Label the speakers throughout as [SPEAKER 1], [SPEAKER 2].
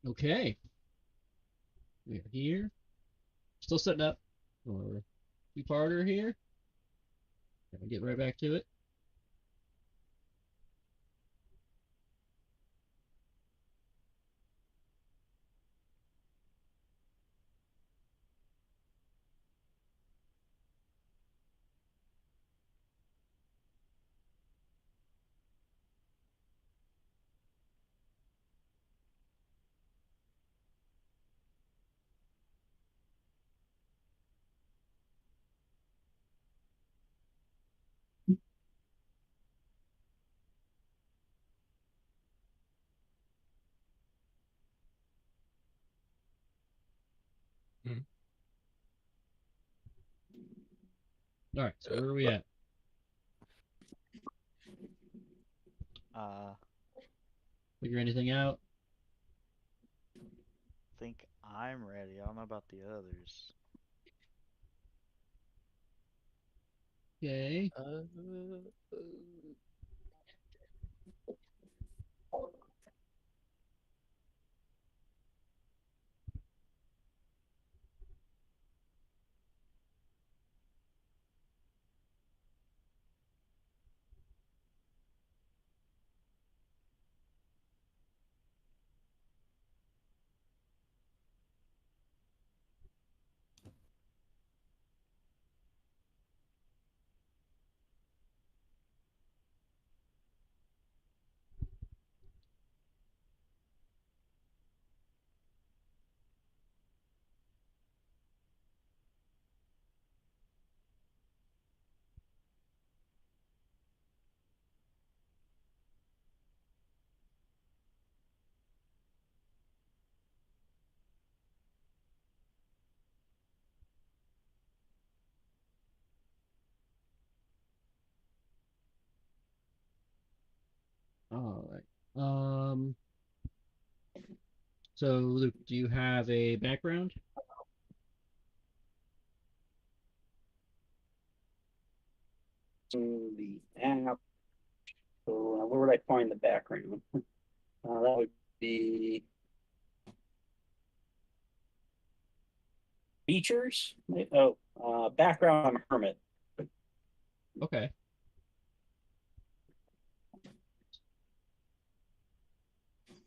[SPEAKER 1] Okay, we're here. Still setting up for two-parter here. Gonna get right back to it.
[SPEAKER 2] Mhm.
[SPEAKER 1] All right, so where are we at?
[SPEAKER 3] Uh,
[SPEAKER 1] Figure anything out?
[SPEAKER 3] think I'm ready. I don't know about the others.
[SPEAKER 1] Okay.
[SPEAKER 2] Uh,
[SPEAKER 1] All right. So Luke, do you have a background?
[SPEAKER 4] To the app. So where would I find the background? That would be features. Oh, background. I'm a hermit.
[SPEAKER 1] Okay.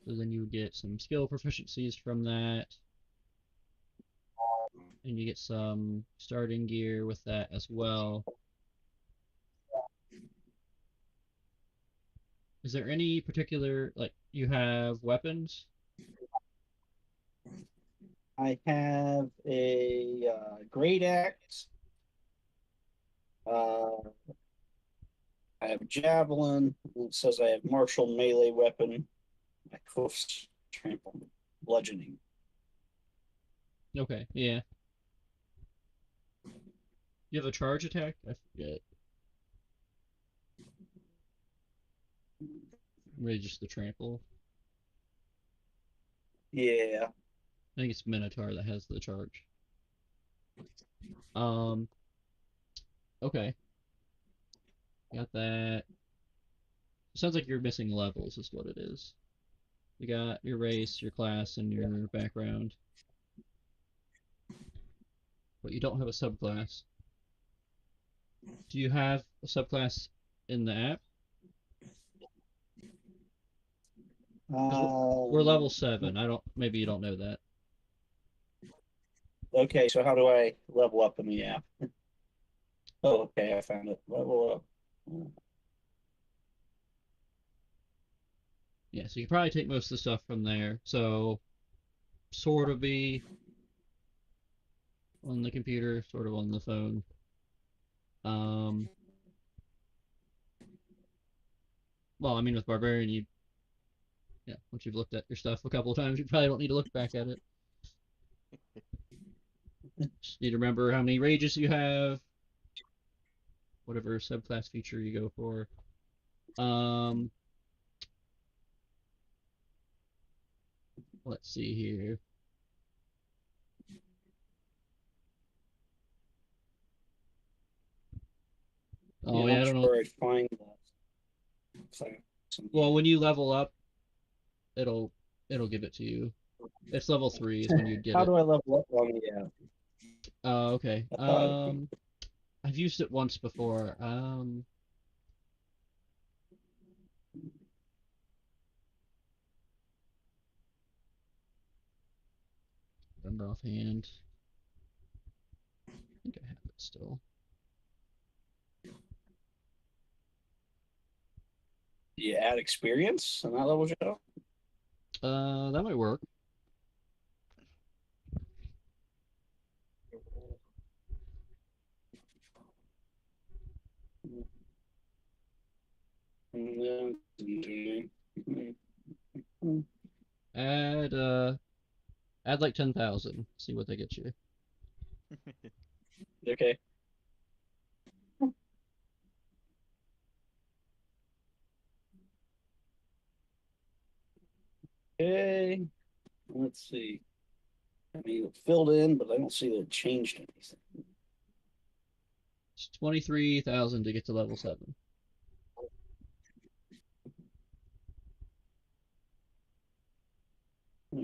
[SPEAKER 1] So then you would get some skill proficiencies from that, and you get some starting gear with that as well. Is there any particular, like, you have weapons?
[SPEAKER 4] I have a great axe. Uh, I have javelin. It says I have martial melee weapon. My hoofs trample, bludgeoning.
[SPEAKER 1] Okay, yeah. You have a charge attack? I forget. Maybe just the trample.
[SPEAKER 4] Yeah.
[SPEAKER 1] I think it's Minotaur that has the charge. Um, okay. Got that. Sounds like you're missing levels, is what it is. You got your race, your class, and your background, but you don't have a subclass. Do you have a subclass in the app? Because we're level
[SPEAKER 4] Um,
[SPEAKER 1] 7. I don't. Maybe you don't know that.
[SPEAKER 4] okay, so how do I level up in the app? Oh, okay, I found it. Level up.
[SPEAKER 1] Yeah, so you can probably take most of the stuff from there. So sort of be on the computer, sort of on the phone. Um, well, I mean, with Barbarian, you yeah, once you've looked at your stuff a couple of times, you probably don't need to look back at it. Just need to remember how many rages you have, whatever subclass feature you go for. Um, let's see here.
[SPEAKER 4] Yeah,
[SPEAKER 1] Oh
[SPEAKER 4] I'm
[SPEAKER 1] yeah, I
[SPEAKER 4] not
[SPEAKER 1] don't
[SPEAKER 4] sure
[SPEAKER 1] know.
[SPEAKER 4] where I find that. It's like
[SPEAKER 1] Well, when you level up, it'll it'll give it to you. It's level 3 is when you'd get
[SPEAKER 4] How
[SPEAKER 1] it.
[SPEAKER 4] do I level up on the app?
[SPEAKER 1] Okay.
[SPEAKER 4] I thought
[SPEAKER 1] I've used it once before. Remember offhand. I think I have it still.
[SPEAKER 4] do you add experience on that level, Joe?
[SPEAKER 1] That might work. Add add like 10,000. See what they get you.
[SPEAKER 4] Okay. Okay. Let's see. I mean, it filled in, but I don't see that it changed anything.
[SPEAKER 1] It's 23,000 to get to level 7.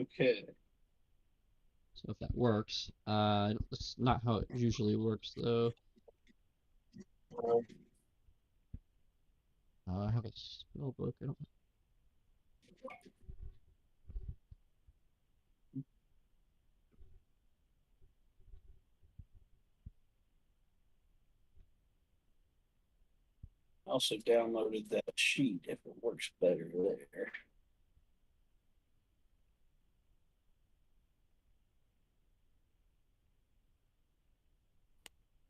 [SPEAKER 4] Okay.
[SPEAKER 1] So if that works, that's not how it usually works though. I have a spell book. I don't.
[SPEAKER 4] I also downloaded that sheet if it works better there.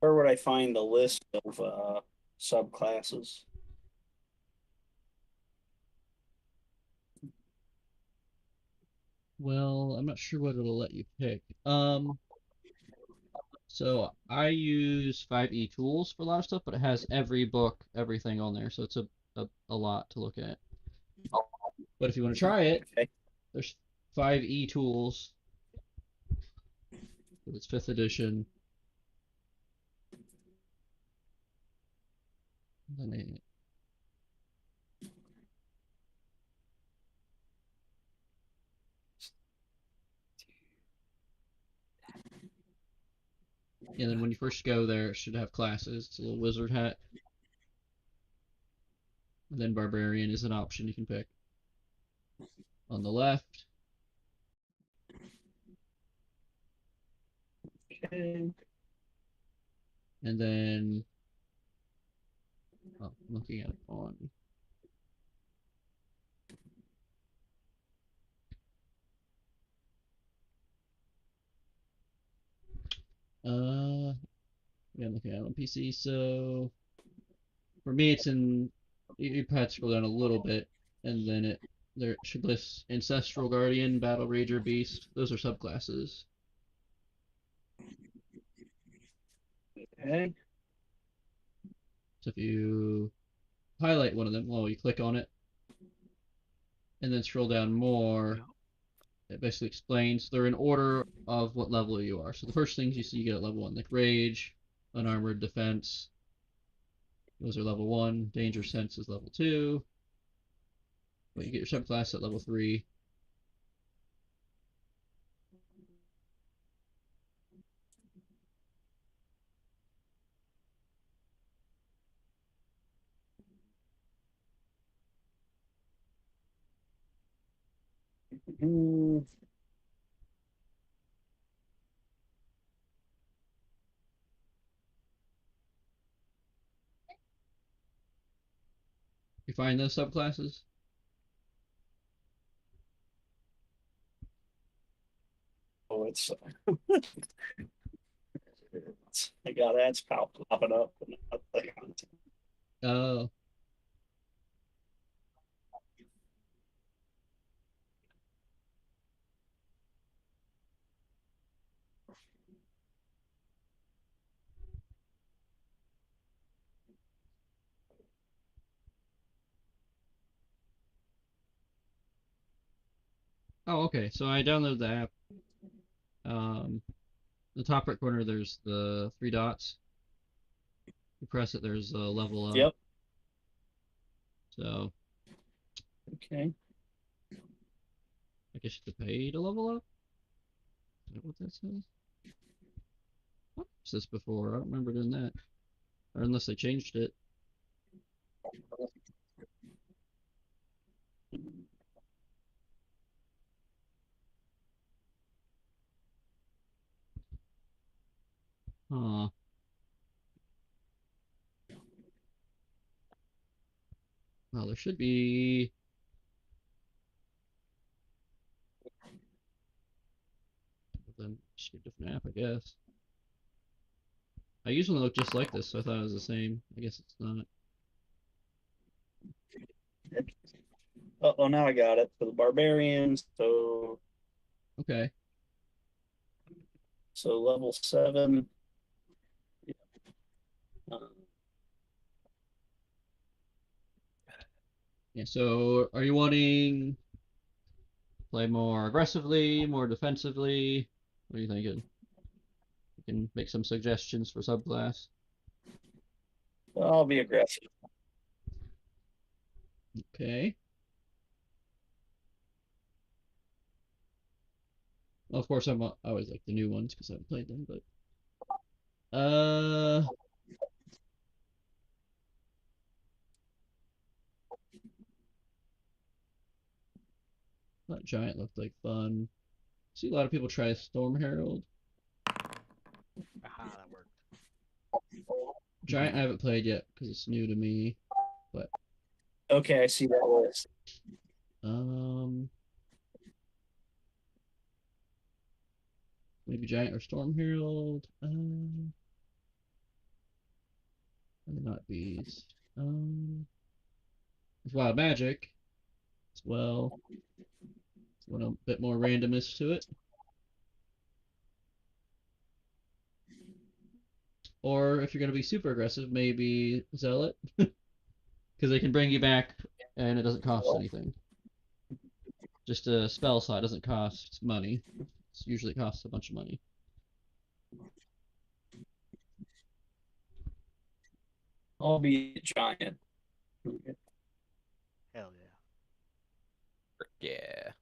[SPEAKER 4] Where would I find the list of subclasses?
[SPEAKER 1] Well, I'm not sure what it'll let you pick. So I use 5e tools for a lot of stuff, but it has every book, everything on there, so it's a lot to look at. But if you want to try it,
[SPEAKER 4] Okay.
[SPEAKER 1] there's 5e tools. It's 5th edition. Then and then when you first go there, it should have classes. It's a little wizard hat. And then barbarian is an option you can pick. On the left,
[SPEAKER 4] Okay.
[SPEAKER 1] and then I'm looking at it on. Yeah, I'm looking at it on PC. So for me, it's in. You probably have to scroll down a little bit, and then there should list Ancestral Guardian, Battle Rager, Beast. Those are subclasses.
[SPEAKER 4] Okay.
[SPEAKER 1] So if you highlight one of them, well, you click on it, and then scroll down more. It basically explains they're in order of what level you are. So the first things you see you get at level 1, like Rage, Unarmored Defense. Those are level 1. Danger Sense is level 2. But you get your subclass at level 3.
[SPEAKER 4] Hmm.
[SPEAKER 1] You find those subclasses?
[SPEAKER 4] Oh, I got ads popping up.
[SPEAKER 1] Oh, oh, okay. So I downloaded the app. The top right corner, there's the 3 dots. You press it, there's a level up.
[SPEAKER 4] Yep.
[SPEAKER 1] So
[SPEAKER 4] Okay.
[SPEAKER 1] I guess you have to pay to level up? Is that what that says? What was this before? I don't remember doing that. Or unless they changed it. Huh. Well, there should be. Then just a different app, I guess. I used one that looked just like this, so I thought it was the same. I guess it's not.
[SPEAKER 4] Oh, now I got it. For the barbarians,
[SPEAKER 1] Okay.
[SPEAKER 4] so level 7. Uh,
[SPEAKER 1] Yeah, so are you wanting play more aggressively, more defensively? What are you thinking? You can make some suggestions for subclass.
[SPEAKER 4] I'll be aggressive.
[SPEAKER 1] Okay. Well, of course, I always like the new ones because I haven't played them, but uh, that giant looked like fun. See a lot of people try Storm Herald.
[SPEAKER 3] Aha, that worked.
[SPEAKER 1] Giant I haven't played yet because it's new to me, but
[SPEAKER 4] Okay, I see that list.
[SPEAKER 1] um, maybe Giant or Storm Herald. Not Beast. There's Wild Magic as well. Want a bit more randomness to it. Or if you're going to be super aggressive, maybe Zealot. Because they can bring you back and it doesn't cost anything. Just a spell slot doesn't cost money. It usually costs a bunch of money.
[SPEAKER 4] I'll be a giant.
[SPEAKER 3] Hell yeah.
[SPEAKER 2] Yeah.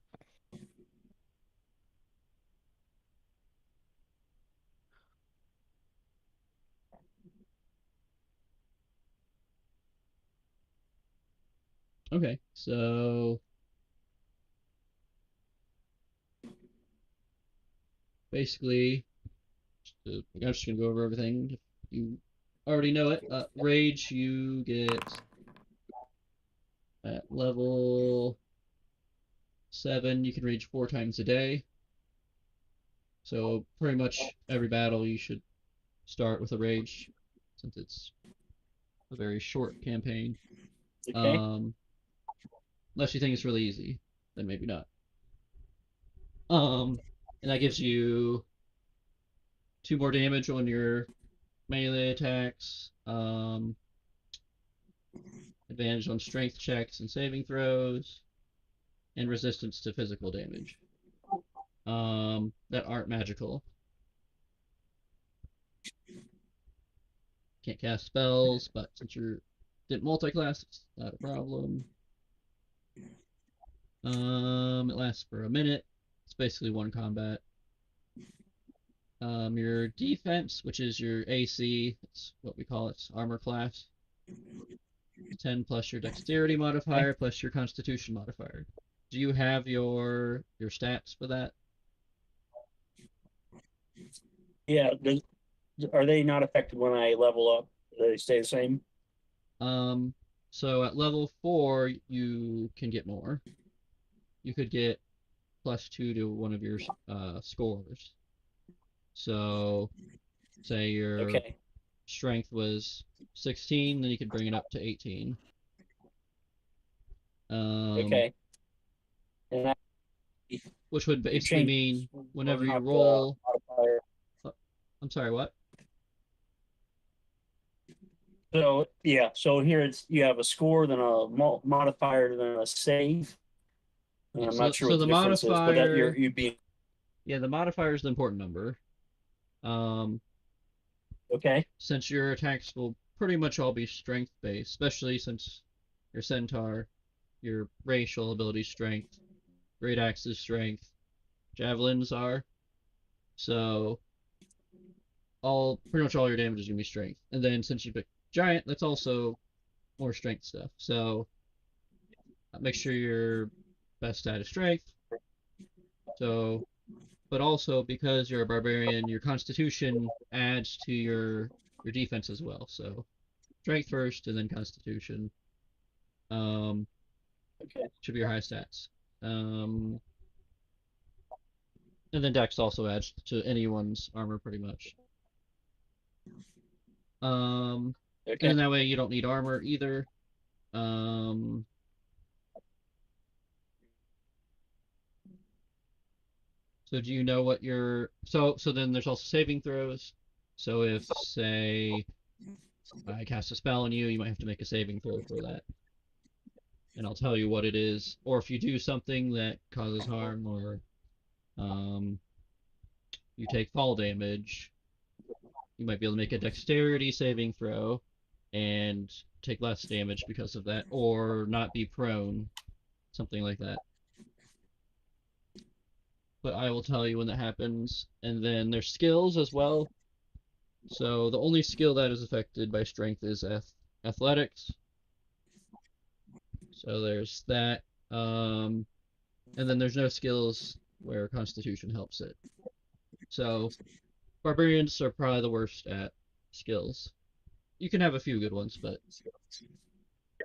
[SPEAKER 1] Okay, so basically, I'm just gonna go over everything. If you already know it, Rage you get at level 7. You can rage 4 times a day. So pretty much every battle you should start with a rage, since it's a very short campaign.
[SPEAKER 4] Okay.
[SPEAKER 1] Unless you think it's really easy, then maybe not. And that gives you 2 more damage on your melee attacks. Advantage on strength checks and saving throws, and resistance to physical damage. That aren't magical. Can't cast spells, but since you didn't multi-class, it's not a problem. It lasts for a minute. It's basically one combat. Your defense, which is your AC, that's what we call it, armor class. 10 plus your dexterity modifier plus your constitution modifier. Do you have your stats for that?
[SPEAKER 4] Yeah. Are they not affected when I level up? Do they stay the same?
[SPEAKER 1] So at level 4, you can get more. You could get +2 to one of your scores. So, say your
[SPEAKER 4] Okay.
[SPEAKER 1] strength was 16, then you could bring it up to 18.
[SPEAKER 4] Okay. And I
[SPEAKER 1] Which would basically
[SPEAKER 4] change
[SPEAKER 1] mean whenever you
[SPEAKER 4] not,
[SPEAKER 1] roll.
[SPEAKER 4] modifier.
[SPEAKER 1] I'm sorry, what?
[SPEAKER 4] So yeah, so here you have a score, then a modifier, then a save. And I'm not sure
[SPEAKER 1] So
[SPEAKER 4] what the
[SPEAKER 1] the
[SPEAKER 4] difference is, but that
[SPEAKER 1] modifier.
[SPEAKER 4] you'd be
[SPEAKER 1] Yeah, the modifier is the important number.
[SPEAKER 4] okay.
[SPEAKER 1] Since your attacks will pretty much all be strength based, especially since your centaur, your racial ability strength, great axe is strength, javelins are. So pretty much all your damage is gonna be strength. And then since you pick giant, that's also more strength stuff. So make sure your best stat is strength. So, but also because you're a barbarian, your constitution adds to your defense as well. So strength first, and then constitution.
[SPEAKER 4] Okay.
[SPEAKER 1] Should be your high stats. And then dex also adds to anyone's armor pretty much. And
[SPEAKER 4] Okay.
[SPEAKER 1] then that way you don't need armor either. So do you know what your so then there's also saving throws. So if say I cast a spell on you, you might have to make a saving throw for that. And I'll tell you what it is. Or if you do something that causes harm, or you take fall damage, you might be able to make a dexterity saving throw and take less damage because of that, or not be prone, something like that. But I will tell you when that happens. And then there's skills as well. So the only skill that is affected by strength is athletics. So there's that. And then there's no skills where constitution helps it. So barbarians are probably the worst at skills. You can have a few good ones, but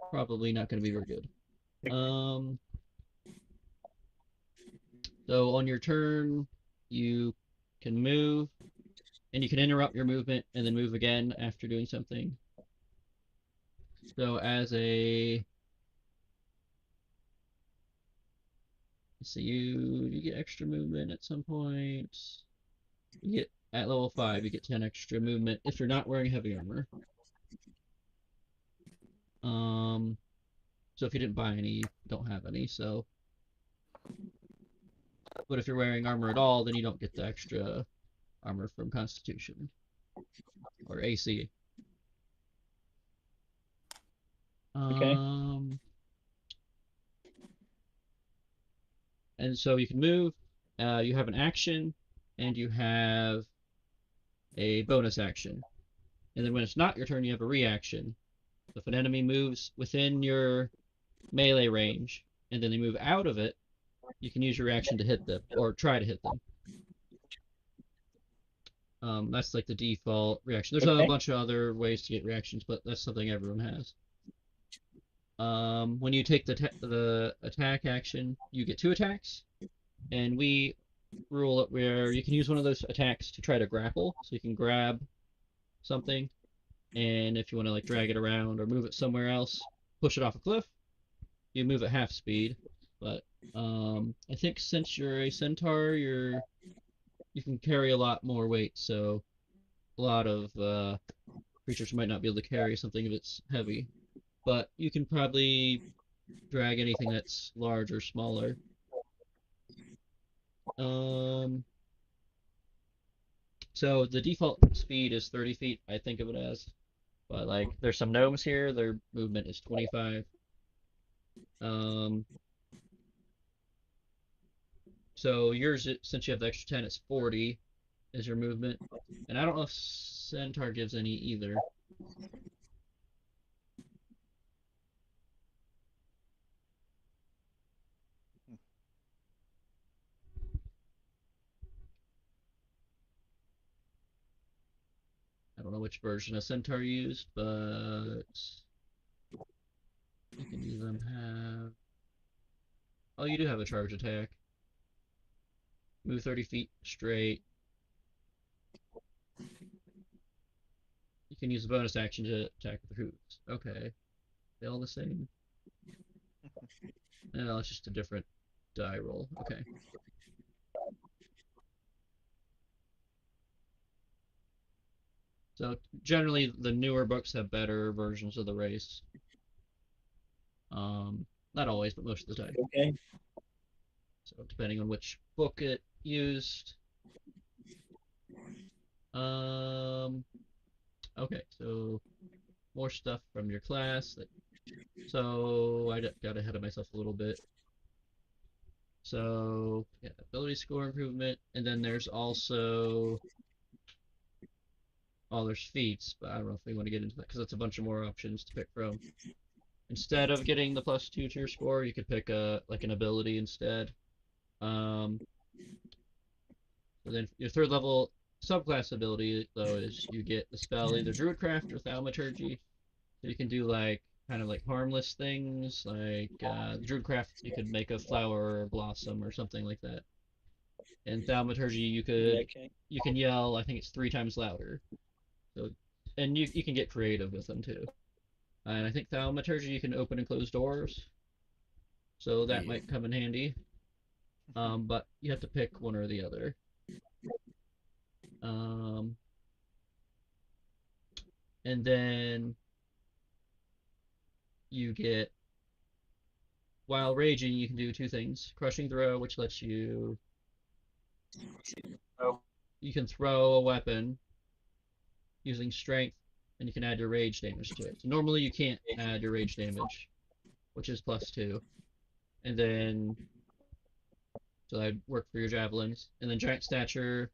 [SPEAKER 1] probably not going to be very good. So on your turn, you can move, and you can interrupt your movement and then move again after doing something. So as a, let's see, you get extra movement at some point. You get at level 5, you get 10 extra movement if you're not wearing heavy armor. So if you didn't buy any, you don't have any. So, but if you're wearing armor at all, then you don't get the extra armor from Constitution or AC.
[SPEAKER 4] Okay.
[SPEAKER 1] And so you can move. You have an action, and you have a bonus action. And then when it's not your turn, you have a reaction. If an enemy moves within your melee range, and then they move out of it, you can use your reaction to hit them, or try to hit them. That's like the default reaction. There's a bunch of other ways to get reactions, but that's something everyone has. When you take the attack action, you get 2 attacks, and we rule it where you can use one of those attacks to try to grapple, so you can grab something, and if you want to like drag it around or move it somewhere else, push it off a cliff, you move at half speed. But I think since you're a centaur, you can carry a lot more weight, so a lot of creatures might not be able to carry something if it's heavy. But you can probably drag anything that's large or smaller. So the default speed is 30 feet, I think of it as. But like, there's some gnomes here, their movement is 25. So yours, since you have the extra 10, it's 40 is your movement. And I don't know if Centaur gives any either. I don't know which version of Centaur you used, but I think any of them have. Oh, you do have a charge attack. Move 30 feet straight. You can use a bonus action to attack with hooves. Okay. They all the same? No, it's just a different die roll. Okay. So generally, the newer books have better versions of the race. Not always, but most of the time.
[SPEAKER 4] Okay.
[SPEAKER 1] So depending on which book it used. Okay, so more stuff from your class. So I got ahead of myself a little bit. So yeah, ability score improvement, and then there's also there's feats, but I don't know if we want to get into that because that's a bunch of more options to pick from. Instead of getting the +2 to your score, you could pick an ability instead. So then your third level subclass ability though is you get the spell either Druidcraft or Thaumaturgy. So you can do like kind of like harmless things like Druidcraft. You could make a flower or blossom or something like that. And Thaumaturgy
[SPEAKER 4] Okay.
[SPEAKER 1] you can yell. I think it's 3 times louder. So and you can get creative with them too. And I think Thaumaturgy you can open and close doors. So that might come in handy. But you have to pick one or the other. And then you get while raging, you can do 2 things: crushing throw, which lets you can throw a weapon using strength, and you can add your rage damage to it. So normally you can't add your rage damage, which is +2, and then so that'd work for your javelins. And then giant stature,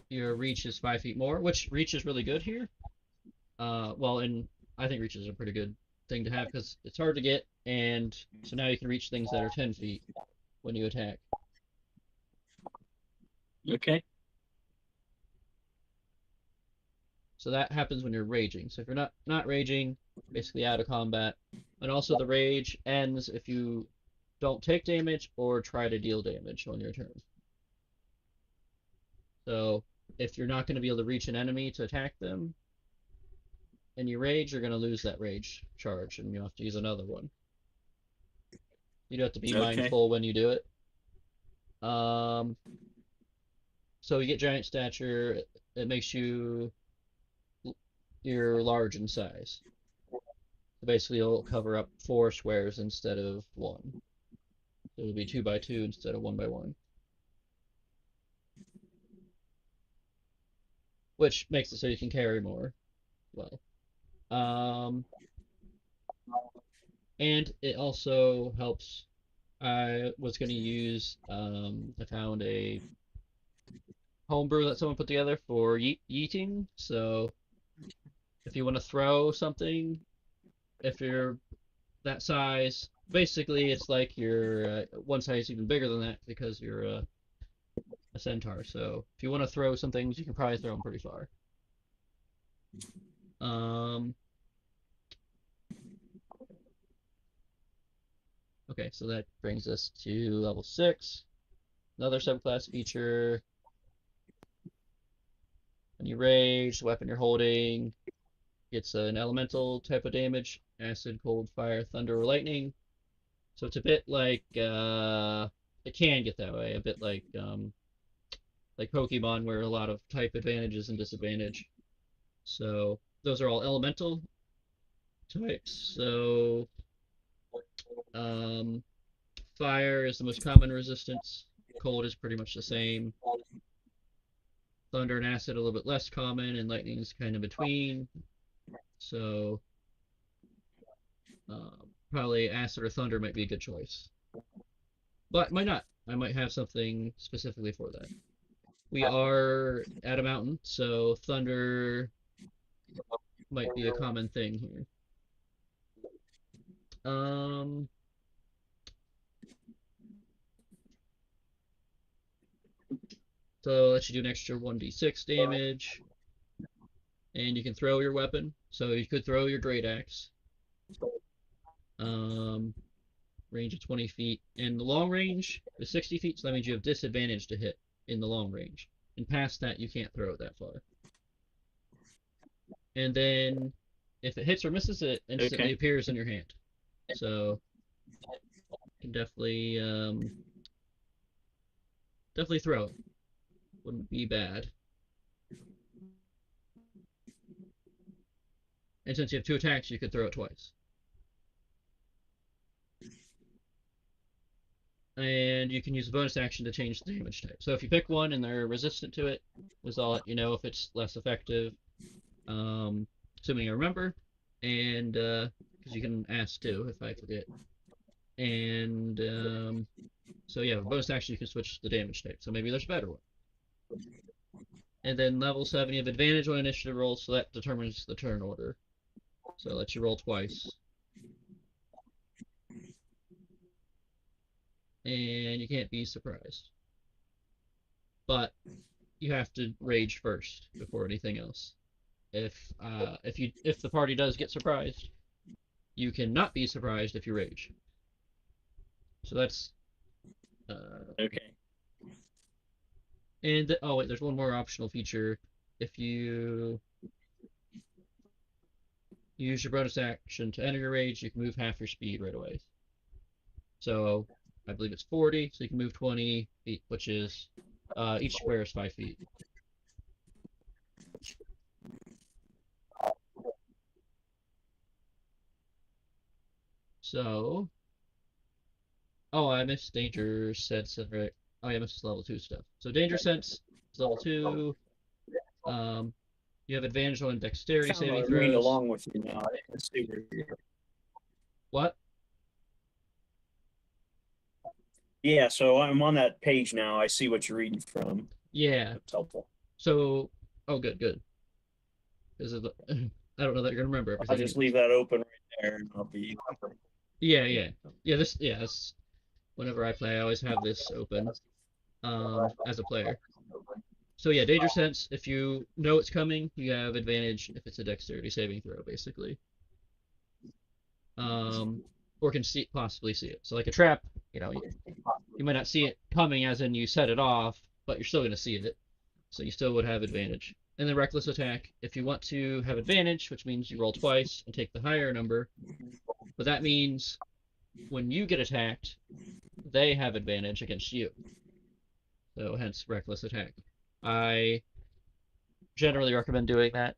[SPEAKER 1] your reach is 5 feet more, which reach is really good here. And I think reach is a pretty good thing to have because it's hard to get, and so now you can reach things that are 10 feet when you attack.
[SPEAKER 4] Okay.
[SPEAKER 1] So that happens when you're raging. So if you're not raging, basically out of combat. And also the rage ends if you don't take damage or try to deal damage on your turn. So if you're not going to be able to reach an enemy to attack them and you rage, you're going to lose that rage charge and you have to use another one. You do have to be mindful when you do it. So you get giant stature. It makes you're large in size. So basically, it'll cover up 4 squares instead of 1. So it'll be 2 by 2 instead of 1 by 1. Which makes it so you can carry more. Well, and it also helps. I was going to use. I found a homebrew that someone put together for yeeting. So if you want to throw something, if you're that size, basically it's like you're one size even bigger than that because you're a centaur. So if you want to throw some things, you can probably throw them pretty far. Okay, so that brings us to level 6. Another subclass feature. When you rage, the weapon you're holding gets an elemental type of damage: acid, cold, fire, thunder, or lightning. So it's a bit like it can get that way, a bit like Pokemon, where a lot of type advantages and disadvantage. So those are all elemental types. So fire is the most common resistance. Cold is pretty much the same. Thunder and acid a little bit less common, and lightning is kind of between. So probably acid or thunder might be a good choice, but might not. I might have something specifically for that. We are at a mountain, so thunder might be a common thing here. So let you do an extra 1d6 damage, and you can throw your weapon. So you could throw your great axe. Range of 20 feet, and the long range is 60 feet, so that means you have disadvantage to hit in the long range. And past that, you can't throw it that far. And then, if it hits or misses, it instantly appears in your hand. So you can definitely throw it. Wouldn't be bad. And since you have 2 attacks, you could throw it twice. And you can use a bonus action to change the damage type. So if you pick one and they're resistant to it, I'll let you know if it's less effective, assuming I remember, and because you can ask too if I forget. And so yeah, with bonus action you can switch the damage type. So maybe there's a better one. And then level 7, you have advantage on initiative rolls, so that determines the turn order. So it lets you roll twice. And you can't be surprised. But you have to rage first before anything else. If the party does get surprised, you cannot be surprised if you rage. So that's
[SPEAKER 4] Okay.
[SPEAKER 1] And oh wait, there's one more optional feature. If you use your bonus action to enter your rage, you can move half your speed right away. So I believe it's 40, so you can move 20 feet, which is each square is 5 feet. So, oh, I missed Danger Sense and right. Oh yeah, I missed level 2 stuff. So Danger Sense is level 2. You have advantage on dexterity saving
[SPEAKER 4] I'm reading
[SPEAKER 1] throws.
[SPEAKER 4] along with you now. I didn't see where you're...
[SPEAKER 1] What?
[SPEAKER 4] Yeah, so I'm on that page now. I see what you're reading from.
[SPEAKER 1] Yeah.
[SPEAKER 4] It's helpful.
[SPEAKER 1] So, oh, good. Because I don't know that you're gonna remember everything.
[SPEAKER 4] I'll just leave that open right there, and I'll be.
[SPEAKER 1] Yeah. This. Whenever I play, I always have this open, as a player. So yeah, Danger Sense. If you know it's coming, you have advantage if it's a dexterity saving throw, basically. Or can possibly see it. So like a trap, you might not see it coming, as in you set it off, but you're still gonna see it. So you still would have advantage. And then reckless attack, if you want to have advantage, which means you roll twice and take the higher number, but that means when you get attacked, they have advantage against you. So hence reckless attack. I generally recommend doing that.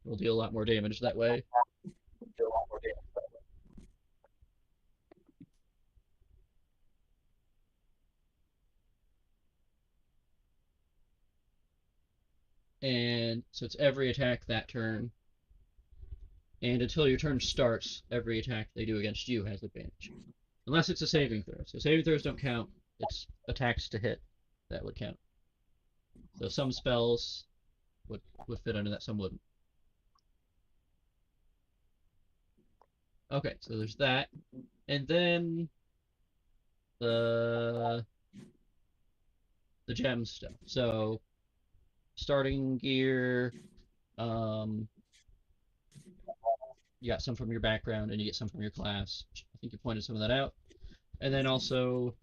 [SPEAKER 1] We'll deal a lot more damage that way. And so it's every attack that turn. And until your turn starts, every attack they do against you has advantage. Unless it's a saving throw. So saving throws don't count. It's attacks to hit that would count. So some spells would fit under that, some wouldn't. Okay, so there's that. And then the gem stuff. So starting gear, you got some from your background and you get some from your class. I think you pointed some of that out. And then also,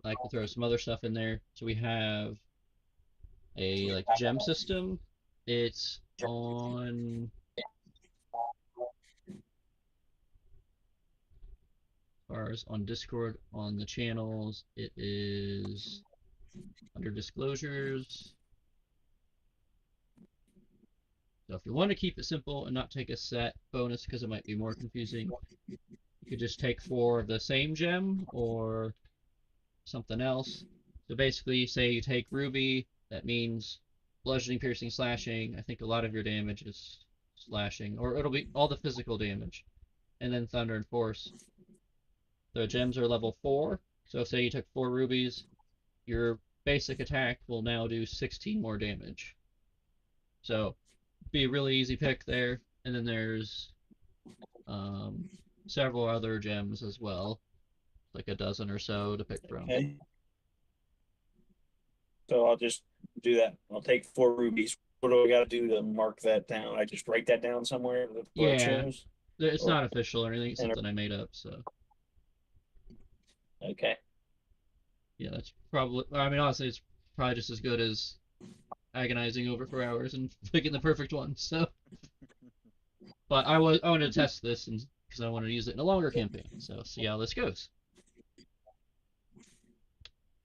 [SPEAKER 1] I could throw some other stuff in there. So we have a gem system. It's on ours on Discord on the channels. It is under disclosures. So if you want to keep it simple and not take a set bonus because it might be more confusing, you could just take 4 of the same gem or something else. So basically, say you take Ruby, that means bludgeoning, piercing, slashing. I think a lot of your damage is slashing, or it'll be all the physical damage. And then Thunder and Force. The gems are level 4, so say you took 4 rubies, your basic attack will now do 16 more damage. So, be a really easy pick there. And then there's several other gems as well, like a dozen or so to pick from.
[SPEAKER 4] Okay. So I'll just do that. I'll take 4 rubies. What do I got to do to mark that down? I just write that down somewhere.
[SPEAKER 1] Yeah.
[SPEAKER 4] It shows?
[SPEAKER 1] It's not official or anything. It's something I made up. So.
[SPEAKER 4] Okay.
[SPEAKER 1] Yeah, that's probably. I mean, honestly, it's probably just as good as agonizing over for hours and picking the perfect one. So. But I wanted to test this and because I wanted to use it in a longer campaign. So see how this goes.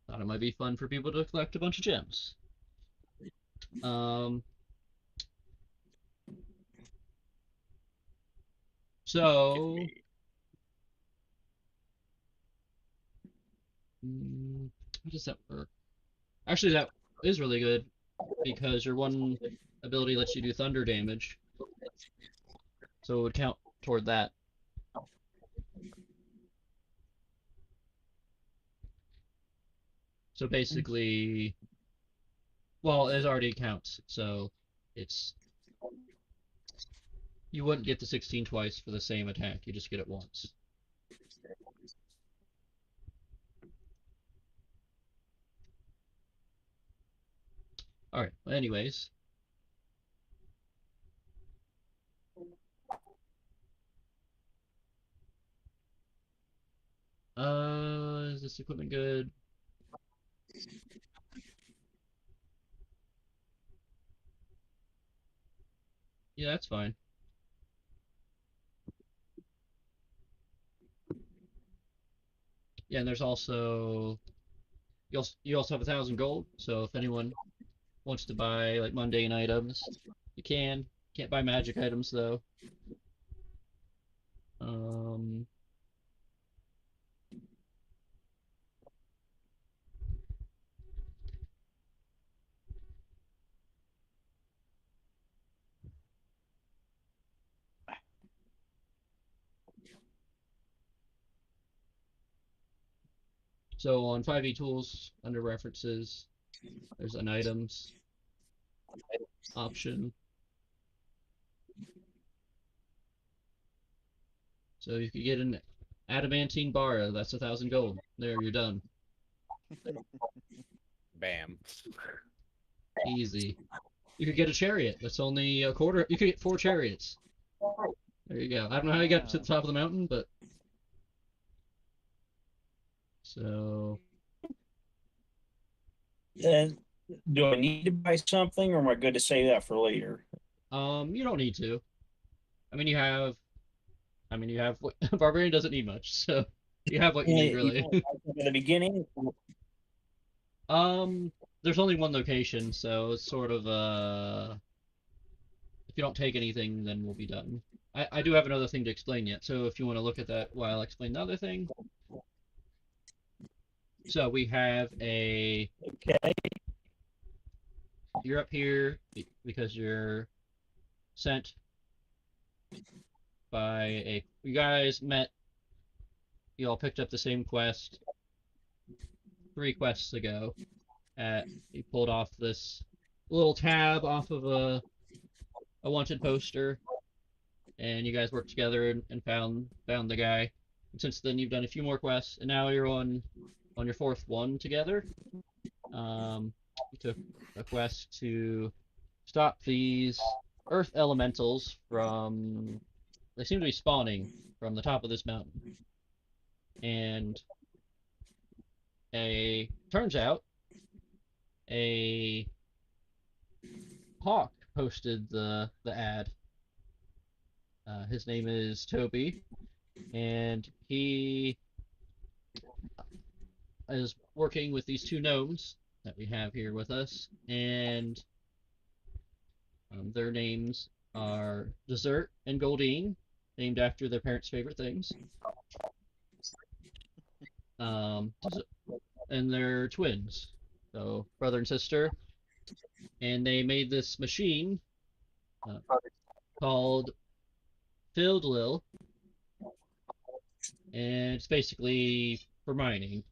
[SPEAKER 1] Thought it might be fun for people to collect a bunch of gems. So how does that work? Actually, that is really good because your one ability lets you do thunder damage, so it would count toward that. So basically, well, it already counts, so it's you wouldn't get the 16 twice for the same attack. You just get it once. All right. Well, anyways, is this equipment good? Yeah, that's fine. Yeah, and there's also you also have 1,000 gold. So if anyone wants to buy like mundane items, you can. Can't buy magic items though. Um, so on 5e tools under references, there's an items option. So you could get an adamantine bar. That's 1,000 gold. There, you're done.
[SPEAKER 2] Bam.
[SPEAKER 1] Easy. You could get a chariot. That's only a quarter. You could get 4 chariots. There you go. I don't know how you got to the top of the mountain, but so
[SPEAKER 4] Then, do I need to buy something, or am I good to save that for later?
[SPEAKER 1] you don't need to. I mean, you have what barbarian doesn't need much, so you have what you need really.
[SPEAKER 4] At the beginning,
[SPEAKER 1] There's only one location, so it's sort of if you don't take anything, then we'll be done. I do have another thing to explain yet, so if you want to look at that while I explain the other thing. So we have
[SPEAKER 4] okay.
[SPEAKER 1] You're up here because you're sent by you guys met, you all picked up the same quest 3 quests ago. You pulled off this little tab off of a wanted poster, and you guys worked together and found the guy. And since then, you've done a few more quests, and now you're on your 4th one together. You took a quest to stop these earth elementals from. They seem to be spawning from the top of this mountain, and turns out a hawk posted the ad. His name is Toby, and he is working with these 2 gnomes that we have here with us, and their names are Dessert and Goldine, named after their parents' favorite things. And they're twins, so brother and sister, and they made this machine called Filled Lil, and it's basically for mining.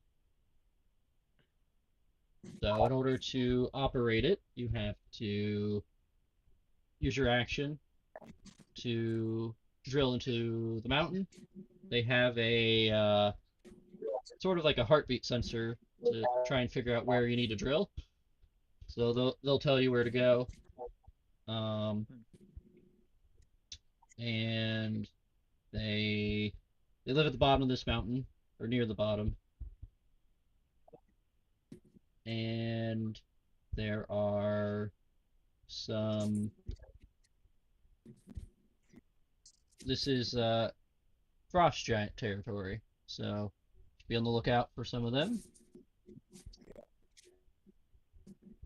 [SPEAKER 1] So in order to operate it, you have to use your action to drill into the mountain. They have a sort of like a heartbeat sensor to try and figure out where you need to drill. So they'll tell you where to go. And they live at the bottom of this mountain, or near the bottom. And there are some. This is frost giant territory, so be on the lookout for some of them.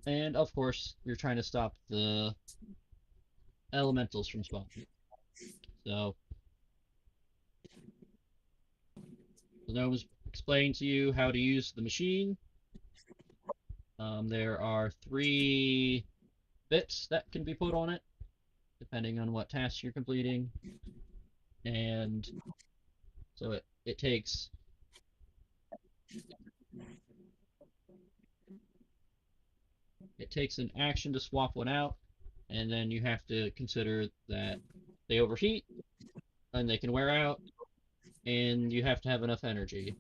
[SPEAKER 1] And of course, you're trying to stop the elementals from spawning. So the gnomes explain to you how to use the machine. There are 3 bits that can be put on it, depending on what task you're completing. And so it takes it takes an action to swap one out, and then you have to consider that they overheat and they can wear out, and you have to have enough energy.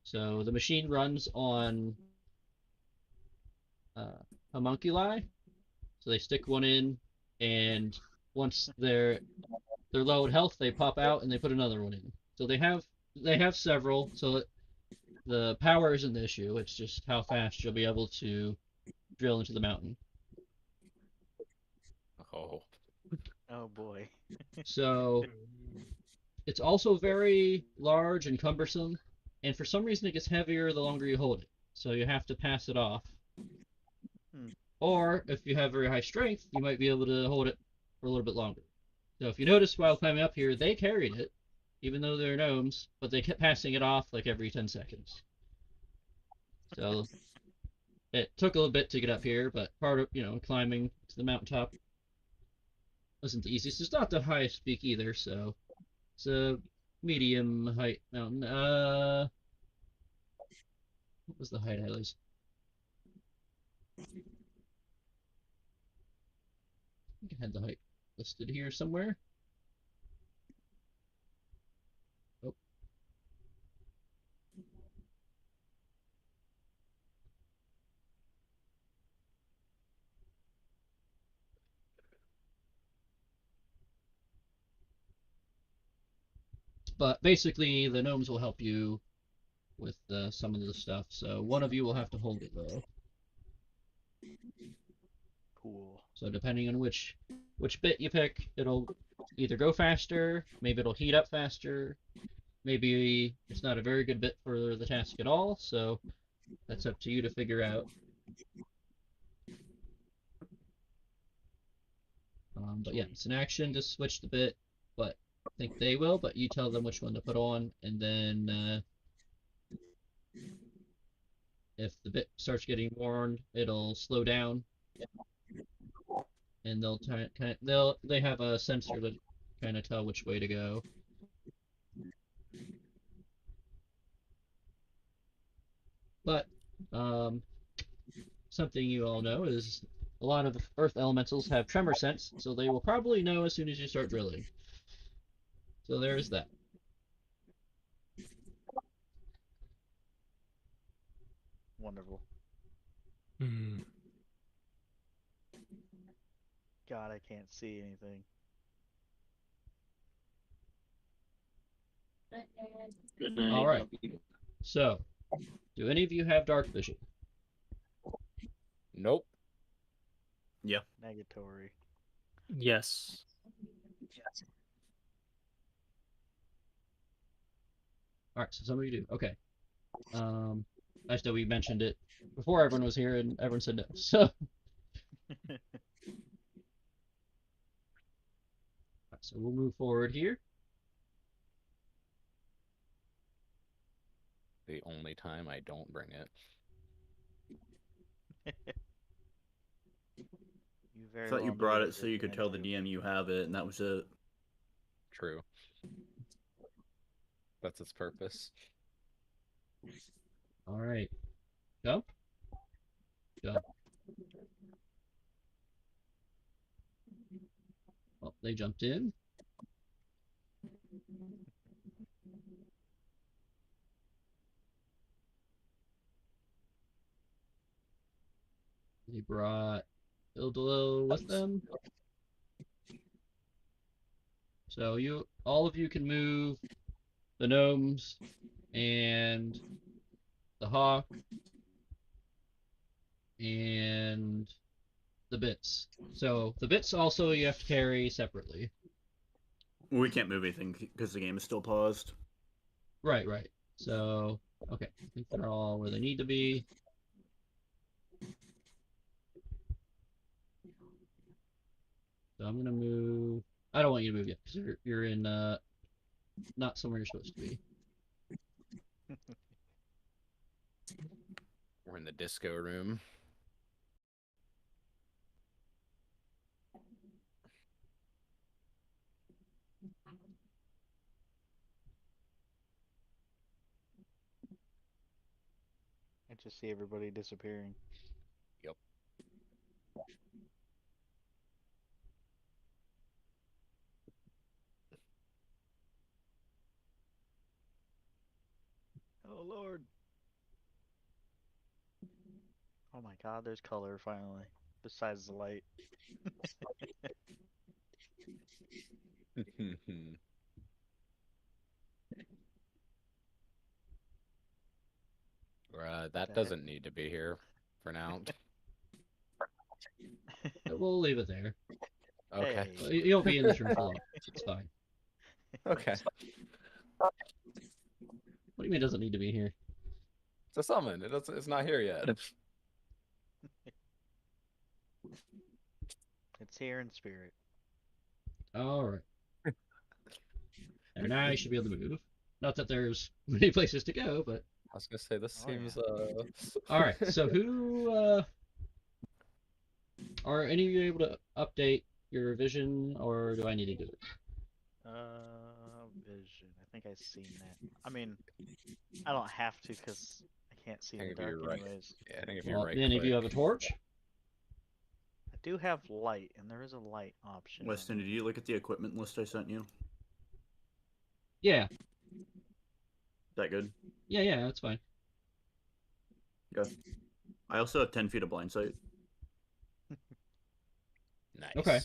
[SPEAKER 1] So the machine runs on homunculi. So they stick one in, and once they're low in health, they pop out and they put another one in. So they have several. So the power isn't the issue. It's just how fast you'll be able to drill into the mountain.
[SPEAKER 2] Oh.
[SPEAKER 3] Oh boy.
[SPEAKER 1] So it's also very large and cumbersome, and for some reason it gets heavier the longer you hold it. So you have to pass it off.
[SPEAKER 3] Hmm.
[SPEAKER 1] Or if you have very high strength, you might be able to hold it for a little bit longer. So if you notice while climbing up here, they carried it, even though they're gnomes, but they kept passing it off like every 10 seconds. So it took a little bit to get up here, but part of, climbing to the mountaintop wasn't the easiest. It's not the highest peak either, so it's a medium height mountain. What was the height I was? I think I had the height listed here somewhere. Oh. But basically, the gnomes will help you with some of the stuff. So one of you will have to hold it though.
[SPEAKER 3] Cool.
[SPEAKER 1] So depending on which bit you pick, it'll either go faster, maybe it'll heat up faster, maybe it's not a very good bit for the task at all. So that's up to you to figure out. But yeah, it's an action to switch the bit, but I think they will. But you tell them which one to put on, and then if the bit starts getting worn, it'll slow down, and they have a sensor to kind of tell which way to go. But something you all know is a lot of earth elementals have tremor sense, so they will probably know as soon as you start drilling. So there's that.
[SPEAKER 3] Wonderful.
[SPEAKER 2] Hmm.
[SPEAKER 3] God, I can't see anything.
[SPEAKER 4] Good night.
[SPEAKER 1] All right. So, do any of you have dark vision?
[SPEAKER 2] Nope.
[SPEAKER 3] Negatory.
[SPEAKER 5] Yes.
[SPEAKER 1] All right, so some of you do. Okay. I just know we mentioned it before everyone was here, and everyone said no. So, so we'll move forward here.
[SPEAKER 2] The only time I don't bring it.
[SPEAKER 3] You very
[SPEAKER 6] I thought you
[SPEAKER 3] well knew
[SPEAKER 6] brought
[SPEAKER 3] I
[SPEAKER 6] it so
[SPEAKER 3] was
[SPEAKER 6] you could
[SPEAKER 3] going
[SPEAKER 6] tell the
[SPEAKER 3] to.
[SPEAKER 6] DM you have it, and that was it.
[SPEAKER 2] True. That's its purpose.
[SPEAKER 1] All right. Jump. Jump. Well, they jumped in. They brought Ildalo with them. So all of you can move the gnomes and the hawk and the bits. So the bits also you have to carry separately.
[SPEAKER 6] We can't move anything because the game is still paused.
[SPEAKER 1] Right. So, okay. I think they're all where they need to be. So I'm gonna move. I don't want you to move yet because you're in not somewhere you're supposed to be.
[SPEAKER 2] We're in the disco room.
[SPEAKER 3] I just see everybody disappearing.
[SPEAKER 2] Yep.
[SPEAKER 3] Oh Lord. Oh my God, there's color finally. Besides the light.
[SPEAKER 2] That
[SPEAKER 3] the heck?
[SPEAKER 2] doesn't need to be here for now.
[SPEAKER 1] We'll leave it there.
[SPEAKER 2] Okay.
[SPEAKER 3] Hey.
[SPEAKER 1] You'll be in this room for long. It's fine.
[SPEAKER 2] Okay.
[SPEAKER 1] What do you mean it doesn't need to be here?
[SPEAKER 2] It's a summon. It's not here yet.
[SPEAKER 3] It's here in spirit.
[SPEAKER 1] Alright. And now you should be able to move. Not that there's many places to go, but
[SPEAKER 2] I was gonna say this
[SPEAKER 3] Oh, yeah.
[SPEAKER 2] seems
[SPEAKER 1] alright. So who are any of you able to update your vision, or do I need to do it?
[SPEAKER 3] Vision. I think I've seen that. I mean, I don't have to because I can't see in
[SPEAKER 2] I
[SPEAKER 3] the
[SPEAKER 2] think if
[SPEAKER 3] dark
[SPEAKER 2] you're right.
[SPEAKER 3] anyways.
[SPEAKER 2] Yeah, I think if you
[SPEAKER 1] Well,
[SPEAKER 2] right
[SPEAKER 1] any of you
[SPEAKER 2] click-
[SPEAKER 1] have a torch?
[SPEAKER 3] I do have light, and there is a light option.
[SPEAKER 6] Weston, did you look at the equipment list I sent you?
[SPEAKER 1] Yeah.
[SPEAKER 6] Is that good?
[SPEAKER 1] Yeah, that's fine.
[SPEAKER 6] Okay. I also have 10 feet of blind sight.
[SPEAKER 2] Nice.
[SPEAKER 1] Okay.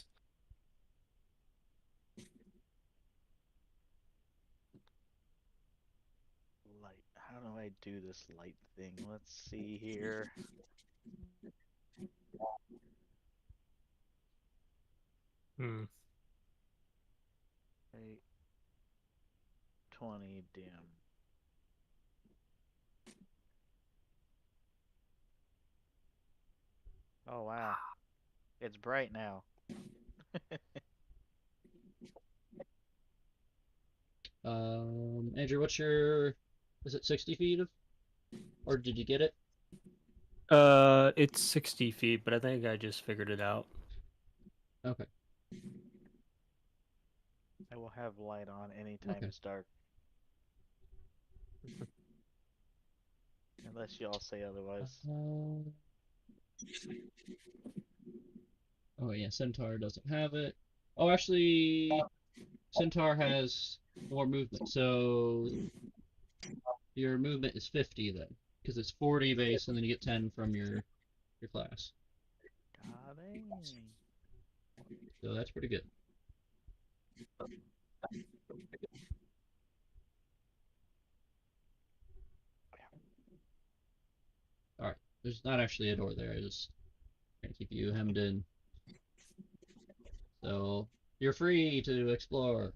[SPEAKER 3] Light. How do I do this light thing? Let's see here.
[SPEAKER 5] Hmm.
[SPEAKER 3] 20 dim. Oh wow. It's bright now.
[SPEAKER 1] Andrew, what's your... Is it 60 feet of... Or did you get it?
[SPEAKER 5] It's 60 feet, but I think I just figured it out.
[SPEAKER 1] Okay.
[SPEAKER 3] I will have light on anytime
[SPEAKER 1] Okay.
[SPEAKER 3] it's dark. Unless y'all say otherwise.
[SPEAKER 1] Oh yeah, Centaur doesn't have it. Oh, actually, Centaur has more movement, so your movement is 50 then, because it's 40 base, and then you get 10 from your class.
[SPEAKER 3] God dang.
[SPEAKER 1] So that's pretty good. Alright, there's not actually a door there, I just trying to keep you hemmed in. So, you're free to explore.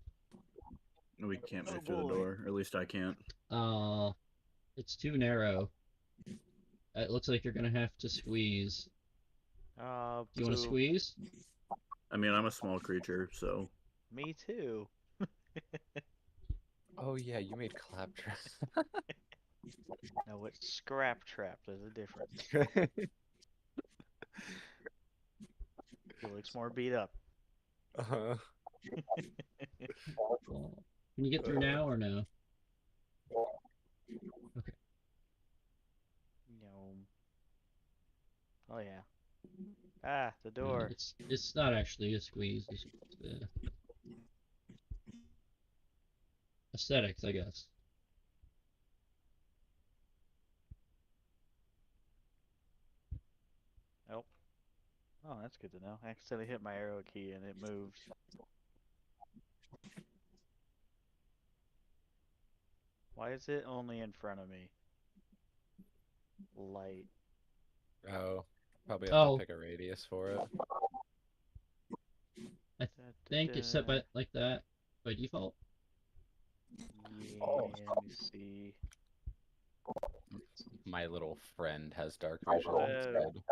[SPEAKER 6] We can't
[SPEAKER 3] Oh,
[SPEAKER 6] move through the
[SPEAKER 3] boy.
[SPEAKER 6] door. Or at least I can't.
[SPEAKER 1] It's too narrow. It looks like you're gonna have to squeeze. Do you want to
[SPEAKER 3] poop.
[SPEAKER 1] squeeze?
[SPEAKER 6] I mean, I'm a small creature, so
[SPEAKER 3] Me too.
[SPEAKER 2] Oh yeah, you made claptrap.
[SPEAKER 3] No, it's scrap trap. There's a difference. He looks more beat up.
[SPEAKER 2] Uh-huh.
[SPEAKER 1] Well, can you get through now or no?
[SPEAKER 3] No. Oh yeah. Ah, the
[SPEAKER 1] No,
[SPEAKER 3] door.
[SPEAKER 1] it's not actually a squeeze. It's aesthetics, I guess.
[SPEAKER 3] Oh. Oh, that's good to know. I accidentally hit my arrow key and it moved. Why is it only in front of me? Light.
[SPEAKER 2] Oh, probably have
[SPEAKER 1] Oh.
[SPEAKER 2] to pick a radius for it.
[SPEAKER 1] I think it's set by like that by default.
[SPEAKER 3] Yeah, let me see.
[SPEAKER 2] My little friend has dark vision
[SPEAKER 3] Whoa.
[SPEAKER 2] instead.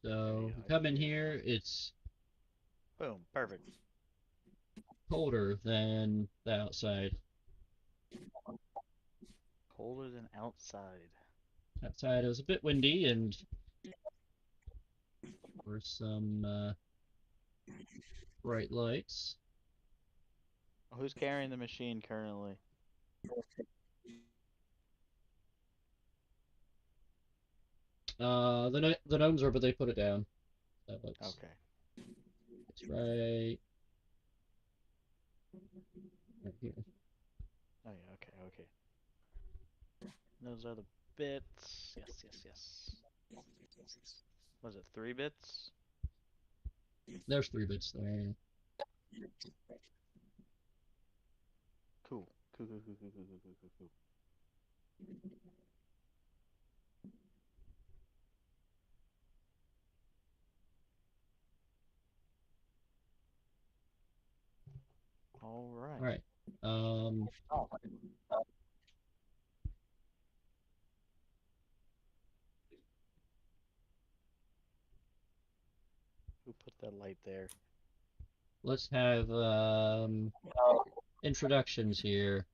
[SPEAKER 1] So
[SPEAKER 3] Okay,
[SPEAKER 1] if you come in here, it's
[SPEAKER 3] Boom, perfect.
[SPEAKER 1] colder than the outside.
[SPEAKER 3] Colder than outside.
[SPEAKER 1] Outside it was a bit windy and there were some bright lights.
[SPEAKER 3] Who's carrying the machine currently?
[SPEAKER 1] The gnomes are, but they put it down. That looks.
[SPEAKER 3] Okay.
[SPEAKER 1] It's right. Right here.
[SPEAKER 3] Oh yeah. Okay. Okay. Those are the bits. Yes. Yes. Yes. Was it 3 bits?
[SPEAKER 1] There's 3 bits there.
[SPEAKER 3] Cool. Cool. Cool. Cool. Cool. Cool. Cool. Cool. Cool. All right.
[SPEAKER 1] All right. Um.
[SPEAKER 3] Who put that light there?
[SPEAKER 1] Let's have introductions here.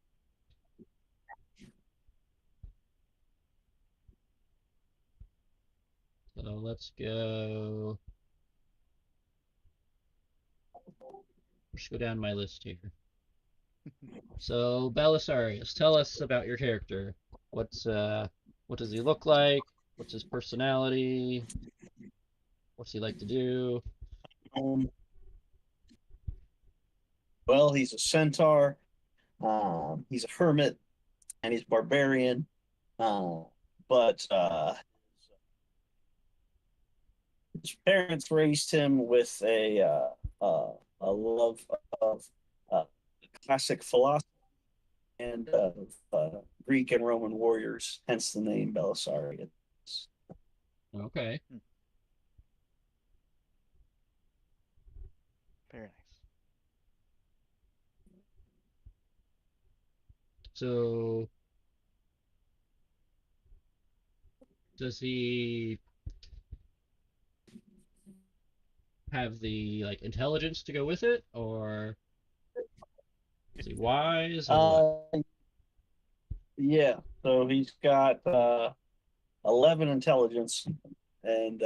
[SPEAKER 1] So let's go. Let's go down my list here. So Belisarius, tell us about your character. What does he look like? What's his personality? What's he like to do?
[SPEAKER 4] Well, he's a centaur. He's a hermit, and he's barbarian. But his parents raised him with a love of classic philosophy and Greek and Roman warriors, hence the name Belisarius.
[SPEAKER 1] Okay.
[SPEAKER 3] Very nice.
[SPEAKER 1] So, does he have the like intelligence to go with it, or is he wise? Or what?
[SPEAKER 4] Yeah. So he's got 11 intelligence and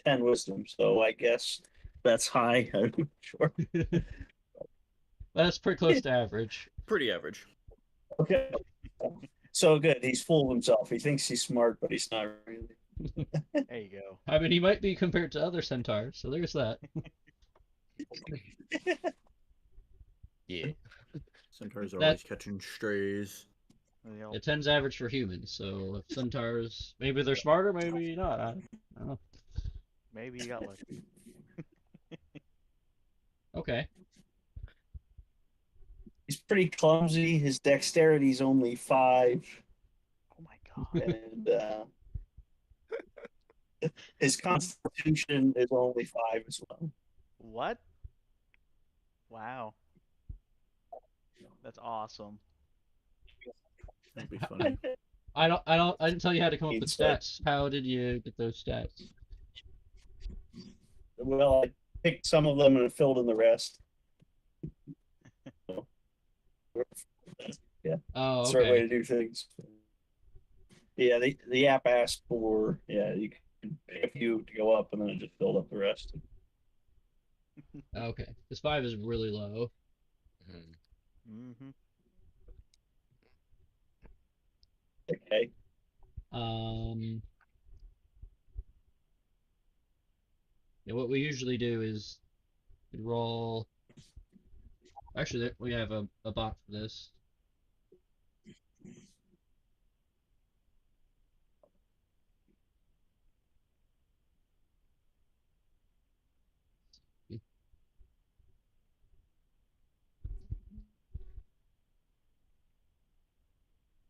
[SPEAKER 4] 10 wisdom. So I guess that's high. I'm not sure.
[SPEAKER 1] That's pretty close to average.
[SPEAKER 6] Pretty average.
[SPEAKER 4] Okay. So good. He's full of himself. He thinks he's smart, but he's not really.
[SPEAKER 3] There you go.
[SPEAKER 1] I mean, he might be compared to other centaurs, so there's that.
[SPEAKER 2] Yeah.
[SPEAKER 6] Centaurs are
[SPEAKER 1] That-
[SPEAKER 6] always catching strays.
[SPEAKER 3] The old-
[SPEAKER 1] It 10's average for humans, so if centaurs, maybe they're smarter, maybe not. I don't know.
[SPEAKER 3] Maybe you got lucky.
[SPEAKER 1] Okay.
[SPEAKER 4] He's pretty clumsy. His dexterity's only 5.
[SPEAKER 3] Oh my god.
[SPEAKER 4] And his constitution is only 5 as well.
[SPEAKER 3] What? Wow. That's awesome.
[SPEAKER 6] That'd be funny.
[SPEAKER 1] I didn't tell you how to come up with
[SPEAKER 4] It's like-
[SPEAKER 1] stats. How did you get those stats?
[SPEAKER 4] Well, I picked some of them and filled in the rest.
[SPEAKER 1] Oh,
[SPEAKER 4] That's the right way
[SPEAKER 1] okay.
[SPEAKER 4] to do things. Yeah, the app asked for, you can pick a few to go up and then it just filled up the rest.
[SPEAKER 1] Okay. This 5 is really low.
[SPEAKER 2] Mhm.
[SPEAKER 3] Mm-hmm.
[SPEAKER 4] Okay.
[SPEAKER 1] Yeah, what we usually do is we roll. Actually, we have a bot for this.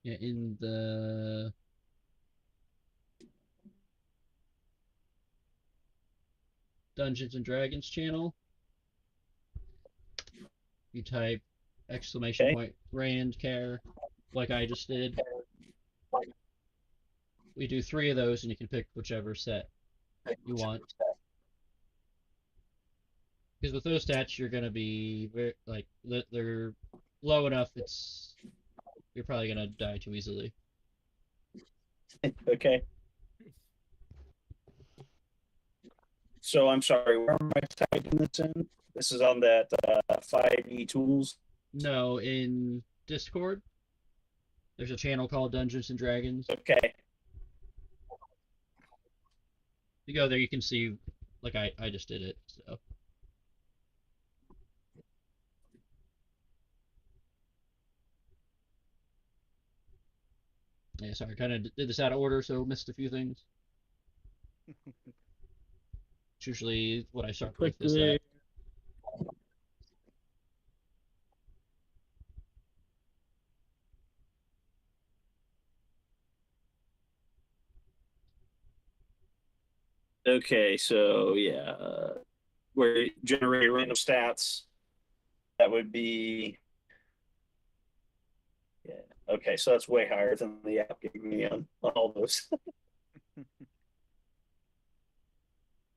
[SPEAKER 1] Yeah, in the Dungeons and Dragons channel, you type exclamation
[SPEAKER 4] Okay.
[SPEAKER 1] point Rand care, like I just did. We do 3 of those, and you can pick whichever set you want. Because with those stats, you're gonna be very like they're low enough. You're probably gonna die too easily.
[SPEAKER 4] Okay. So I'm sorry, where am I typing this in? This is on that 5e tools.
[SPEAKER 1] No, in Discord. There's a channel called Dungeons and Dragons.
[SPEAKER 4] Okay.
[SPEAKER 1] You go there, you can see, like I just did it. So yeah, sorry, I kind of did this out of order, so missed a few things. It's usually what I start with is that.
[SPEAKER 4] Okay, so yeah, where you generate random stats, that would be, yeah. Okay, so that's way higher than the app gave me on all those.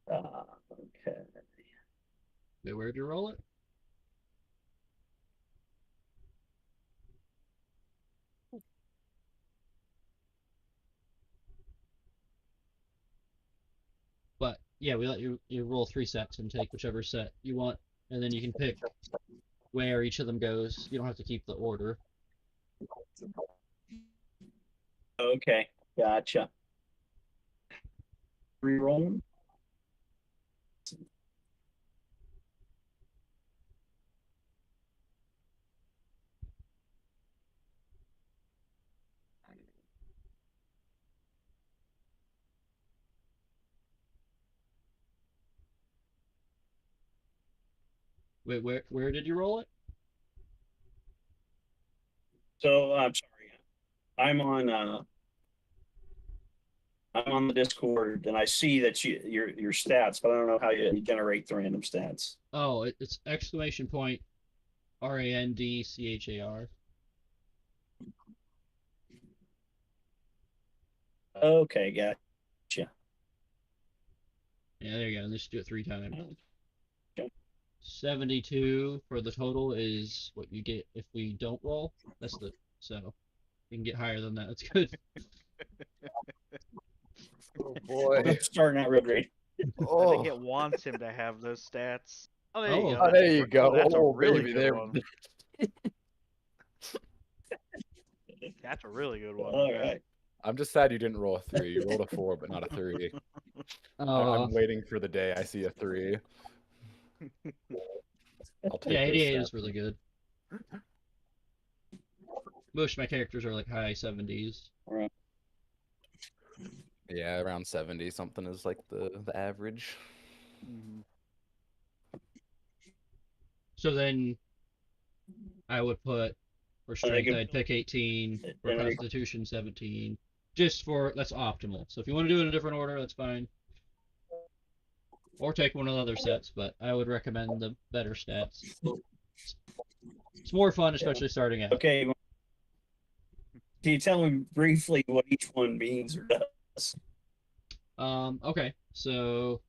[SPEAKER 4] Okay.
[SPEAKER 1] Wait, where'd you roll it? But yeah, we let you roll 3 sets and take whichever set you want, and then you can pick where each of them goes. You don't have to keep the order.
[SPEAKER 4] Okay, gotcha. Reroll.
[SPEAKER 1] Wait, where did you roll it?
[SPEAKER 4] So I'm sorry. I'm on the Discord and I see that your stats, but I don't know how you generate the random stats.
[SPEAKER 1] Oh, it's exclamation point RANDCHAR.
[SPEAKER 4] Okay, gotcha.
[SPEAKER 1] Yeah, there you go. Let's do it 3 times.
[SPEAKER 4] Okay.
[SPEAKER 1] 72 for the total is what you get if we don't roll. That's the so you can get higher than that. That's good.
[SPEAKER 2] Oh boy.
[SPEAKER 4] I'm starting out real great.
[SPEAKER 3] I think
[SPEAKER 2] Oh,
[SPEAKER 3] it wants him to have those stats. Oh, there
[SPEAKER 1] Oh.
[SPEAKER 3] you go.
[SPEAKER 2] oh, there you go.
[SPEAKER 3] That's a
[SPEAKER 2] Oh,
[SPEAKER 3] really
[SPEAKER 2] baby,
[SPEAKER 3] good
[SPEAKER 2] there.
[SPEAKER 3] one. That's a really good one.
[SPEAKER 4] All right.
[SPEAKER 7] I'm just sad you didn't roll a 3. You rolled a 4, but not a 3. I'm waiting for the day I see a 3. I'll take
[SPEAKER 1] Yeah,
[SPEAKER 7] those
[SPEAKER 1] 88
[SPEAKER 7] stats.
[SPEAKER 1] is really good. Most of my characters are like high 70s.
[SPEAKER 7] Yeah, around 70 something is like the average.
[SPEAKER 3] Mhm.
[SPEAKER 1] So then I would put for strength,
[SPEAKER 4] can-
[SPEAKER 1] I'd pick 18, for
[SPEAKER 4] and I-
[SPEAKER 1] constitution 17. Just for that's optimal. So if you want to do it in a different order, that's fine. Or take one of the other sets, but I would recommend the better stats. It's more fun, especially starting out.
[SPEAKER 4] Okay. Can you tell me briefly what each one means or does?
[SPEAKER 1] Okay, so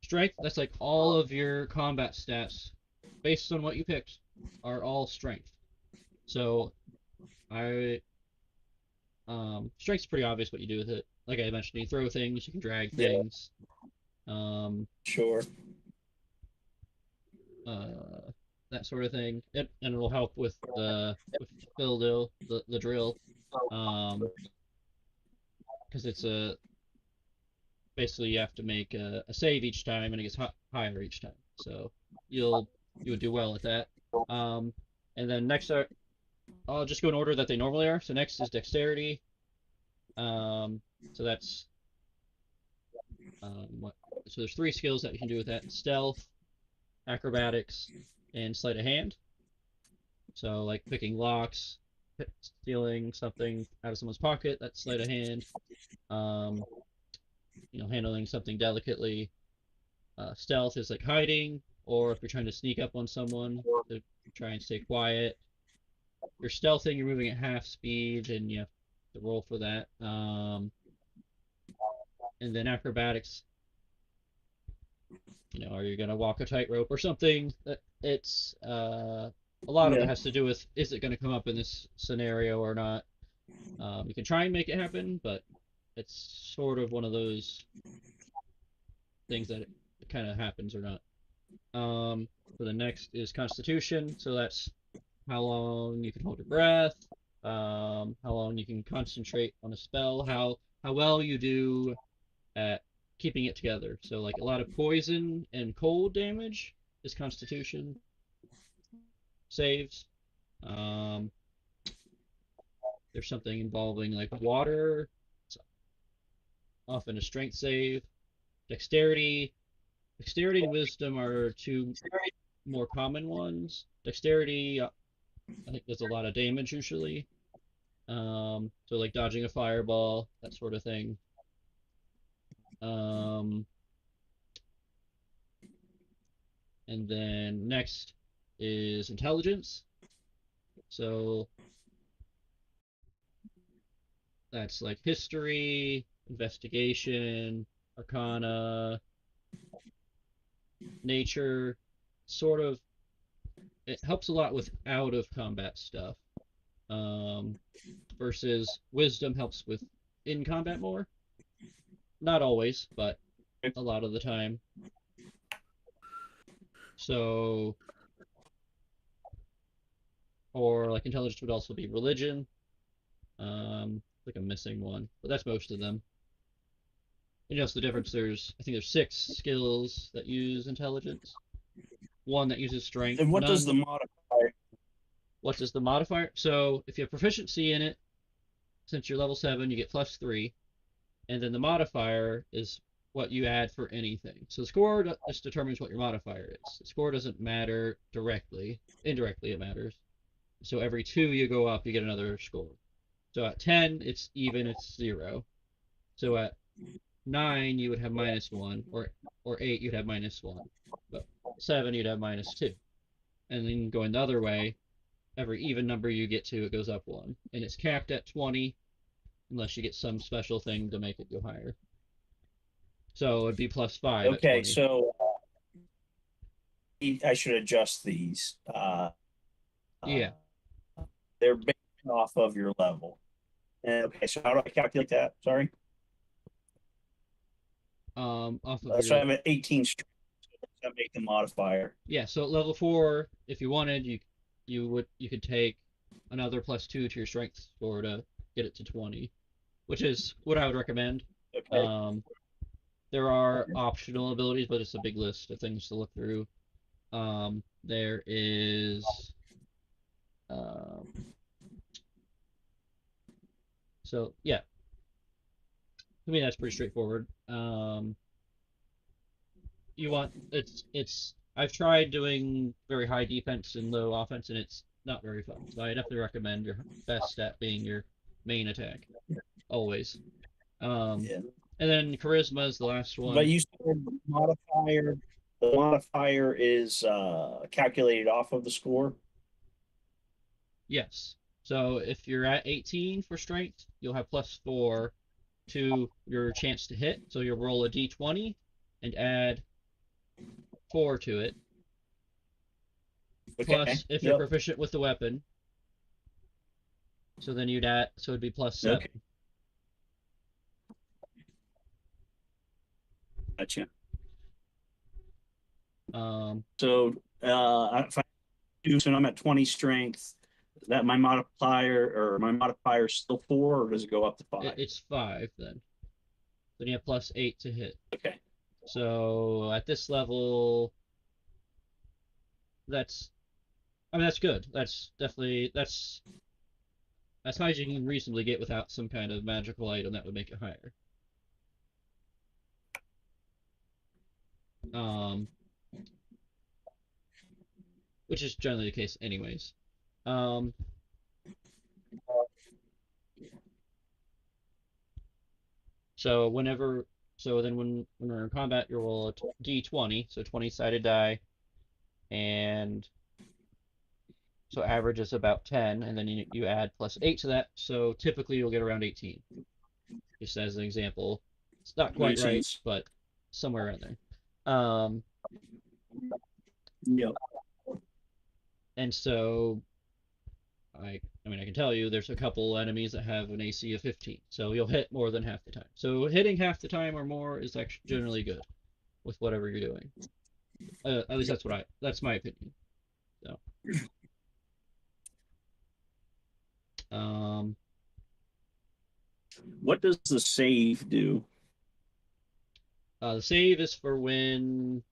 [SPEAKER 1] strength, that's like all of your combat stats based on what you picked are all strength. So strength's pretty obvious what you do with it. Like I mentioned, you throw things, you can drag
[SPEAKER 4] Yeah.
[SPEAKER 1] things.
[SPEAKER 4] Sure.
[SPEAKER 1] That sort of thing. And it'll help with the drill, the drill. Because it's basically you have to make a save each time and it gets higher each time. So you would do well at that. And then next I'll just go in order that they normally are. So next is dexterity. So that's so there's 3 skills that you can do with that: stealth, acrobatics, and sleight of hand. So like picking locks, stealing something out of someone's pocket, that's sleight of hand. Handling something delicately. Stealth is like hiding, or if you're trying to sneak up on someone, to try and stay quiet. You're stealthing, you're moving at half speed, and you have to roll for that. And then acrobatics, are you gonna walk a tightrope or something? It's a lot of it has to do with, is it gonna come up in this scenario or not? You can try and make it happen, but it's sort of one of those things that it kind of happens or not. For the next is constitution, so that's how long you can hold your breath, how long you can concentrate on a spell, how well you do at keeping it together. So like a lot of poison and cold damage is Constitution saves. There's something involving like water. It's often a strength save. Dexterity. Dexterity and wisdom are two more common ones. Dexterity, I think does a lot of damage usually. So like dodging a fireball, that sort of thing. And then next is intelligence. So that's like history, investigation, arcana, nature, sort of. It helps a lot with out of combat stuff. Versus wisdom helps with in combat more. Not always, but a lot of the time. So, or like intelligence would also be religion. Like I'm missing one, but that's most of them. You know, the difference. I think there's 6 skills that use intelligence. 1 that uses strength.
[SPEAKER 4] And what does the
[SPEAKER 1] none-
[SPEAKER 4] modifier?
[SPEAKER 1] What does the modifier? So if you have proficiency in it, since you're level 7, you get +3, and then the modifier is what you add for anything. So the score just determines what your modifier is. The score doesn't matter directly. Indirectly, it matters. So every 2 you go up, you get another score. So at 10, it's even, it's 0. So at 9, you would have -1, or 8, you'd have -1. But 7, you'd have -2. And then going the other way, every even number you get to, it goes up 1. And it's capped at 20, unless you get some special thing to make it go higher. So it'd be +5 at
[SPEAKER 4] Okay,
[SPEAKER 1] 20.
[SPEAKER 4] so I should adjust these.
[SPEAKER 1] Yeah.
[SPEAKER 4] They're based off of your level. Okay, so how do I calculate that? Sorry.
[SPEAKER 1] Off of
[SPEAKER 4] So
[SPEAKER 1] your,
[SPEAKER 4] I'm at 18 strength. So I make the modifier.
[SPEAKER 1] yeah, so at level 4, if you wanted, you could take another +2 to your strength score to get it to 20, which is what I would recommend.
[SPEAKER 4] Okay.
[SPEAKER 1] There are optional abilities, but it's a big list of things to look through. There is so yeah. I mean that's pretty straightforward. You want it's I've tried doing very high defense and low offense, and it's not very fun. So I definitely recommend your best stat being your main attack, always.
[SPEAKER 4] Yeah.
[SPEAKER 1] And then charisma is the last one.
[SPEAKER 4] But you said the modifier is calculated off of the score.
[SPEAKER 1] Yes. So if you're at 18 for strength, you'll have +4 to your chance to hit. So you'll roll a d20 and add 4 to it.
[SPEAKER 4] Okay.
[SPEAKER 1] Plus, if you're proficient with the weapon, so then you'd add, so it'd be +7.
[SPEAKER 4] Okay. Gotcha. So if I do, so I'm at 20 strength. That my modifier is still 4, or does it go up to 5?
[SPEAKER 1] It's 5 then. Then you have +8 to hit.
[SPEAKER 4] Okay.
[SPEAKER 1] So at this level, that's good. That's definitely that's high as you can reasonably get without some kind of magical item that would make it higher. Which is generally the case anyways. So then when we're in combat, you roll a d20, so 20-sided die, and so average is about 10, and then you add +8 to that, so typically you'll get around 18. Just as an example. It's not quite
[SPEAKER 4] Makes
[SPEAKER 1] right,
[SPEAKER 4] sense.
[SPEAKER 1] but somewhere around there.
[SPEAKER 4] Yep.
[SPEAKER 1] And so I mean I can tell you there's a couple enemies that have an AC of 15, so you'll hit more than half the time. So hitting half the time or more is actually generally good with whatever you're doing. At least that's my opinion. So Um,
[SPEAKER 4] What does the save do?
[SPEAKER 1] the save is for when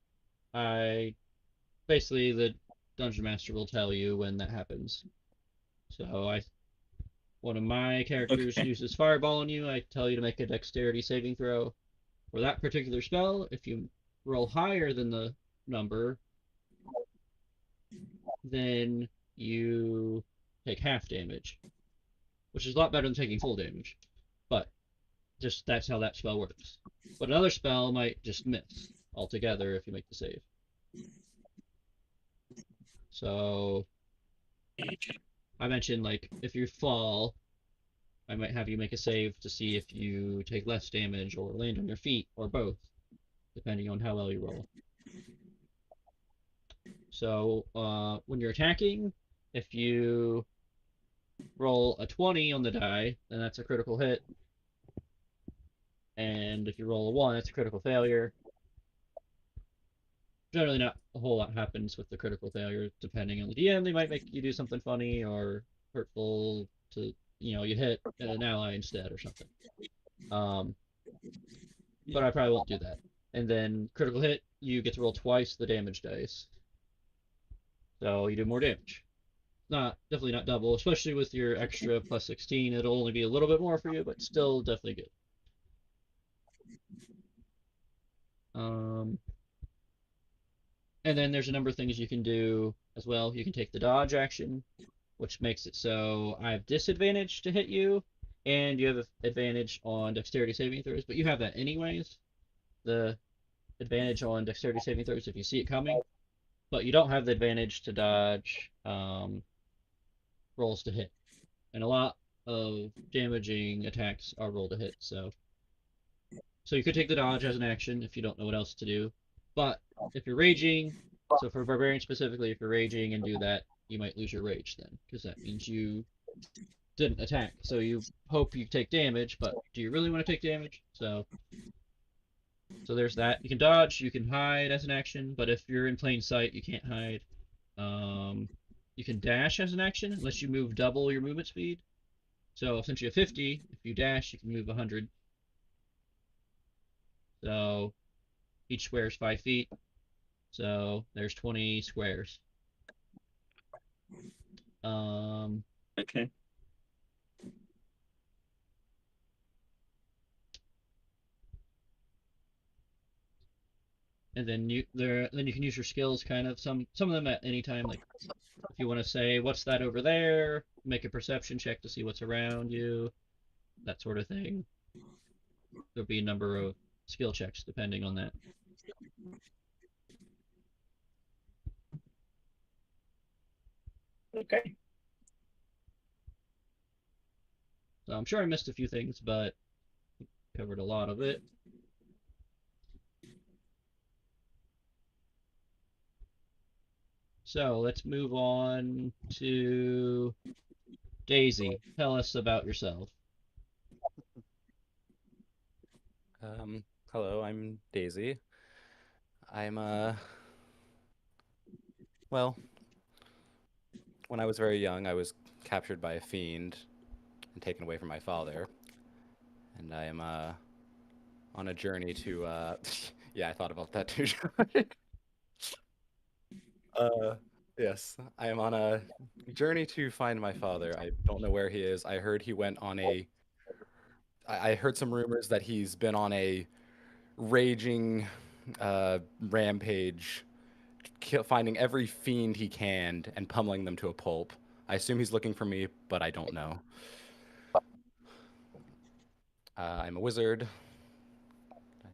[SPEAKER 1] basically the dungeon master will tell you when that happens. So one of my characters
[SPEAKER 4] Okay.
[SPEAKER 1] uses fireball on you. I tell you to make a dexterity saving throw for that particular spell. If you roll higher than the number, then you take half damage, which is a lot better than taking full damage. But just that's how that spell works. But another spell might just miss altogether if you make the save. So I mentioned, like, if you fall, I might have you make a save to see if you take less damage or land on your feet or both, depending on how well you roll. So when you're attacking, if you roll a 20 on the die, then that's a critical hit. And if you roll a 1, that's a critical failure. Generally, not a whole lot happens with the critical failure, depending on the DM. They might make you do something funny or hurtful to, you hit an ally instead or something. But I probably won't do that. And then critical hit, you get to roll twice the damage dice. So you do more damage. Definitely not double, especially with your extra plus 16. It'll only be a little bit more for you, but still definitely good. And then there's a number of things you can do as well. You can take the dodge action, which makes it so I have disadvantage to hit you, and you have advantage on dexterity saving throws, but you have that anyways. The advantage on dexterity saving throws if you see it coming, but you don't have the advantage to dodge rolls to hit. And a lot of damaging attacks are roll to hit, so you could take the dodge as an action if you don't know what else to do. But if you're raging, so for barbarian specifically, if you're raging and do that, you might lose your rage then, because that means you didn't attack. So you hope you take damage, but do you really want to take damage? So there's that. You can dodge, you can hide as an action, but if you're in plain sight, you can't hide. You can dash as an action unless you move double your movement speed. So since you have 50, if you dash, you can move 100. So each square is 5 feet. So there's 20 squares.
[SPEAKER 4] Okay.
[SPEAKER 1] And then you can use your skills kind of some of them at any time. Like if you want to say what's that over there, make a perception check to see what's around you, that sort of thing. There'll be a number of skill checks depending on that.
[SPEAKER 4] Okay.
[SPEAKER 1] So I'm sure I missed a few things, but covered a lot of it. So let's move on to Daisy. Tell us about yourself.
[SPEAKER 7] Hello, I'm Daisy. I'm well, when I was very young, I was captured by a fiend and taken away from my father. And I am on a journey to yeah, I thought about that too. Yes, I am on a journey to find my father. I don't know where he is. I heard he went on I heard some rumors that he's been on a raging rampage, finding every fiend he can and pummeling them to a pulp. I assume he's looking for me, but I don't know. I'm a wizard. I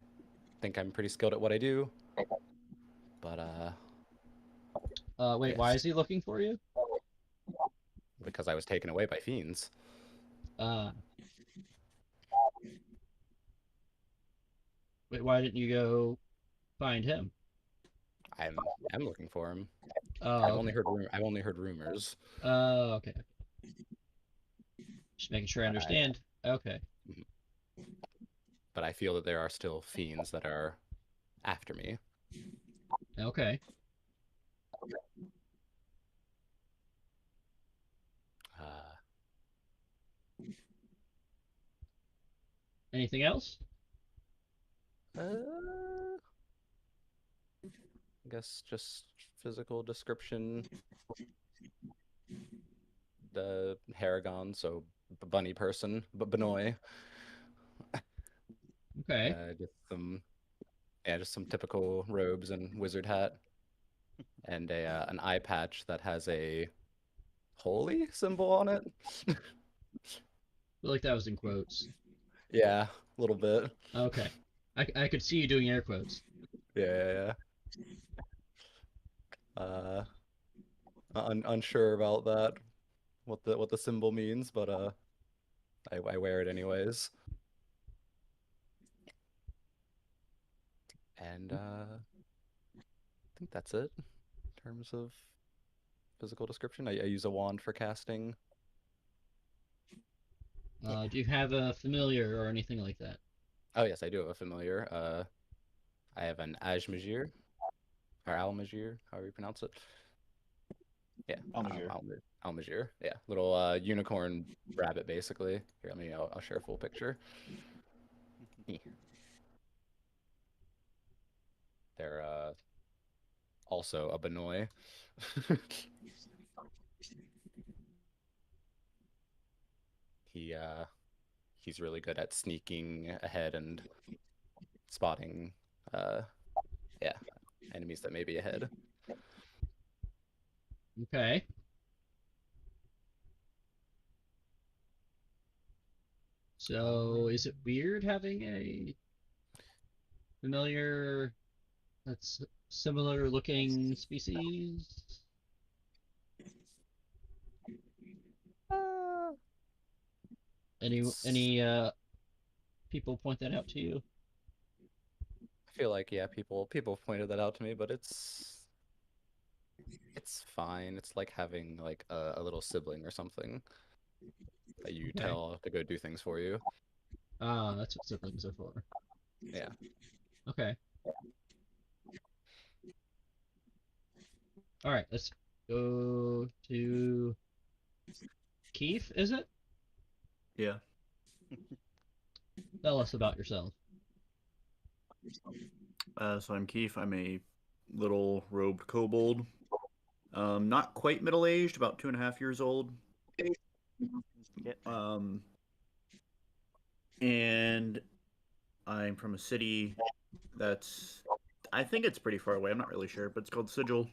[SPEAKER 7] think I'm pretty skilled at what I do. But
[SPEAKER 1] wait,
[SPEAKER 7] yes.
[SPEAKER 1] Why is he looking for you?
[SPEAKER 7] Because I was taken away by fiends.
[SPEAKER 1] Wait, why didn't you go find him?
[SPEAKER 7] I'm looking for him.
[SPEAKER 1] Oh,
[SPEAKER 7] I've
[SPEAKER 1] okay.
[SPEAKER 7] only heard rumors.
[SPEAKER 1] Okay. Just making sure I understand. Okay.
[SPEAKER 7] But I feel that there are still fiends that are after me.
[SPEAKER 1] Okay. Anything else?
[SPEAKER 7] I guess just physical description. The Haragon, so bunny person, but Benoy.
[SPEAKER 1] Okay.
[SPEAKER 7] Just some typical robes and wizard hat, and a an eye patch that has a holy symbol on it.
[SPEAKER 1] I feel like that was in quotes.
[SPEAKER 7] Yeah, a little bit.
[SPEAKER 1] Okay. I could see you doing air quotes.
[SPEAKER 7] Yeah. Unsure about that, what the symbol means, but I wear it anyways. And I think that's it in terms of physical description. I use a wand for casting.
[SPEAKER 1] Do you have a familiar or anything like that?
[SPEAKER 7] Oh yes, I do have a familiar. I have an Ajmajir, or Almajir, however you pronounce it. Yeah,
[SPEAKER 6] Almajir.
[SPEAKER 7] Almajir. Yeah, little unicorn rabbit, basically. Here, I'll share a full picture. They're also a Benoy. He's really good at sneaking ahead and spotting enemies that may be ahead.
[SPEAKER 1] Okay. So, is it weird having a familiar that's similar looking species? Any people point that out to you?
[SPEAKER 7] I feel like people have pointed that out to me, but it's fine. It's like having like a little sibling or something that you
[SPEAKER 1] Okay.
[SPEAKER 7] tell to go do things for you.
[SPEAKER 1] Ah, that's what siblings are for.
[SPEAKER 7] Yeah.
[SPEAKER 1] Okay. All right, let's go to Keith, is it?
[SPEAKER 6] Yeah.
[SPEAKER 1] Tell us about yourself.
[SPEAKER 6] So I'm Keith. I'm a little robed kobold. Not quite middle aged, about 2.5 years old.
[SPEAKER 3] Get
[SPEAKER 6] And I'm from a city that's, I think it's pretty far away. I'm not really sure, but it's called Sigil.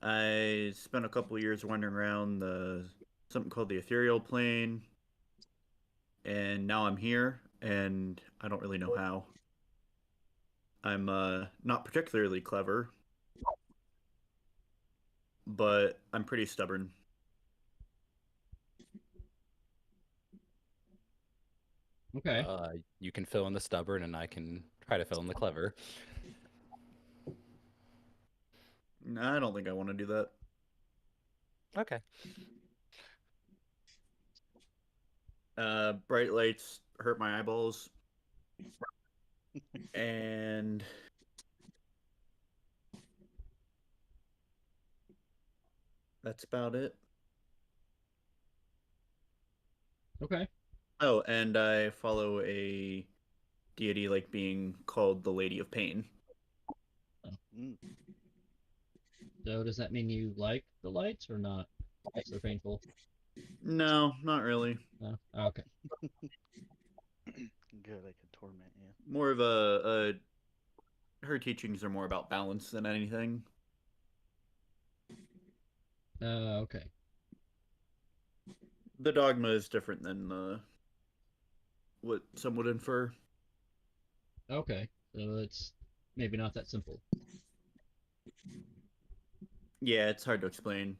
[SPEAKER 6] I spent a couple years wandering around something called the Ethereal Plane, and now I'm here, and I don't really know how. I'm not particularly clever, but I'm pretty stubborn.
[SPEAKER 1] Okay.
[SPEAKER 7] You can fill in the stubborn, and I can try to fill in the clever.
[SPEAKER 6] I don't think I want to do that.
[SPEAKER 7] Okay.
[SPEAKER 6] Bright lights hurt my eyeballs. And that's about it.
[SPEAKER 1] Okay.
[SPEAKER 6] Oh, and I follow a deity like being called the Lady of Pain.
[SPEAKER 3] mm.
[SPEAKER 1] So does that mean you like the lights or not? Because they're painful.
[SPEAKER 6] No, not really.
[SPEAKER 1] No? Oh, okay.
[SPEAKER 3] Good, I could torment you.
[SPEAKER 6] More of her teachings are more about balance than anything.
[SPEAKER 1] Okay.
[SPEAKER 6] The dogma is different than what some would infer.
[SPEAKER 1] Okay. So it's maybe not that simple.
[SPEAKER 6] Yeah, it's hard to explain.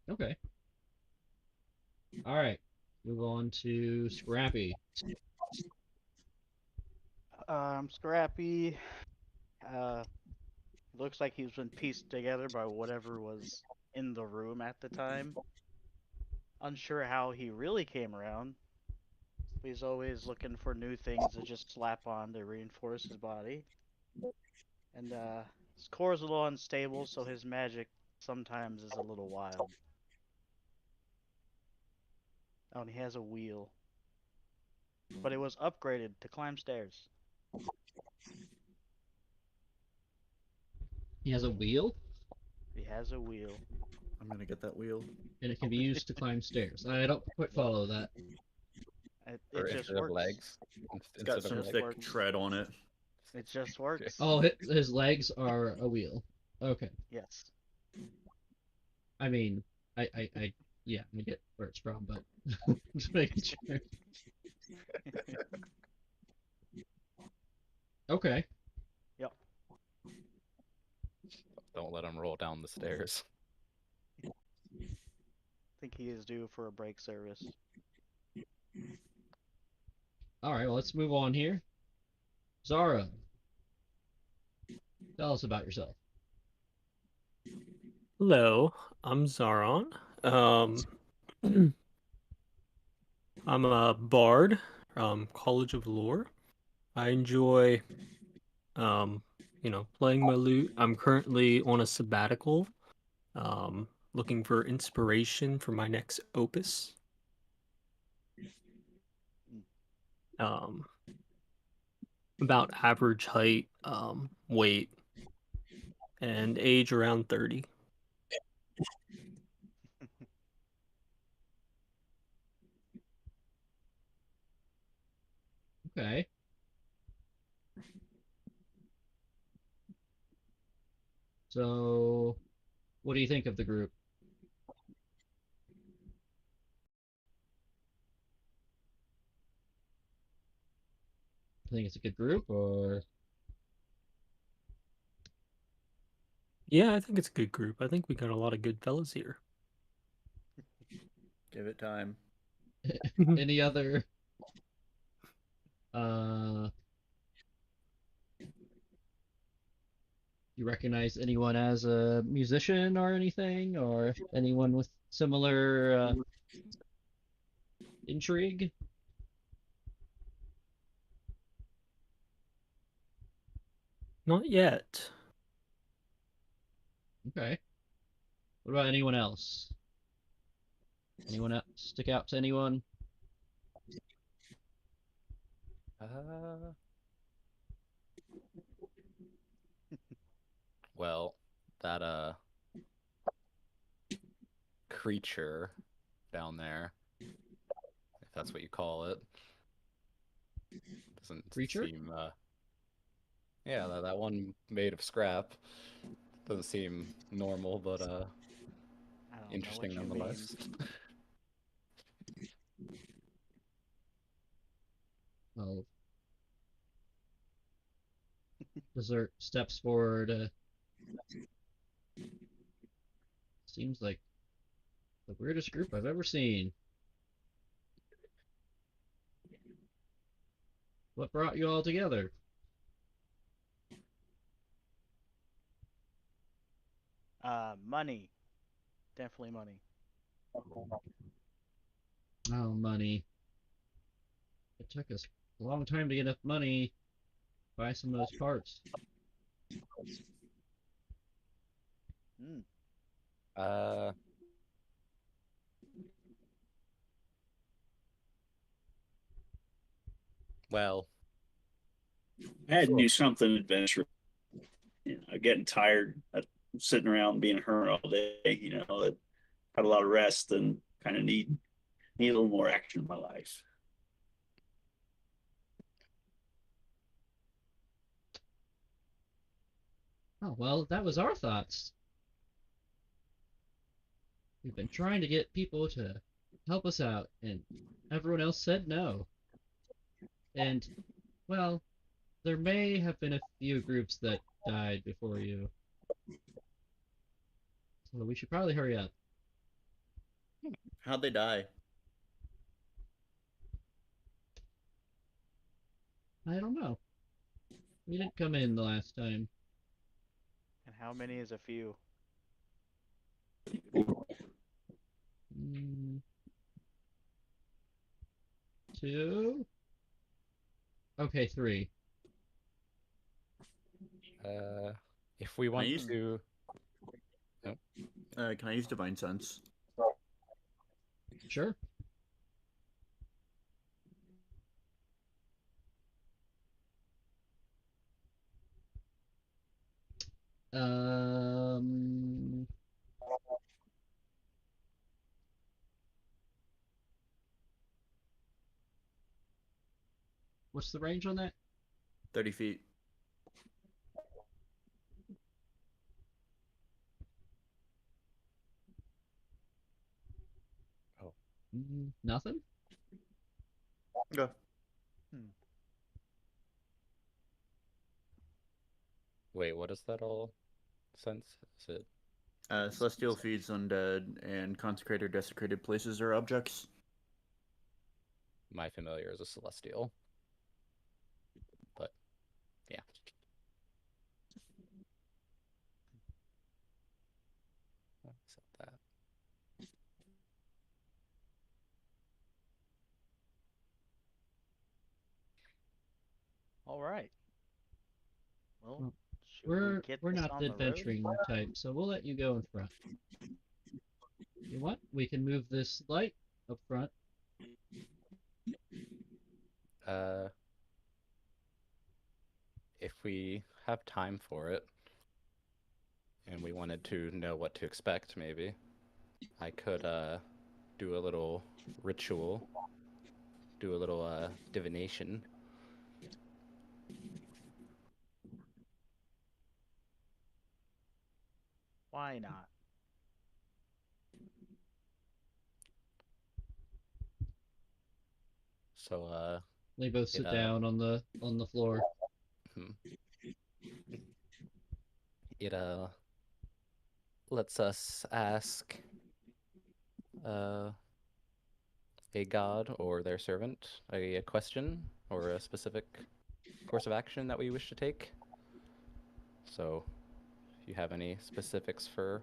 [SPEAKER 1] Okay. All right. Move on to Scrappy.
[SPEAKER 3] Scrappy. Looks like he's been pieced together by whatever was in the room at the time. Unsure how he really came around. He's always looking for new things to just slap on to reinforce his body. And his core is a little unstable, so his magic sometimes is a little wild. Oh, and he has a wheel. But it was upgraded to climb stairs.
[SPEAKER 1] He has a wheel,
[SPEAKER 3] He has a wheel.
[SPEAKER 6] I'm gonna get that wheel.
[SPEAKER 1] and it can be used to climb stairs. I don't quite follow that.
[SPEAKER 2] Or
[SPEAKER 3] It just
[SPEAKER 2] instead of
[SPEAKER 3] works.
[SPEAKER 2] legs.
[SPEAKER 6] It's got
[SPEAKER 2] Instead
[SPEAKER 6] some
[SPEAKER 2] of
[SPEAKER 3] just
[SPEAKER 6] thick
[SPEAKER 3] works.
[SPEAKER 6] tread on it.
[SPEAKER 3] It just works.
[SPEAKER 1] Oh, his legs are a wheel. Okay.
[SPEAKER 3] Yes.
[SPEAKER 1] I mean, yeah, I get where it's from, but just making sure. Okay.
[SPEAKER 3] Yep.
[SPEAKER 7] Don't let him roll down the stairs.
[SPEAKER 3] I think he is due for a break service.
[SPEAKER 1] All right. Well, let's move on here. Zara, tell us about yourself.
[SPEAKER 5] Hello, I'm Zaron. I'm a bard from College of Lore. I enjoy, playing my lute. I'm currently on a sabbatical, looking for inspiration for my next opus. Um, about average height, weight, and age around 30.
[SPEAKER 1] Okay. So, what do you think of the group? Think it's a good group, or
[SPEAKER 5] Yeah, I think it's a good group. I think we got a lot of good fellas here.
[SPEAKER 6] Give it time.
[SPEAKER 1] any other you recognize anyone as a musician or anything, or anyone with similar intrigue?
[SPEAKER 5] Not yet.
[SPEAKER 1] Okay. What about anyone else? Anyone else stick out to anyone?
[SPEAKER 7] Well, that creature down there, if that's what you call it, doesn't
[SPEAKER 1] Creature?
[SPEAKER 7] seem yeah, that one made of scrap doesn't seem normal, but
[SPEAKER 3] I don't know
[SPEAKER 7] interesting
[SPEAKER 3] what you
[SPEAKER 7] nonetheless.
[SPEAKER 1] Well, Dessert steps forward. Seems like the weirdest group I've ever seen. What brought you all together?
[SPEAKER 3] Money. Definitely money.
[SPEAKER 1] Oh, money. It took us a long time to get enough money to buy some of those parts.
[SPEAKER 3] Hmm.
[SPEAKER 7] Well,
[SPEAKER 4] I had to do something adventurous. Getting tired of sitting around being a hermit all day. That had a lot of rest and kind of need a little more action in my life.
[SPEAKER 1] Oh, well, that was our thoughts. We've been trying to get people to help us out, and everyone else said no. And, well, there may have been a few groups that died before you. So we should probably hurry up.
[SPEAKER 6] How'd they die?
[SPEAKER 1] I don't know. We didn't come in the last time.
[SPEAKER 3] And how many is a few?
[SPEAKER 1] Mm, 2? Okay, 3.
[SPEAKER 7] if we want
[SPEAKER 6] use-
[SPEAKER 7] to,
[SPEAKER 6] Can I use Divine Sense?
[SPEAKER 1] Sure. What's the range on that?
[SPEAKER 6] 30 feet.
[SPEAKER 1] Nothing.
[SPEAKER 6] Go.
[SPEAKER 7] Wait, what is that all sense? Is it
[SPEAKER 6] Celestial feeds undead and consecrated desecrated places or objects.
[SPEAKER 7] my familiar as a celestial? But yeah. Accept that.
[SPEAKER 3] All right. Well,
[SPEAKER 1] Well,
[SPEAKER 3] should we get
[SPEAKER 1] We're
[SPEAKER 3] this
[SPEAKER 1] not
[SPEAKER 3] on
[SPEAKER 1] the
[SPEAKER 3] the road?
[SPEAKER 1] adventuring type, so we'll let you go in front. You what? We can move this light up front.
[SPEAKER 7] If we have time for it, and we wanted to know what to expect, maybe I could do a little ritual, do a little divination.
[SPEAKER 3] Why not?
[SPEAKER 7] So
[SPEAKER 1] They both sit
[SPEAKER 7] It,
[SPEAKER 1] down on the floor.
[SPEAKER 7] it lets us ask a god or their servant a question or a specific course of action that we wish to take. So, if you have any specifics for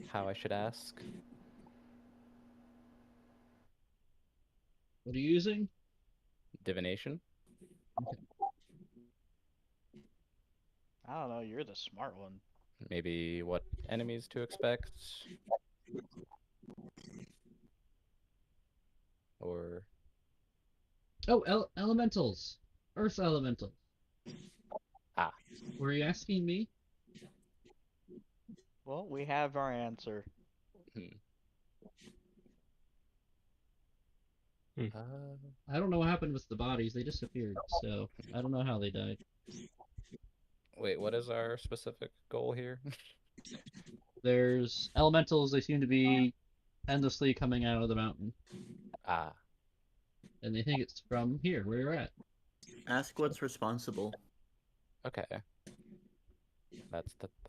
[SPEAKER 7] how I should ask.
[SPEAKER 1] What are you using?
[SPEAKER 7] Divination?
[SPEAKER 3] I don't know. You're the smart one.
[SPEAKER 7] Maybe what enemies to expect? Or
[SPEAKER 1] Oh, elementals. Earth elementals.
[SPEAKER 7] Ah.
[SPEAKER 1] Were you asking me?
[SPEAKER 3] Well, we have our answer.
[SPEAKER 1] I don't know what happened with the bodies. They disappeared, so I don't know how they died.
[SPEAKER 7] Wait, what is our specific goal here?
[SPEAKER 1] There's elementals. They seem to be endlessly coming out of the mountain,
[SPEAKER 7] Ah,
[SPEAKER 1] and they think it's from here, where you're at.
[SPEAKER 6] Ask what's responsible.
[SPEAKER 7] okay.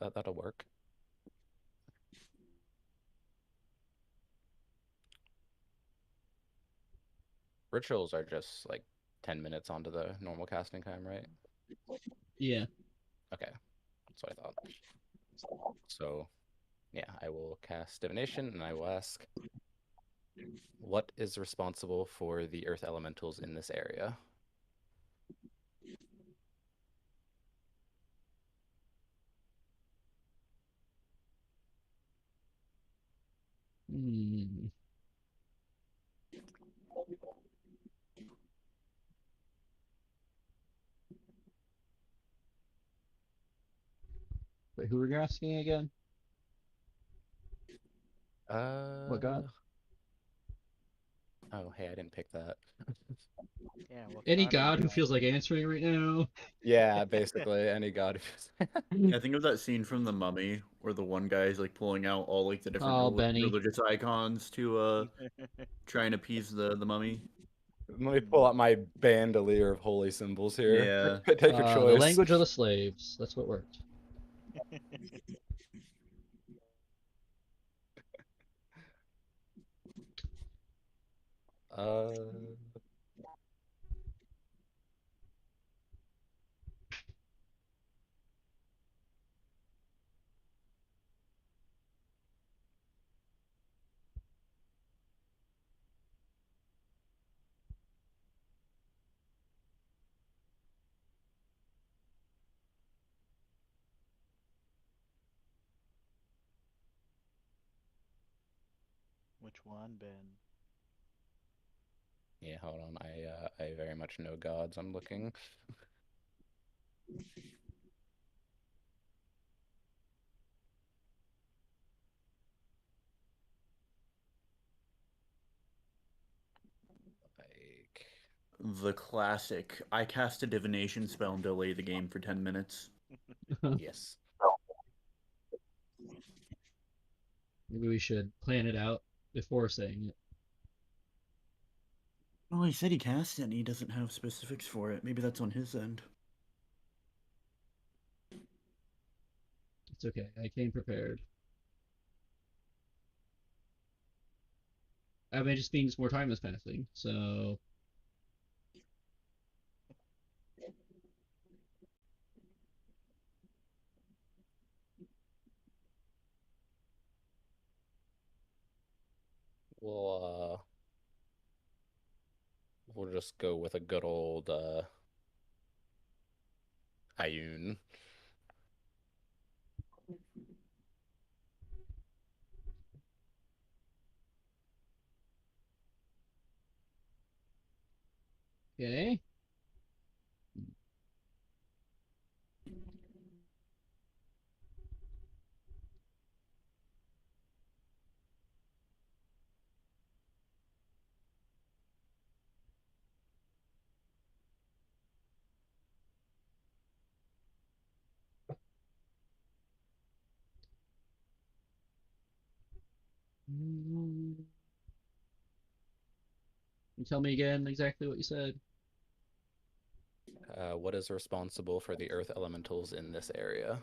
[SPEAKER 7] That'll work. Rituals are just like 10 minutes onto the normal casting time, right?
[SPEAKER 1] Yeah.
[SPEAKER 7] Okay, that's what I thought. So, yeah, I will cast divination and I will ask, what is responsible for the earth elementals in this area?
[SPEAKER 1] Hmm. Wait, who were you asking again? What god?
[SPEAKER 7] Oh, hey, I didn't pick that.
[SPEAKER 3] Yeah. What
[SPEAKER 1] Any
[SPEAKER 3] kind of
[SPEAKER 1] god who feels like answering right now?
[SPEAKER 7] Yeah, basically any god.
[SPEAKER 6] I think of that scene from The Mummy where the one guy is like pulling out all like the different
[SPEAKER 1] Oh, Benny.
[SPEAKER 6] religious icons to try and appease the mummy.
[SPEAKER 7] Let me pull out my bandolier of holy symbols here.
[SPEAKER 6] Yeah.
[SPEAKER 7] Take your
[SPEAKER 1] The
[SPEAKER 7] choice.
[SPEAKER 1] language of the slaves. That's what worked.
[SPEAKER 3] Which one, Ben?
[SPEAKER 7] Yeah, hold on. I very much know gods. I'm looking. Like
[SPEAKER 6] the classic. I cast a divination spell and delay the game for 10 minutes.
[SPEAKER 7] Yes.
[SPEAKER 1] Maybe we should plan it out before saying it.
[SPEAKER 6] Well, he said he cast it and he doesn't have specifics for it. Maybe that's on his end.
[SPEAKER 1] It's okay. I came prepared. I mean, it just means more time is passing, so
[SPEAKER 7] We'll we'll just go with a good old Ioun.
[SPEAKER 1] okay. Mm, you tell me again exactly what you said.
[SPEAKER 7] What is responsible for the earth elementals in this area?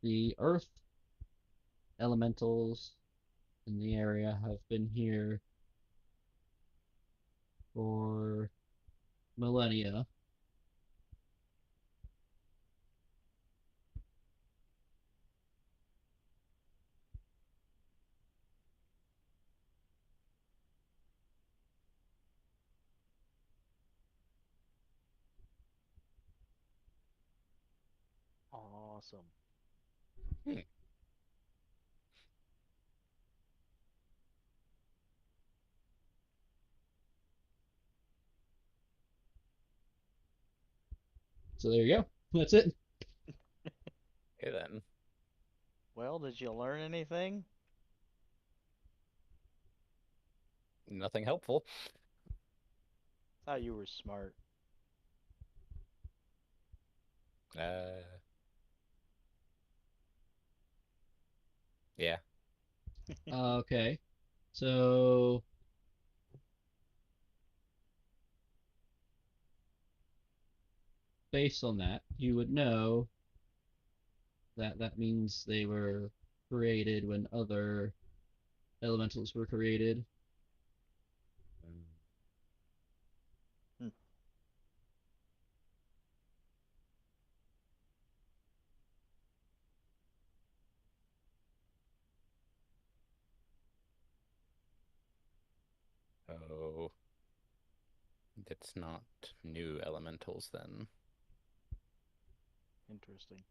[SPEAKER 1] The earth elementals in the area have been here for millennia.
[SPEAKER 2] Awesome.
[SPEAKER 7] Hmm.
[SPEAKER 1] So there you go. That's it.
[SPEAKER 7] Okay then.
[SPEAKER 3] Well, did you learn anything?
[SPEAKER 7] Nothing helpful.
[SPEAKER 3] Thought you were smart.
[SPEAKER 7] Uh, yeah.
[SPEAKER 1] Okay. So based on that, you would know that that means they were created when other elementals were created.
[SPEAKER 3] Hmm.
[SPEAKER 7] Oh, it's not new elementals then.
[SPEAKER 3] Interesting.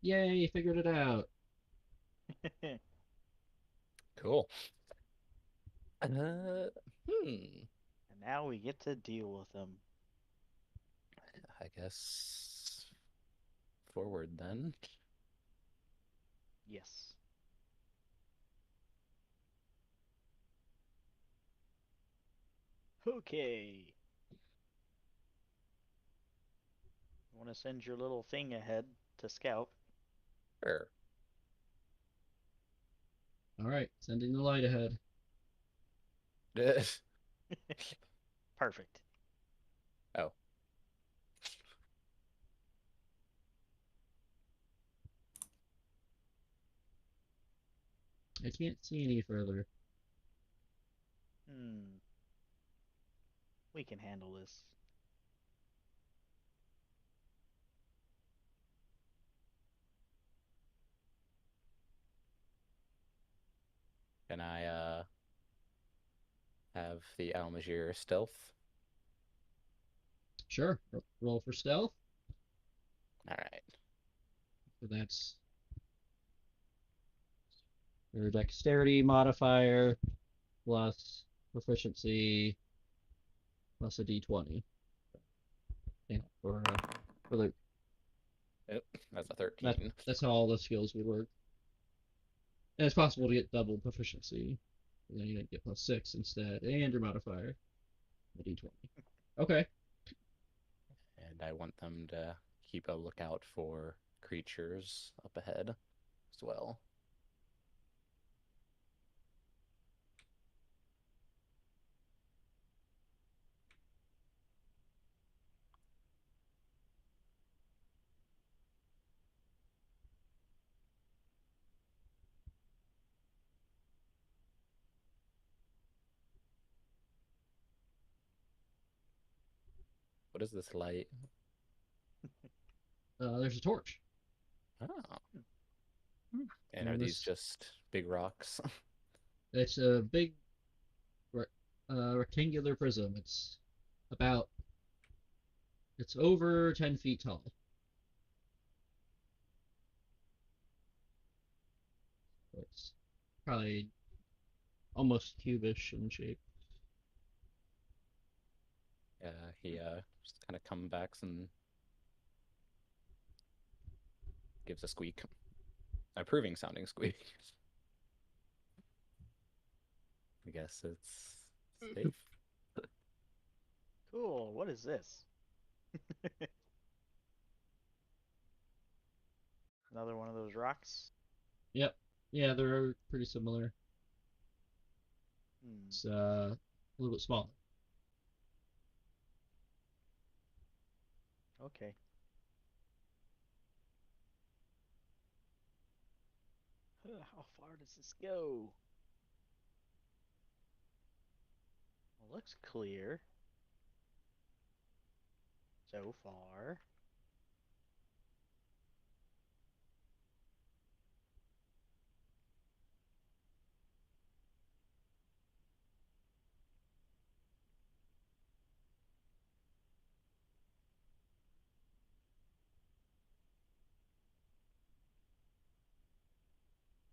[SPEAKER 1] Yay, figured it out.
[SPEAKER 3] And
[SPEAKER 7] Cool. Uh, hmm.
[SPEAKER 3] now we get to deal with them.
[SPEAKER 7] I guess forward then.
[SPEAKER 3] Yes. Okay. You want to send your little thing ahead to scout?
[SPEAKER 7] Sure.
[SPEAKER 1] All right, sending the light ahead.
[SPEAKER 3] Perfect.
[SPEAKER 7] Oh.
[SPEAKER 1] I can't see any further.
[SPEAKER 3] We can handle this.
[SPEAKER 7] Can I have the Almagier stealth?
[SPEAKER 1] Sure. Roll for stealth.
[SPEAKER 7] All right.
[SPEAKER 1] So that's your dexterity modifier plus proficiency plus a d20. Yeah, for Luke.
[SPEAKER 7] Yep. That's a 13.
[SPEAKER 1] That's how all the skills would work. And it's possible to get double proficiency. And then you get +6 instead, and your modifier, a d20. Okay.
[SPEAKER 7] And I want them to keep a lookout for creatures up ahead as well. What is this light?
[SPEAKER 1] There's a torch.
[SPEAKER 7] Oh. And
[SPEAKER 1] And
[SPEAKER 7] are these
[SPEAKER 1] this-
[SPEAKER 7] just big rocks?
[SPEAKER 1] It's a big rectangular prism. It's over 10 feet tall. It's probably almost cubish in shape.
[SPEAKER 7] Yeah, he just kind of comes back and gives a squeak. Approving sounding squeak. I guess it's safe.
[SPEAKER 3] Cool. What is this? Another one of those rocks?
[SPEAKER 1] Yep. Yeah, they're pretty similar. It's a little bit smaller.
[SPEAKER 3] Okay. How far does this go? Well, looks clear. So far.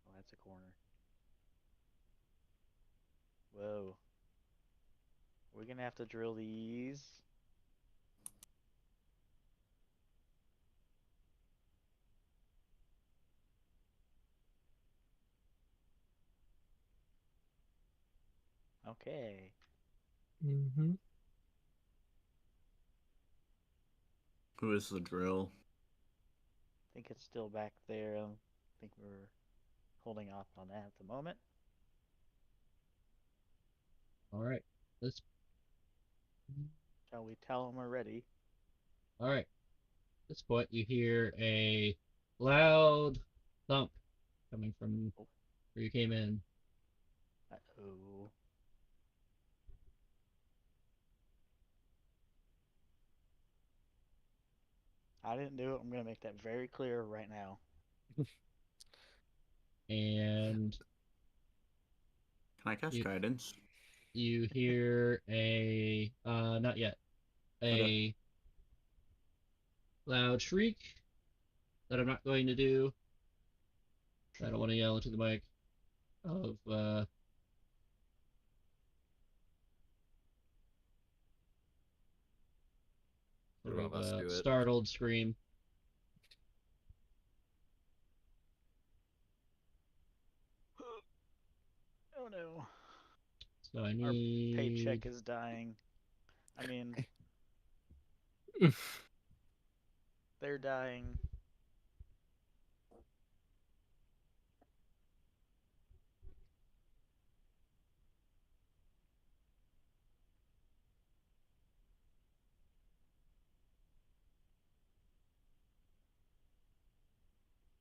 [SPEAKER 3] Oh, that's a corner. Whoa. We're gonna have to drill these. Okay.
[SPEAKER 5] Mm-hmm.
[SPEAKER 6] Who is the drill?
[SPEAKER 3] I think it's still back there. I think we're holding off on that at the moment.
[SPEAKER 1] All right. Let's.
[SPEAKER 3] Shall we tell them we're ready?
[SPEAKER 1] All right. At this point, you hear a loud thump coming from where you came in.
[SPEAKER 3] Uh-oh. I didn't do it. I'm gonna make that very clear right now.
[SPEAKER 1] And
[SPEAKER 6] Can I cast
[SPEAKER 1] You-
[SPEAKER 6] guidance?
[SPEAKER 1] you hear not yet, a loud shriek that I'm not going to do. I don't want to yell into the mic of sort
[SPEAKER 7] One
[SPEAKER 1] of
[SPEAKER 7] of us do it.
[SPEAKER 1] startled scream.
[SPEAKER 3] Oh no.
[SPEAKER 1] So I
[SPEAKER 3] Our
[SPEAKER 1] need
[SPEAKER 3] paycheck is dying. I mean, they're dying.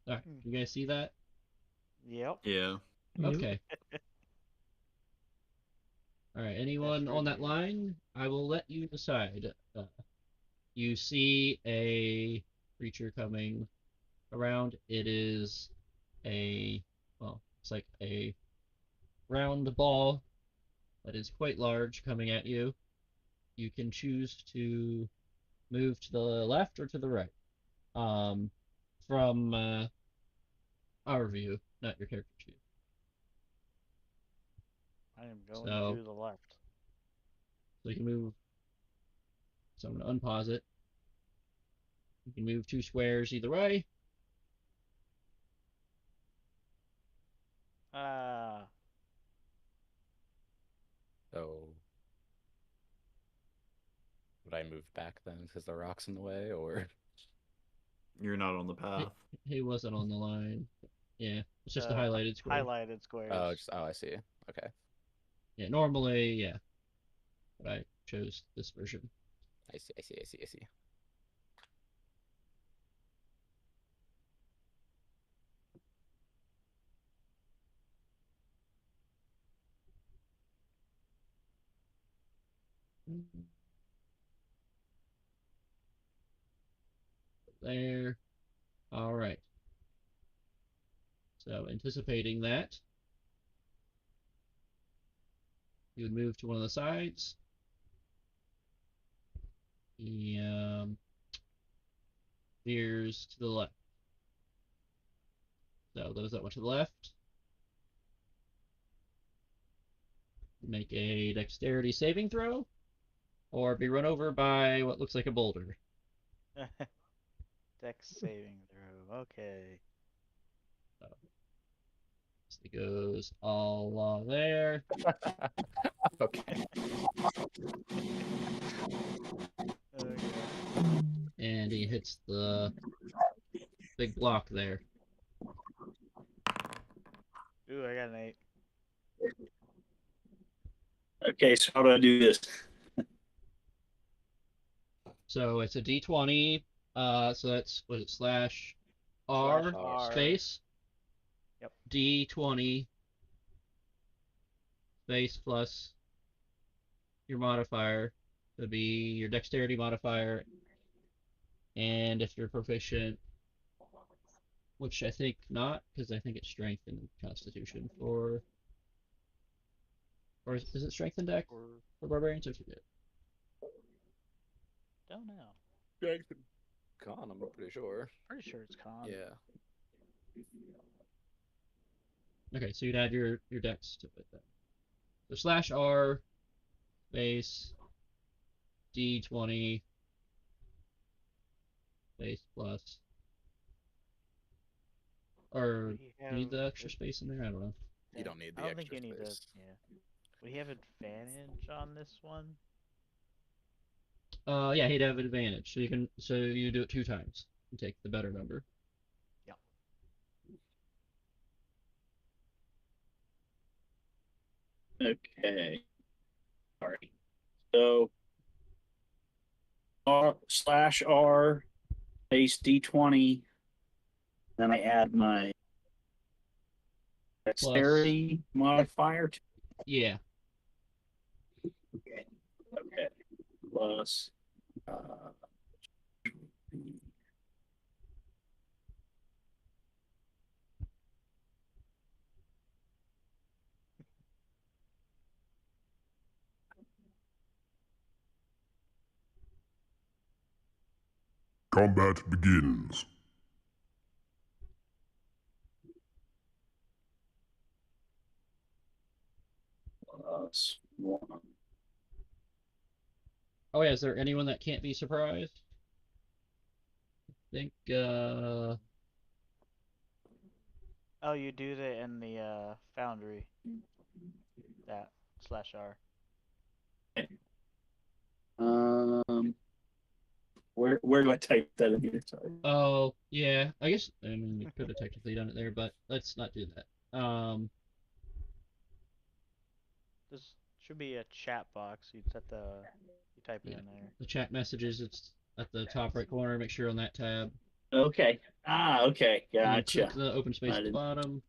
[SPEAKER 1] Alright, you guys see that?
[SPEAKER 3] Yep.
[SPEAKER 6] Yeah.
[SPEAKER 1] Okay. Alright, anyone on that line? I will let you decide. You see a creature coming around. It is it's like a round ball that is quite large coming at you. You can choose to move to the left or to the right. From our view, not your character's view.
[SPEAKER 3] I am going
[SPEAKER 1] So-
[SPEAKER 3] to the left.
[SPEAKER 1] So you can move. So I'm going to unpause it. You can move 2 squares either way.
[SPEAKER 3] Ah,
[SPEAKER 7] So would I move back then because the rock's in the way, or
[SPEAKER 6] You're not on the path.
[SPEAKER 1] He wasn't on the line. Yeah, it's just a
[SPEAKER 3] Uh,
[SPEAKER 1] highlighted square.
[SPEAKER 3] highlighted squares.
[SPEAKER 7] oh, I see. Okay,
[SPEAKER 1] Yeah, normally, yeah. But I chose this version.
[SPEAKER 7] I see.
[SPEAKER 1] There. All right. So anticipating that, you would move to one of the sides. He veers to the left. So those that went to the left make a dexterity saving throw, or be run over by what looks like a boulder.
[SPEAKER 3] Dex saving throw. Okay.
[SPEAKER 1] So it goes all there.
[SPEAKER 7] Okay.
[SPEAKER 3] Okay.
[SPEAKER 1] And he hits the big block there.
[SPEAKER 3] Ooh, I got an 8.
[SPEAKER 4] Okay, so how do I do this?
[SPEAKER 1] So it's a D20. So that's what it's slash R
[SPEAKER 3] Slash R.
[SPEAKER 1] space.
[SPEAKER 3] Yep.
[SPEAKER 1] D20 space plus your modifier. Would be your dexterity modifier, and if you're proficient, which I think not, because I think it's strength and constitution for, or is it strength and dex
[SPEAKER 3] Or
[SPEAKER 1] for barbarians? I forget.
[SPEAKER 3] don't know.
[SPEAKER 7] Con, I'm pretty sure.
[SPEAKER 3] Pretty sure it's con.
[SPEAKER 7] Yeah.
[SPEAKER 1] Okay, so you'd add your dex to it then. So slash R space D20 space plus. Or
[SPEAKER 3] We
[SPEAKER 1] do you need the
[SPEAKER 3] have
[SPEAKER 1] extra space in there? I don't know.
[SPEAKER 7] You don't need the
[SPEAKER 3] I don't think
[SPEAKER 7] extra
[SPEAKER 3] you need
[SPEAKER 7] space.
[SPEAKER 3] to. Yeah. We have advantage on this one.
[SPEAKER 1] Yeah, he'd have an advantage. So you do it 2 times. You take the better number.
[SPEAKER 4] Okay. Sorry. So R/R space D20. Then I add my dexterity modifier.
[SPEAKER 1] Yeah.
[SPEAKER 4] Okay. Okay. Plus.
[SPEAKER 8] Combat begins.
[SPEAKER 4] Plus 1.
[SPEAKER 1] Oh yeah, is there anyone that can't be surprised? I think
[SPEAKER 3] Oh, you do that in the foundry. That slash R.
[SPEAKER 4] Where do I type that in here? Sorry.
[SPEAKER 1] oh yeah, I guess we could have technically done it there, but let's not do that.
[SPEAKER 3] This should be a chat box. You type it
[SPEAKER 1] Yeah.
[SPEAKER 3] in there.
[SPEAKER 1] The chat messages, it's at the top right corner, make sure on that tab.
[SPEAKER 4] Okay. Ah, okay.
[SPEAKER 1] And then
[SPEAKER 4] Gotcha.
[SPEAKER 1] click the open space
[SPEAKER 4] I
[SPEAKER 1] at the
[SPEAKER 4] didn't-
[SPEAKER 1] bottom.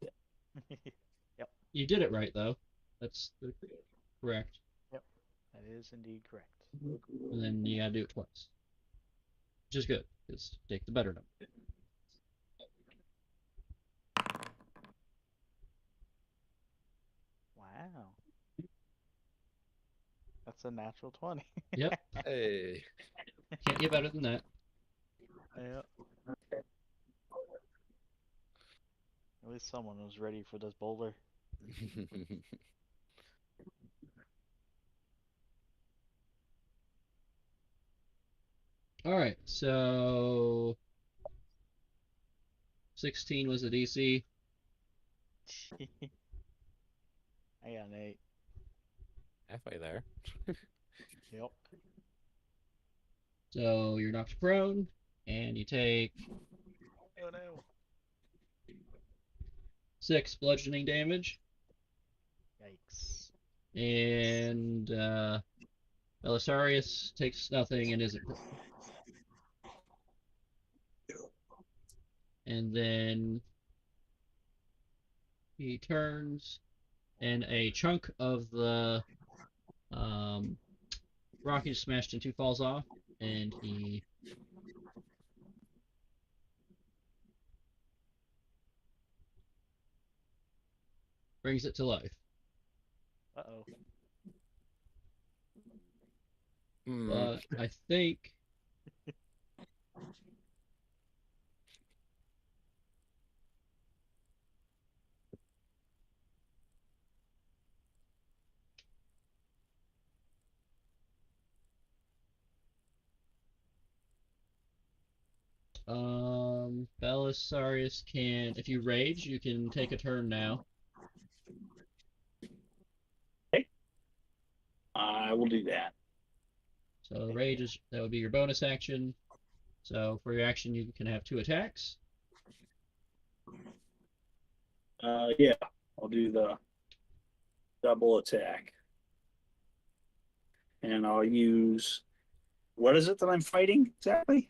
[SPEAKER 3] Yep.
[SPEAKER 1] You did it right, though. That's correct.
[SPEAKER 3] That is indeed correct.
[SPEAKER 1] And then you gotta do it twice. Which is good, because take the better number.
[SPEAKER 3] Wow. That's a natural 20.
[SPEAKER 1] Yep.
[SPEAKER 7] Hey.
[SPEAKER 1] Can't get better than that.
[SPEAKER 3] Yep. At least someone was ready for this boulder.
[SPEAKER 1] Alright, so 16 was the DC.
[SPEAKER 3] I got an 8.
[SPEAKER 7] Halfway there.
[SPEAKER 3] Yep.
[SPEAKER 1] So you're knocked prone, and you take
[SPEAKER 3] Oh no.
[SPEAKER 1] 6 bludgeoning damage,
[SPEAKER 3] Yikes.
[SPEAKER 1] and Belisarius takes nothing and isn't prone. And then he turns, and a chunk of the rock he's smashed into falls off, and he brings it to life.
[SPEAKER 3] Uh-oh.
[SPEAKER 7] Hmm.
[SPEAKER 1] But I think Belisarius can, if you rage, you can take a turn now.
[SPEAKER 4] I will do that.
[SPEAKER 1] So rage is, that would be your bonus action. So for your action, you can have 2 attacks.
[SPEAKER 4] Yeah, I'll do the double attack. And I'll use, what is it that I'm fighting exactly?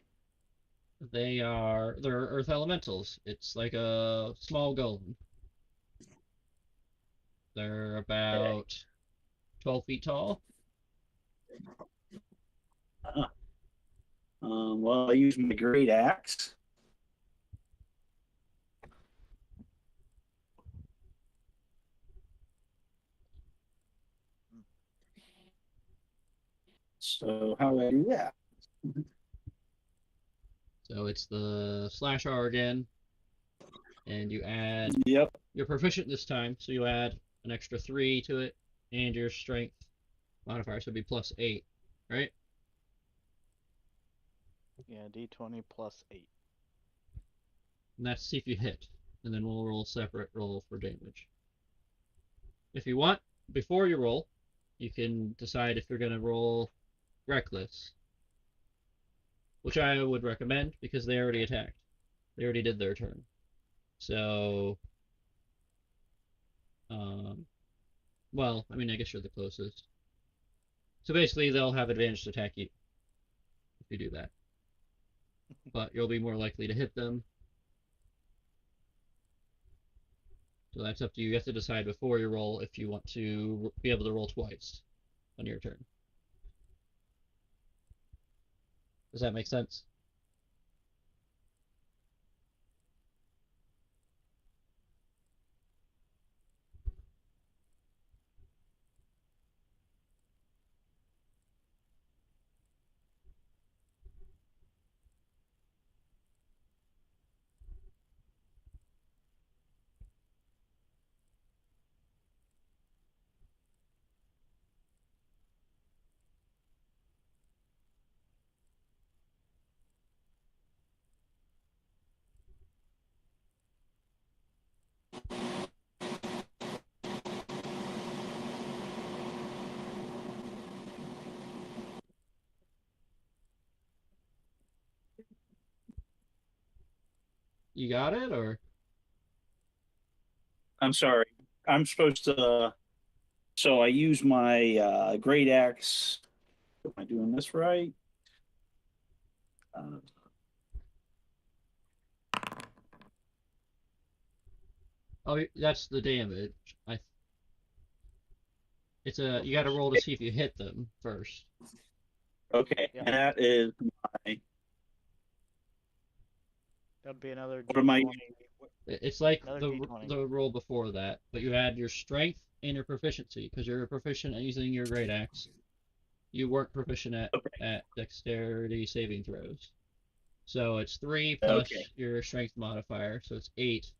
[SPEAKER 1] They're earth elementals. It's like a small golem. They're about 12 feet tall.
[SPEAKER 4] Well, I use my great axe. So how do I do that?
[SPEAKER 1] So it's the slash R again. And you add,
[SPEAKER 4] Yep.
[SPEAKER 1] you're proficient this time, so you add an extra 3 to it, and your strength modifier, so it'd be +8, right?
[SPEAKER 3] Yeah, D20 plus 8.
[SPEAKER 1] And that's to see if you hit. And then we'll roll a separate roll for damage. If you want, before you roll, you can decide if you're going to roll reckless. Which I would recommend, because they already attacked. They already did their turn. So, well, I mean, I guess you're the closest. So basically, they'll have advantage to attack you if you do that. But you'll be more likely to hit them. So that's up to you. You have to decide before you roll if you want to be able to roll twice on your turn. Does that make sense? You got it, or?
[SPEAKER 4] I'm sorry. I'm supposed to. So I use my great axe. Am I doing this right?
[SPEAKER 1] Oh, that's the damage. It's you got to roll to see if you hit them first.
[SPEAKER 4] Okay,
[SPEAKER 3] Yeah.
[SPEAKER 4] and that is my.
[SPEAKER 3] That'd be another
[SPEAKER 4] What am I?
[SPEAKER 3] D20.
[SPEAKER 1] It's like
[SPEAKER 3] Another
[SPEAKER 1] the
[SPEAKER 3] D20.
[SPEAKER 1] the roll before that, but you add your strength and your proficiency because you're proficient at using your great axe. You weren't proficient at dexterity saving throws, so it's 3 plus
[SPEAKER 4] Okay.
[SPEAKER 1] your strength modifier, so it's 8.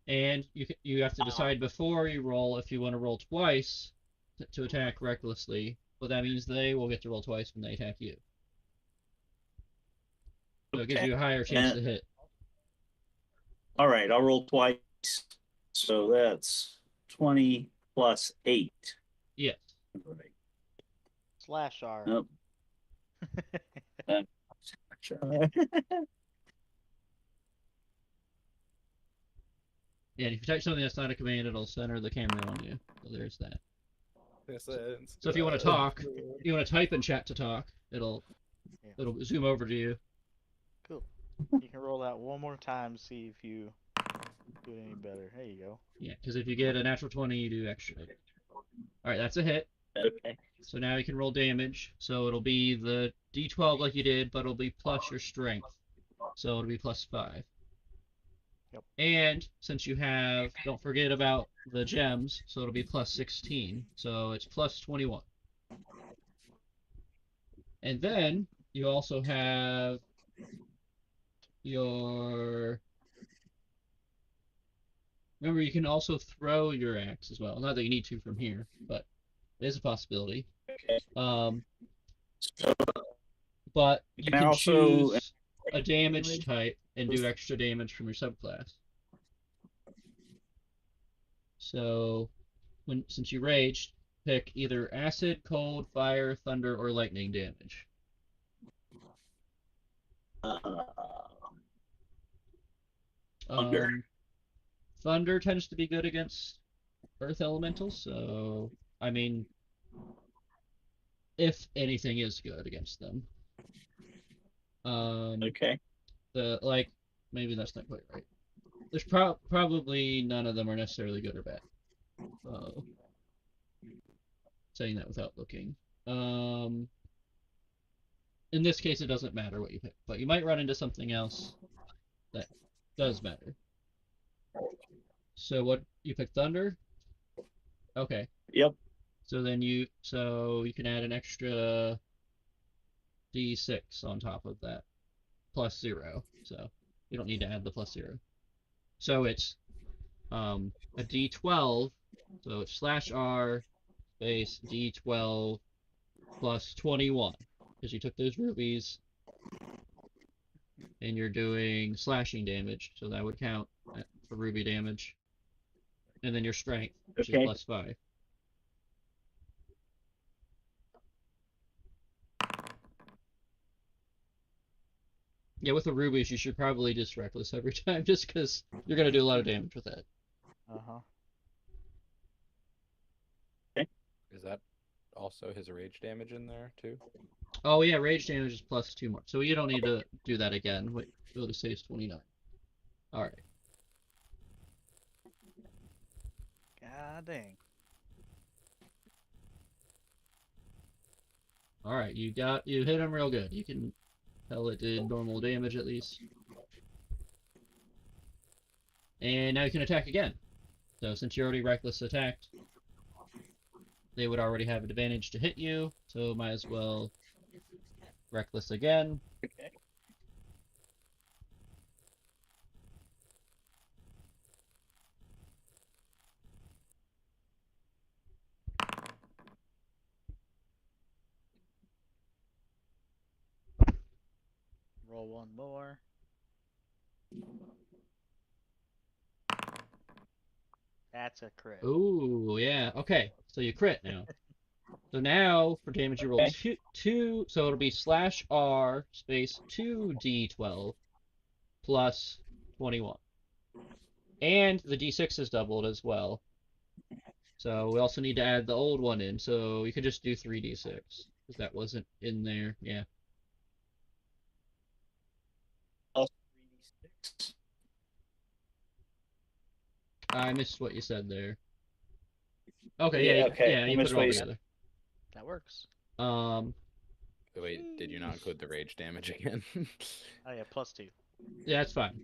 [SPEAKER 1] And you have to decide before you roll if you want to roll twice to attack recklessly, but that means they will get to roll twice when they attack you. So it gives
[SPEAKER 4] Okay.
[SPEAKER 1] you a higher chance to
[SPEAKER 4] And-
[SPEAKER 1] hit.
[SPEAKER 4] All right, I'll roll twice. So that's 20 plus 8.
[SPEAKER 1] Yes.
[SPEAKER 4] Right.
[SPEAKER 3] Slash R.
[SPEAKER 4] Nope.
[SPEAKER 1] Yeah, and if you type something that's not a command, it'll center the camera on you. So there's that. So if you want to talk, you want to type in chat to talk, it'll zoom over to you.
[SPEAKER 3] Cool. You can roll that one more time, see if you do it any better. There you go.
[SPEAKER 1] Yeah, because if you get a natural 20, you do extra. Alright, that's a hit.
[SPEAKER 4] Okay.
[SPEAKER 1] So now you can roll damage. So it'll be the d12 like you did, but it'll be plus your strength. So it'll be plus 5.
[SPEAKER 3] Yep.
[SPEAKER 1] And since you have, don't forget about the gems, so it'll be plus 16. So it's plus 21. And then you also have your. Remember, you can also throw your axe as well. Not that you need to from here, but it is a possibility.
[SPEAKER 4] Okay.
[SPEAKER 1] But
[SPEAKER 4] You
[SPEAKER 1] you
[SPEAKER 4] can
[SPEAKER 1] can
[SPEAKER 4] also-
[SPEAKER 1] choose a damage type and do extra damage from your subclass. So, since you raged, pick either acid, cold, fire, thunder, or lightning damage.
[SPEAKER 4] Thunder.
[SPEAKER 1] Thunder tends to be good against earth elementals, so I mean, if anything is good against them.
[SPEAKER 4] Okay.
[SPEAKER 1] Maybe that's not quite right. There's probably none of them are necessarily good or bad. Saying that without looking. In this case, it doesn't matter what you pick, but you might run into something else that does matter. So what you pick thunder? Okay.
[SPEAKER 4] Yep.
[SPEAKER 1] So then you can add an extra d6 on top of that, plus 0. So you don't need to add the plus 0. So it's a d12. So it's /r space d12 plus 21 because you took those rubies and you're doing slashing damage, so that would count for ruby damage. And then your strength, which is
[SPEAKER 4] Okay.
[SPEAKER 1] plus 5. Yeah, with the rubies, you should probably just reckless every time, just because you're gonna do a lot of damage with that.
[SPEAKER 3] Uh-huh.
[SPEAKER 7] Is that also his rage damage in there too?
[SPEAKER 1] Oh yeah, rage damage is plus 2 more, so you don't need to do that again. Wait, it'll just say it's 29. All right.
[SPEAKER 3] God dang.
[SPEAKER 1] All right, you hit him real good. You can tell it did normal damage at least. And now you can attack again. So since you already reckless attacked, they would already have an advantage to hit you, so might as well reckless again.
[SPEAKER 4] Okay.
[SPEAKER 3] Roll one more. That's a crit.
[SPEAKER 1] Ooh, yeah. Okay, so you crit now. So now for damage you roll
[SPEAKER 4] Okay.
[SPEAKER 1] two, so it'll be /r space 2d12 plus 21. And the d6 is doubled as well. So we also need to add the old one in, so you could just do 3d6 because that wasn't in there. Yeah. I missed what you said there. Okay,
[SPEAKER 4] Yeah,
[SPEAKER 1] yeah,
[SPEAKER 4] okay,
[SPEAKER 1] yeah,
[SPEAKER 4] I
[SPEAKER 1] you put
[SPEAKER 4] missed
[SPEAKER 1] it
[SPEAKER 4] what
[SPEAKER 1] all
[SPEAKER 4] you said.
[SPEAKER 1] together.
[SPEAKER 3] That works.
[SPEAKER 7] Wait, did you not include the rage damage again?
[SPEAKER 3] Oh yeah, +2.
[SPEAKER 1] Yeah, that's fine.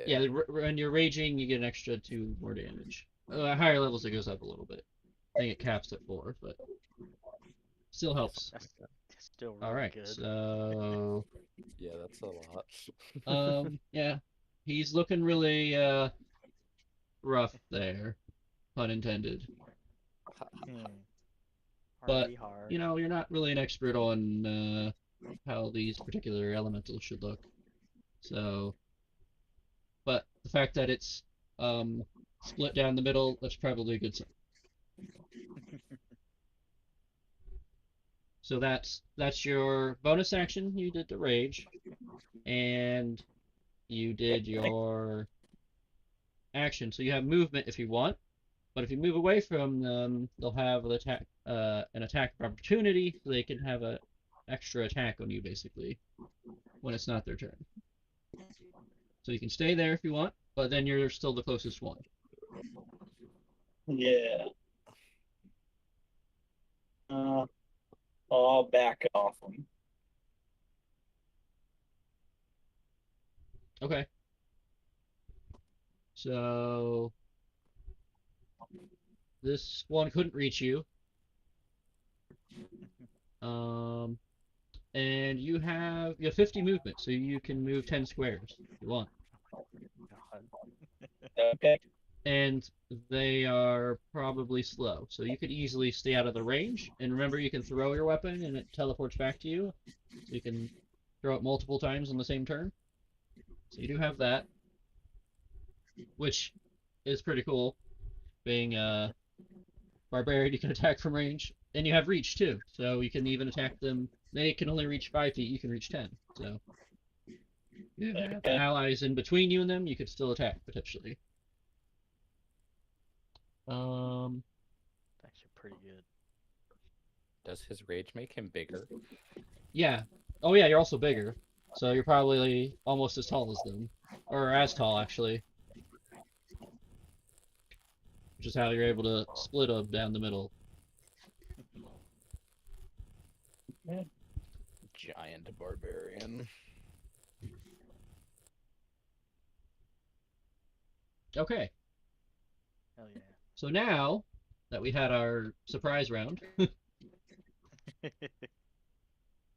[SPEAKER 1] Yeah, when you're raging, you get an extra 2 more damage. At higher levels, it goes up a little bit. I think it caps at 4, but still helps.
[SPEAKER 3] That's still really
[SPEAKER 1] All right,
[SPEAKER 3] good.
[SPEAKER 1] so
[SPEAKER 7] Yeah, that's a lot.
[SPEAKER 1] yeah, he's looking really rough there, pun intended. But
[SPEAKER 3] Hardy hard.
[SPEAKER 1] you know, you're not really an expert on how these particular elementals should look. So, but the fact that it's split down the middle, that's probably a good sign. So that's your bonus action. You did the rage, and you did your action. So you have movement if you want, but if you move away from them, they'll have an attack of opportunity, so they can have an extra attack on you basically when it's not their turn. So you can stay there if you want, but then you're still the closest one.
[SPEAKER 4] Yeah. I'll back off them.
[SPEAKER 1] Okay. So this one couldn't reach you. And you have 50 movement, so you can move 10 squares if you want.
[SPEAKER 3] God.
[SPEAKER 4] Okay.
[SPEAKER 1] And they are probably slow, so you could easily stay out of the range. And remember, you can throw your weapon and it teleports back to you. So you can throw it multiple times on the same turn. So you do have that, which is pretty cool. Being a barbarian, you can attack from range, and you have reach too. So you can even attack them. They can only reach 5 feet. You can reach 10. So you have allies in between you and them. You could still attack potentially.
[SPEAKER 3] Actually pretty good.
[SPEAKER 7] Does his rage make him bigger?
[SPEAKER 1] Yeah. Oh yeah, you're also bigger. So you're probably almost as tall as them. Or as tall, actually. Which is how you're able to split them down the middle.
[SPEAKER 7] Giant barbarian.
[SPEAKER 1] Okay.
[SPEAKER 3] Hell yeah.
[SPEAKER 1] So now that we had our surprise round, we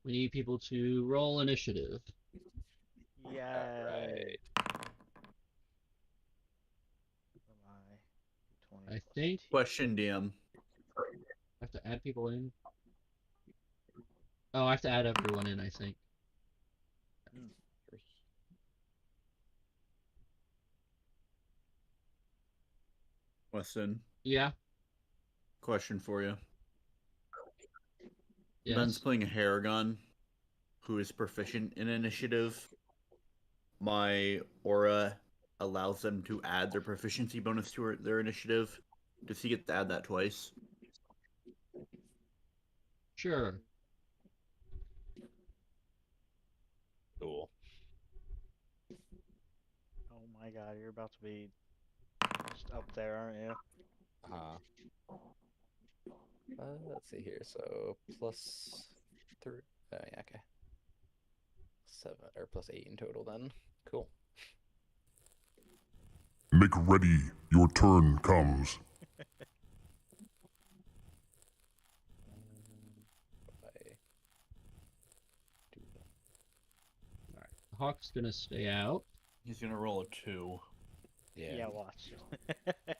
[SPEAKER 1] need people to roll initiative.
[SPEAKER 3] Yeah.
[SPEAKER 7] Alright.
[SPEAKER 1] I think I
[SPEAKER 6] Question, DM.
[SPEAKER 1] have to add people in. Oh, I have to add everyone in, I think.
[SPEAKER 6] Weston,
[SPEAKER 1] Yeah.
[SPEAKER 6] question for you.
[SPEAKER 1] Yes.
[SPEAKER 6] Ben's playing a Haragon who is proficient in initiative. My aura allows them to add their proficiency bonus to their initiative. Does he get to add that twice?
[SPEAKER 1] Sure.
[SPEAKER 7] Cool.
[SPEAKER 3] Oh my god, you're about to be just up there, aren't you?
[SPEAKER 7] Let's see here. So +3. Yeah, okay. 7 or +8 in total then. Cool.
[SPEAKER 8] Make ready, your turn comes.
[SPEAKER 1] Alright. Hawk's gonna stay out.
[SPEAKER 6] He's gonna roll a 2.
[SPEAKER 3] Yeah, watch.
[SPEAKER 7] Do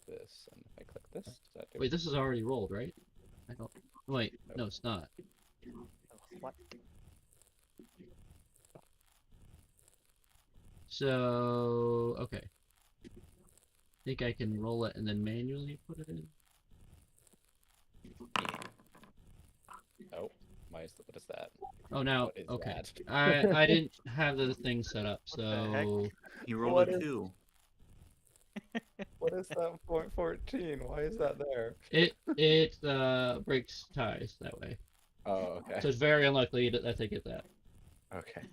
[SPEAKER 7] this, and if I click this, does that do
[SPEAKER 1] Wait, this is already rolled, right? I don't. Wait, no, it's not.
[SPEAKER 3] What?
[SPEAKER 1] So, okay. I think I can roll it and then manually put it in.
[SPEAKER 7] Oh, what is that?
[SPEAKER 1] Oh, now,
[SPEAKER 7] What is
[SPEAKER 1] okay.
[SPEAKER 7] that?
[SPEAKER 1] I didn't have the thing set up, so
[SPEAKER 6] He rolled
[SPEAKER 7] What
[SPEAKER 6] a
[SPEAKER 7] is-
[SPEAKER 6] 2.
[SPEAKER 7] What is that .14? Why is that there?
[SPEAKER 1] it breaks ties that way.
[SPEAKER 7] Oh, okay.
[SPEAKER 1] So it's very unlikely that they get that.
[SPEAKER 7] Okay.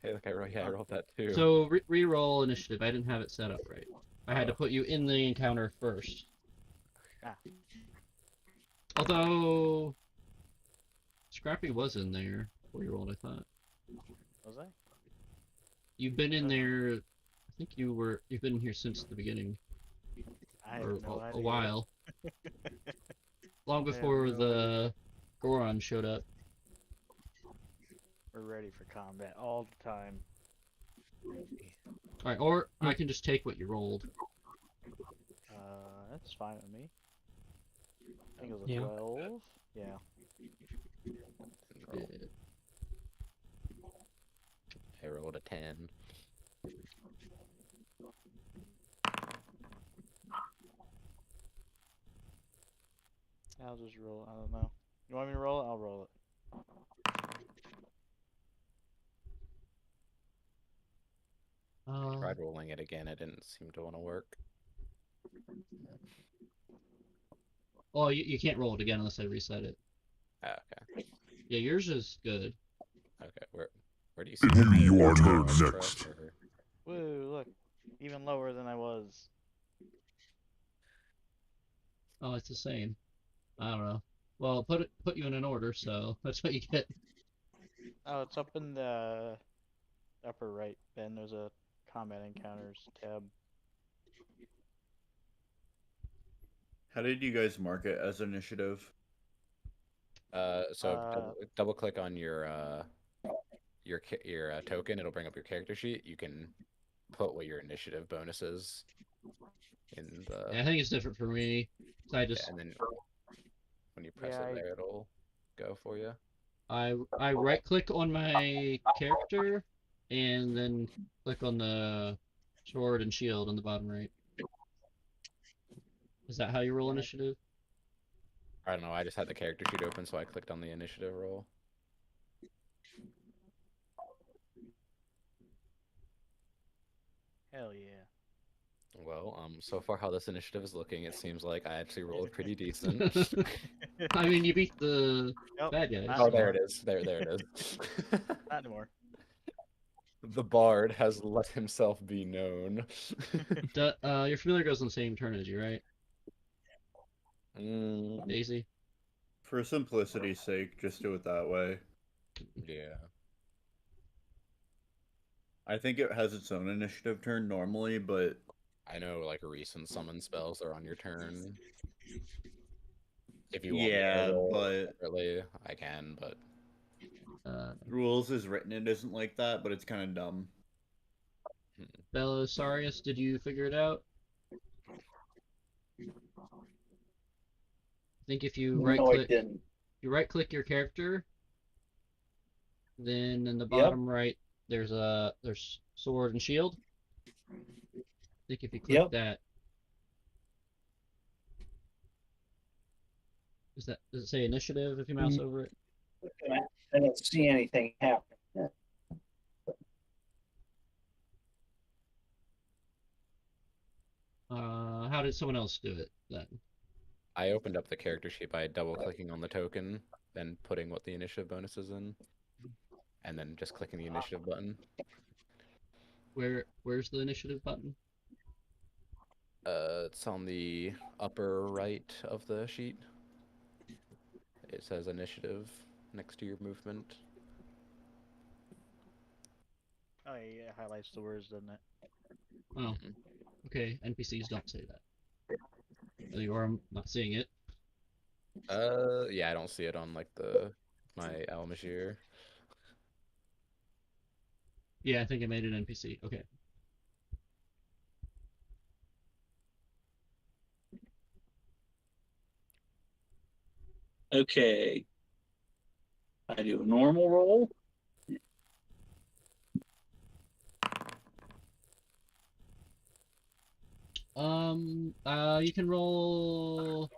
[SPEAKER 7] Hey, look, I rolled that too.
[SPEAKER 1] So re-roll initiative. I didn't have it set up right. I had to put you in the encounter first.
[SPEAKER 3] Ah.
[SPEAKER 1] Although Scrappy was in there before you rolled, I thought.
[SPEAKER 3] Was I?
[SPEAKER 1] You've been in there. I think you've been here since the beginning,
[SPEAKER 3] I have
[SPEAKER 1] or
[SPEAKER 3] no
[SPEAKER 1] a
[SPEAKER 3] idea.
[SPEAKER 1] while, long
[SPEAKER 3] have
[SPEAKER 1] before
[SPEAKER 3] no
[SPEAKER 1] the Goron showed up.
[SPEAKER 3] We're ready for combat all the time.
[SPEAKER 1] All right, or I can just take what you rolled.
[SPEAKER 3] That's fine with me. I think it was a
[SPEAKER 5] Yeah.
[SPEAKER 3] 12. Yeah.
[SPEAKER 1] Yeah.
[SPEAKER 7] I rolled a 10.
[SPEAKER 3] I'll just roll. I don't know. You want me to roll it? I'll roll it.
[SPEAKER 7] Tried rolling it again. It didn't seem to want to work.
[SPEAKER 1] Oh, you can't roll it again unless I reset it.
[SPEAKER 7] Ah, okay.
[SPEAKER 1] Yeah, yours is good.
[SPEAKER 7] Okay. Where do you see
[SPEAKER 8] Continue
[SPEAKER 7] my
[SPEAKER 8] your turn
[SPEAKER 7] stress
[SPEAKER 8] next.
[SPEAKER 7] or-
[SPEAKER 3] Woo! Look, even lower than I was.
[SPEAKER 1] Oh, it's the same. I don't know. Well, put you in an order, so that's what you get.
[SPEAKER 3] Oh, it's up in the upper right, Ben. There's a combat encounters tab.
[SPEAKER 6] How did you guys mark it as initiative?
[SPEAKER 7] So double click on your token. It'll bring up your character sheet. You can put what your initiative bonus is in the
[SPEAKER 1] Yeah, I think it's different for me. So I just
[SPEAKER 7] and then when you press
[SPEAKER 3] Yeah,
[SPEAKER 7] it there, it'll go for you.
[SPEAKER 1] I right click on my character and then click on the sword and shield on the bottom right. Is that how you roll initiative?
[SPEAKER 7] I don't know. I just had the character sheet open, so I clicked on the initiative roll.
[SPEAKER 3] hell yeah.
[SPEAKER 7] Well, so far how this initiative is looking, it seems like I actually rolled pretty decent.
[SPEAKER 1] I mean, you beat the
[SPEAKER 3] Nope,
[SPEAKER 1] bad guys.
[SPEAKER 3] not
[SPEAKER 7] Oh, there
[SPEAKER 3] anymore.
[SPEAKER 7] it is. There it is.
[SPEAKER 3] Not anymore.
[SPEAKER 7] The bard has let himself be known.
[SPEAKER 1] Your familiar goes on the same turn as you, right? Daisy?
[SPEAKER 6] For simplicity's sake, just do it that way.
[SPEAKER 7] Yeah.
[SPEAKER 6] I think it has its own initiative turn normally, but
[SPEAKER 7] I know, like, recent summon spells are on your turn. If you want
[SPEAKER 6] yeah,
[SPEAKER 7] me to roll
[SPEAKER 6] but
[SPEAKER 7] separately, I can, but
[SPEAKER 6] rules is written it isn't like that, but it's kind of dumb.
[SPEAKER 1] Belisarius, did you figure it out? I think if you right
[SPEAKER 4] No, I
[SPEAKER 1] click,
[SPEAKER 4] didn't.
[SPEAKER 1] you right click your character, then in the
[SPEAKER 4] Yep.
[SPEAKER 1] bottom right there's sword and shield. I think if you click
[SPEAKER 4] Yep.
[SPEAKER 1] that, does it say initiative if you mouse over it?
[SPEAKER 4] I don't see anything happen.
[SPEAKER 1] How did someone else do it then?
[SPEAKER 7] I opened up the character sheet by double clicking on the token, then putting what the initiative bonus is in, and then just clicking the initiative button.
[SPEAKER 1] Where's the initiative button?
[SPEAKER 7] It's on the upper right of the sheet. It says initiative next to your movement.
[SPEAKER 3] Oh yeah, it highlights the words, doesn't it?
[SPEAKER 1] Oh, okay. NPCs don't say that. Or I'm not seeing it.
[SPEAKER 7] Yeah, I don't see it on like my Almashir.
[SPEAKER 1] Yeah, I think I made an NPC. Okay.
[SPEAKER 4] Okay. I do a normal roll.
[SPEAKER 1] You can roll.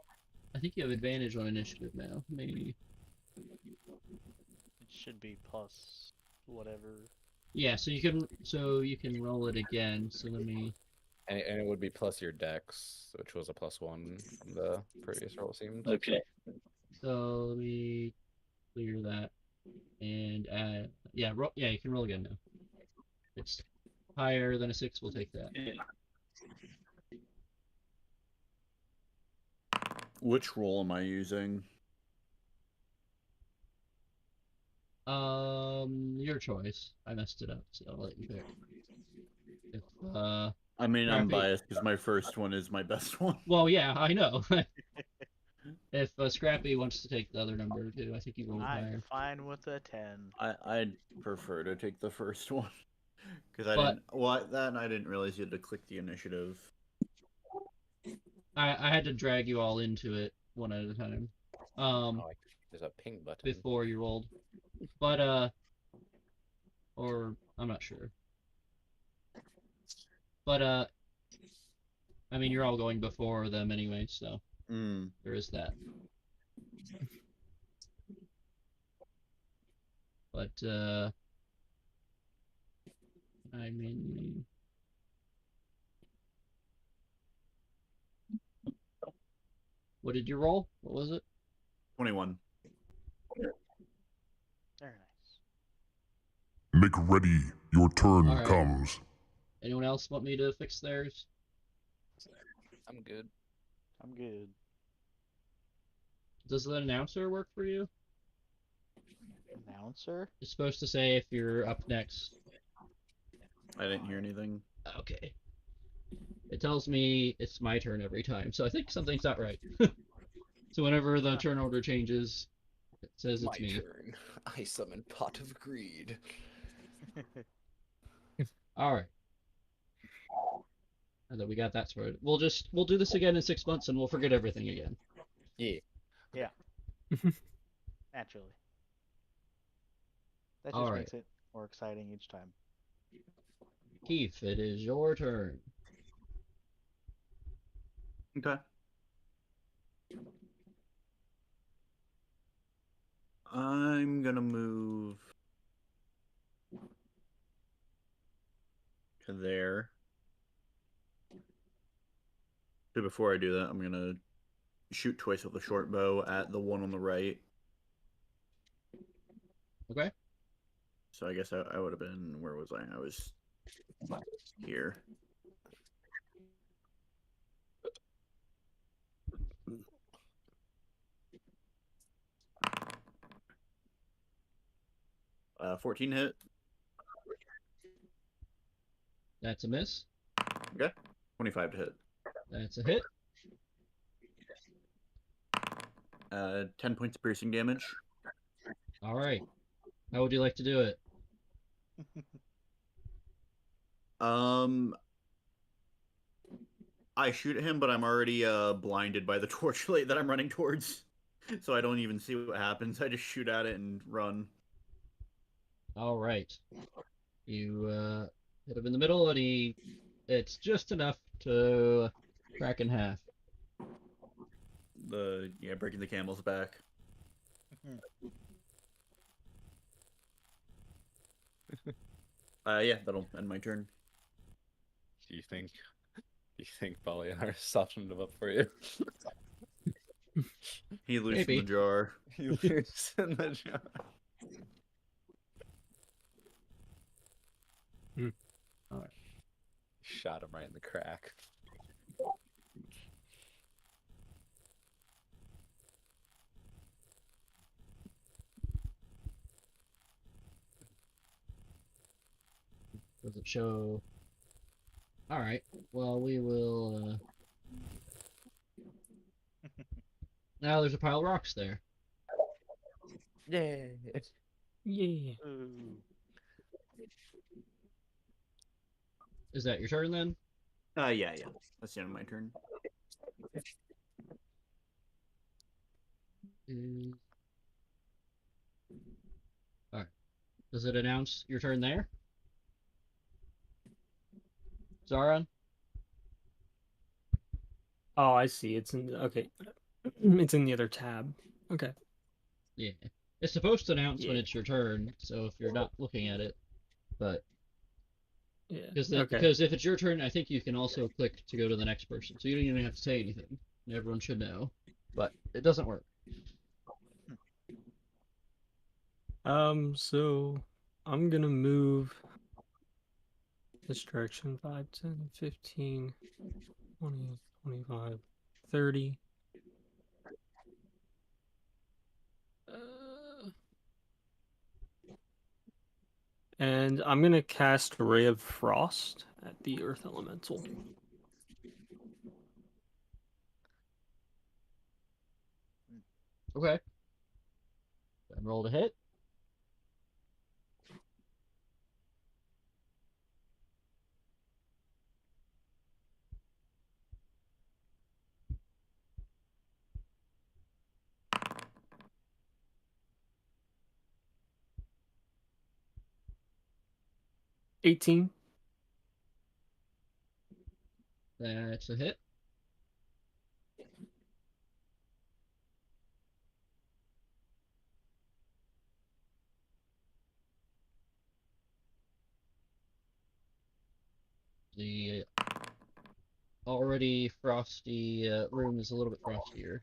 [SPEAKER 1] I think you have advantage on initiative now. Maybe.
[SPEAKER 3] It should be plus whatever.
[SPEAKER 1] Yeah, so you can roll it again. So let me.
[SPEAKER 7] And it would be plus your dex, which was a +1 from the previous roll, seemed.
[SPEAKER 4] Okay.
[SPEAKER 1] So let me clear that, and yeah, you can roll again now. it's higher than a 6, we'll take that.
[SPEAKER 4] Yeah.
[SPEAKER 6] Which roll am I using?
[SPEAKER 1] Your choice. I messed it up, so I'll let you pick. If,
[SPEAKER 6] I mean, I'm
[SPEAKER 1] Scrappy-
[SPEAKER 6] biased because my first one is my best one.
[SPEAKER 1] well, yeah, I know. If Scrappy wants to take the other number too, I think you rolled
[SPEAKER 3] I'm
[SPEAKER 1] higher.
[SPEAKER 3] fine with a 10.
[SPEAKER 6] I'd prefer to take the first one because I
[SPEAKER 1] But-
[SPEAKER 6] didn't. Well, that I didn't realize you had to click the initiative.
[SPEAKER 1] I had to drag you all into it one at a time.
[SPEAKER 7] Oh, there's a ping button.
[SPEAKER 1] Before you rolled. But or I'm not sure. But I mean you're all going before them anyway, so
[SPEAKER 6] Mm.
[SPEAKER 1] there is that. But I mean what did you roll? What was it?
[SPEAKER 6] 21.
[SPEAKER 3] Very nice.
[SPEAKER 8] Make ready. Your turn
[SPEAKER 1] Alright.
[SPEAKER 8] comes.
[SPEAKER 1] Anyone else want me to fix theirs?
[SPEAKER 7] I'm good.
[SPEAKER 3] I'm good.
[SPEAKER 1] Does the announcer work for you?
[SPEAKER 3] Announcer?
[SPEAKER 1] It's supposed to say if you're up next.
[SPEAKER 6] I didn't hear anything.
[SPEAKER 1] Okay. It tells me it's my turn every time, so I think something's not right. So whenever the turn order changes, it says
[SPEAKER 7] My
[SPEAKER 1] it's me.
[SPEAKER 7] turn. I summon Pot of Greed.
[SPEAKER 1] Alright. Now that we got that sorted. We'll do this again in 6 months and we'll forget everything again.
[SPEAKER 7] Yeah.
[SPEAKER 3] Naturally. That just
[SPEAKER 1] Alright.
[SPEAKER 3] makes it more exciting each time.
[SPEAKER 1] Keith, it is your turn.
[SPEAKER 6] Okay. I'm gonna move to there. So before I do that, I'm gonna shoot twice with a short bow at the one on the right.
[SPEAKER 1] Okay?
[SPEAKER 6] So I guess I would have been, where was I? I was here. Uh, 14 hit.
[SPEAKER 1] That's a miss.
[SPEAKER 6] Okay. 25 to hit.
[SPEAKER 1] That's a hit.
[SPEAKER 6] 10 points of piercing damage.
[SPEAKER 1] Alright. How would you like to do it?
[SPEAKER 6] I shoot at him, but I'm already blinded by the torchlight that I'm running towards, so I don't even see what happens. I just shoot at it and run.
[SPEAKER 1] Alright. You hit him in the middle and it's just enough to crack in half.
[SPEAKER 6] Breaking the camel's back. Yeah, that'll end my turn.
[SPEAKER 7] Do you think Baliar softened him up for you?
[SPEAKER 6] He loosened
[SPEAKER 1] Maybe.
[SPEAKER 6] the jar.
[SPEAKER 7] He loosened the jar.
[SPEAKER 1] Alright.
[SPEAKER 7] Shot him right in the crack.
[SPEAKER 1] Does it show? Alright. Well, we will. Now there's a pile of rocks there.
[SPEAKER 7] Yay!
[SPEAKER 5] Yeah.
[SPEAKER 3] Ooh.
[SPEAKER 1] Is that your turn then?
[SPEAKER 6] Yeah. That's the end of my turn.
[SPEAKER 1] Alright. Does it announce your turn there? Zaron?
[SPEAKER 5] Oh, I see. It's in okay. It's in the other tab. Okay.
[SPEAKER 1] Yeah. It's supposed to announce when
[SPEAKER 5] Yeah.
[SPEAKER 1] it's your turn, so if you're not looking at it. But
[SPEAKER 5] Yeah.
[SPEAKER 1] because
[SPEAKER 5] Okay.
[SPEAKER 1] because if it's your turn, I think you can also click to go to the next person. So you don't even have to say anything. Everyone should know. But it doesn't work.
[SPEAKER 5] So I'm gonna move This direction 5, 10, 15, 20, 25, 30. And I'm going to cast a Ray of Frost at the Earth Elemental.
[SPEAKER 1] Okay. And roll to hit.
[SPEAKER 5] $18.
[SPEAKER 1] That's a hit. The already frosty room is a little bit frostier.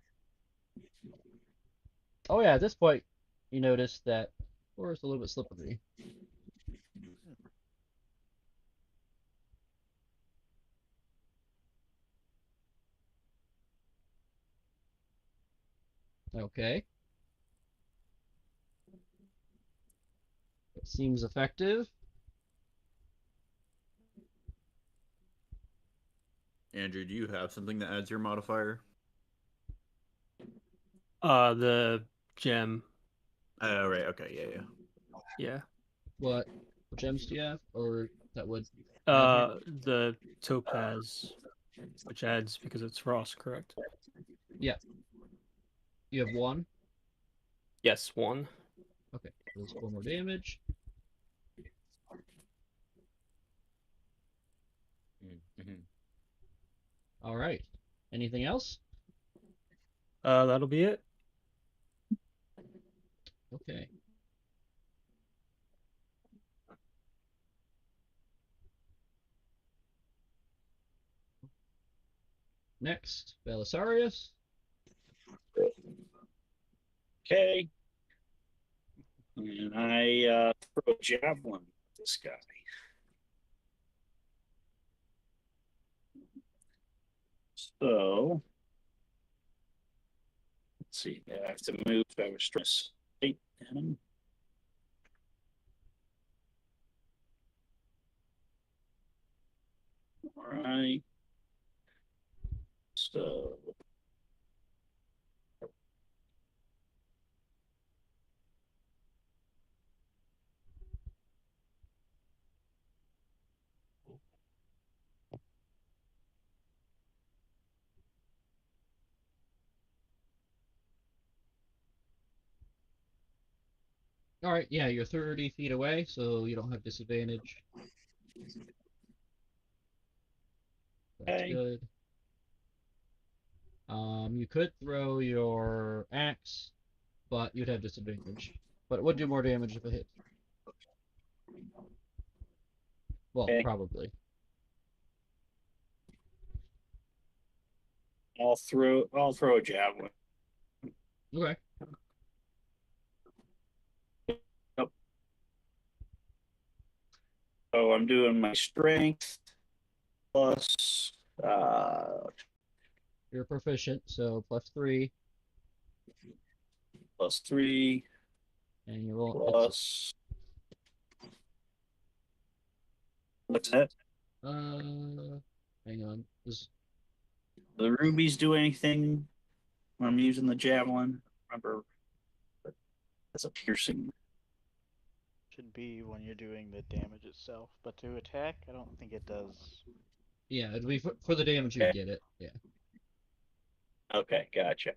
[SPEAKER 1] Oh yeah, at this point, you notice that the floor is a little bit slippery. Okay. It seems effective.
[SPEAKER 6] Andrew, do you have something that adds your modifier?
[SPEAKER 5] The gem.
[SPEAKER 6] Oh, right. Okay. Yeah.
[SPEAKER 5] Yeah.
[SPEAKER 1] What gems do you have? Or that would
[SPEAKER 5] The topaz, which adds because it's frost, correct?
[SPEAKER 1] you have one?
[SPEAKER 5] Yes, 1.
[SPEAKER 1] Okay, so there's 4 more damage.
[SPEAKER 7] Mm-hmm.
[SPEAKER 1] Alright. Anything else?
[SPEAKER 5] That'll be it.
[SPEAKER 1] Okay. Next, Belisarius.
[SPEAKER 4] Okay. And I throw a javelin at this guy. So let's see. I have to move. I was stress 8 him. All right. So
[SPEAKER 1] Alright, yeah, you're 30 feet away, so you don't have disadvantage. That's
[SPEAKER 4] Okay.
[SPEAKER 1] good. You could throw your axe, but you'd have disadvantage. But it would do more damage if it hit. Well,
[SPEAKER 4] Okay.
[SPEAKER 1] probably.
[SPEAKER 4] I'll throw a javelin.
[SPEAKER 1] Okay.
[SPEAKER 4] So I'm doing my strength plus
[SPEAKER 1] You're proficient, so +3,
[SPEAKER 4] plus 3
[SPEAKER 1] and you roll.
[SPEAKER 4] plus what's that?
[SPEAKER 1] Hang on.
[SPEAKER 4] The rubies do anything when I'm using the javelin? Remember, that's a piercing.
[SPEAKER 3] Should be when you're doing the damage itself, but to attack, I don't think it does.
[SPEAKER 1] Yeah, it'd be for the damage you
[SPEAKER 4] Okay.
[SPEAKER 1] get it. Yeah.
[SPEAKER 4] Okay, gotcha.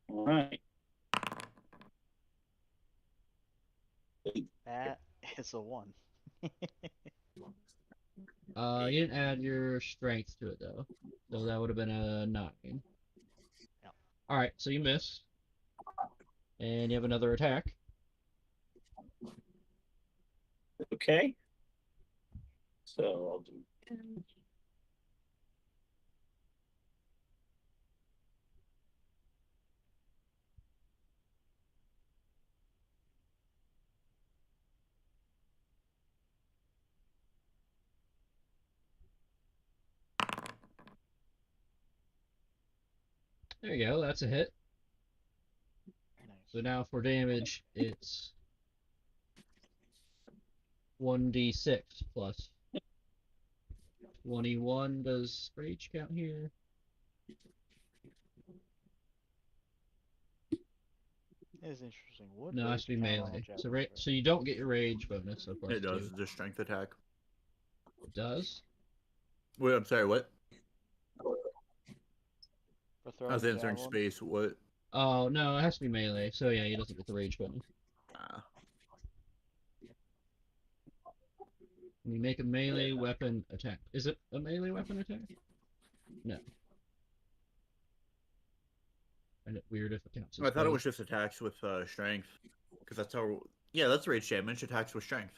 [SPEAKER 4] All right.
[SPEAKER 3] That is a 1.
[SPEAKER 1] You didn't add your strength to it though, so that would have been a 9.
[SPEAKER 3] Yeah.
[SPEAKER 1] All right, so you miss, and you have another attack.
[SPEAKER 4] Okay. So I'll do.
[SPEAKER 1] There you go. That's a hit. So now for damage, it's 1d6 plus 21. Does rage count here?
[SPEAKER 3] It is interesting. Would
[SPEAKER 1] No, it has
[SPEAKER 3] rage
[SPEAKER 1] to be
[SPEAKER 3] count on a
[SPEAKER 1] melee. So
[SPEAKER 3] javelin
[SPEAKER 1] so you don't get your rage bonus, so plus
[SPEAKER 6] It does.
[SPEAKER 1] 2.
[SPEAKER 6] It's a strength attack.
[SPEAKER 1] It does?
[SPEAKER 6] Wait, I'm sorry. What?
[SPEAKER 3] for
[SPEAKER 6] I
[SPEAKER 3] throwing
[SPEAKER 6] was
[SPEAKER 3] a
[SPEAKER 6] answering
[SPEAKER 3] javelin?
[SPEAKER 6] space. What?
[SPEAKER 1] Oh, no, it has to be melee. So yeah, he doesn't get the rage bonus. When you make a melee weapon attack. Is it a melee weapon attack? No. Find it weird if it counts as
[SPEAKER 6] I thought it
[SPEAKER 1] both.
[SPEAKER 6] was just attacks with strength, because that's how. Yeah, that's rage damage. Attacks with strength.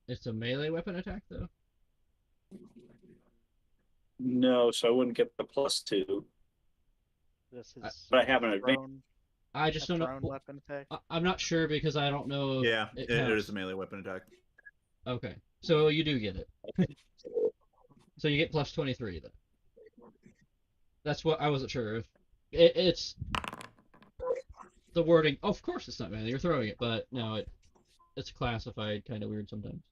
[SPEAKER 1] It's a melee weapon attack, though?
[SPEAKER 4] No, so I wouldn't get the +2.
[SPEAKER 3] This is
[SPEAKER 4] But I have an advantage.
[SPEAKER 3] thrown,
[SPEAKER 1] I
[SPEAKER 3] a
[SPEAKER 1] just don't know.
[SPEAKER 3] thrown weapon attack.
[SPEAKER 1] I'm not sure because I don't know if
[SPEAKER 6] Yeah,
[SPEAKER 1] it
[SPEAKER 6] it
[SPEAKER 1] counts.
[SPEAKER 6] is a melee weapon attack.
[SPEAKER 1] Okay, so you do get it. So you get plus 23 then. That's what I wasn't sure if it's the wording. Of course, it's not melee. You're throwing it, but no, it's classified kind of weird sometimes.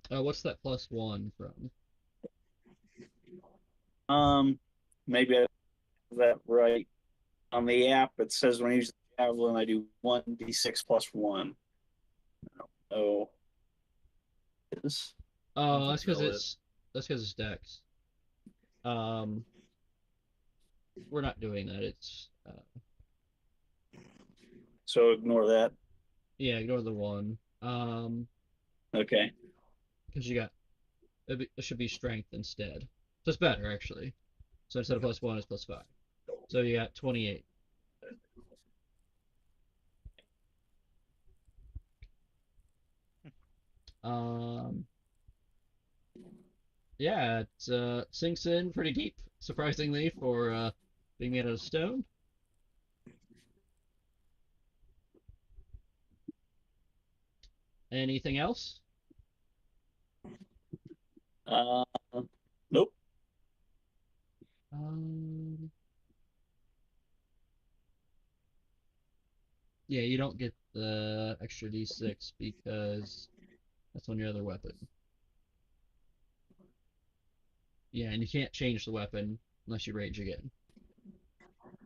[SPEAKER 1] What's that +1 from?
[SPEAKER 4] Maybe I have that right. On the app, it says when I use the javelin, I do 1d6 plus 1. Oh, is
[SPEAKER 1] Oh, that's because
[SPEAKER 6] Fill it.
[SPEAKER 1] it's Dex. We're not doing that. It's
[SPEAKER 4] so ignore that.
[SPEAKER 1] yeah, ignore the 1.
[SPEAKER 4] Okay.
[SPEAKER 1] Because you got it should be strength instead. So it's better actually. So instead of +1, it's +5. So you got 28. Yeah, it sinks in pretty deep, surprisingly, for being made out of stone. Anything else?
[SPEAKER 4] Nope.
[SPEAKER 1] Yeah, you don't get the extra d6 because that's on your other weapon. Yeah, and you can't change the weapon unless you rage again.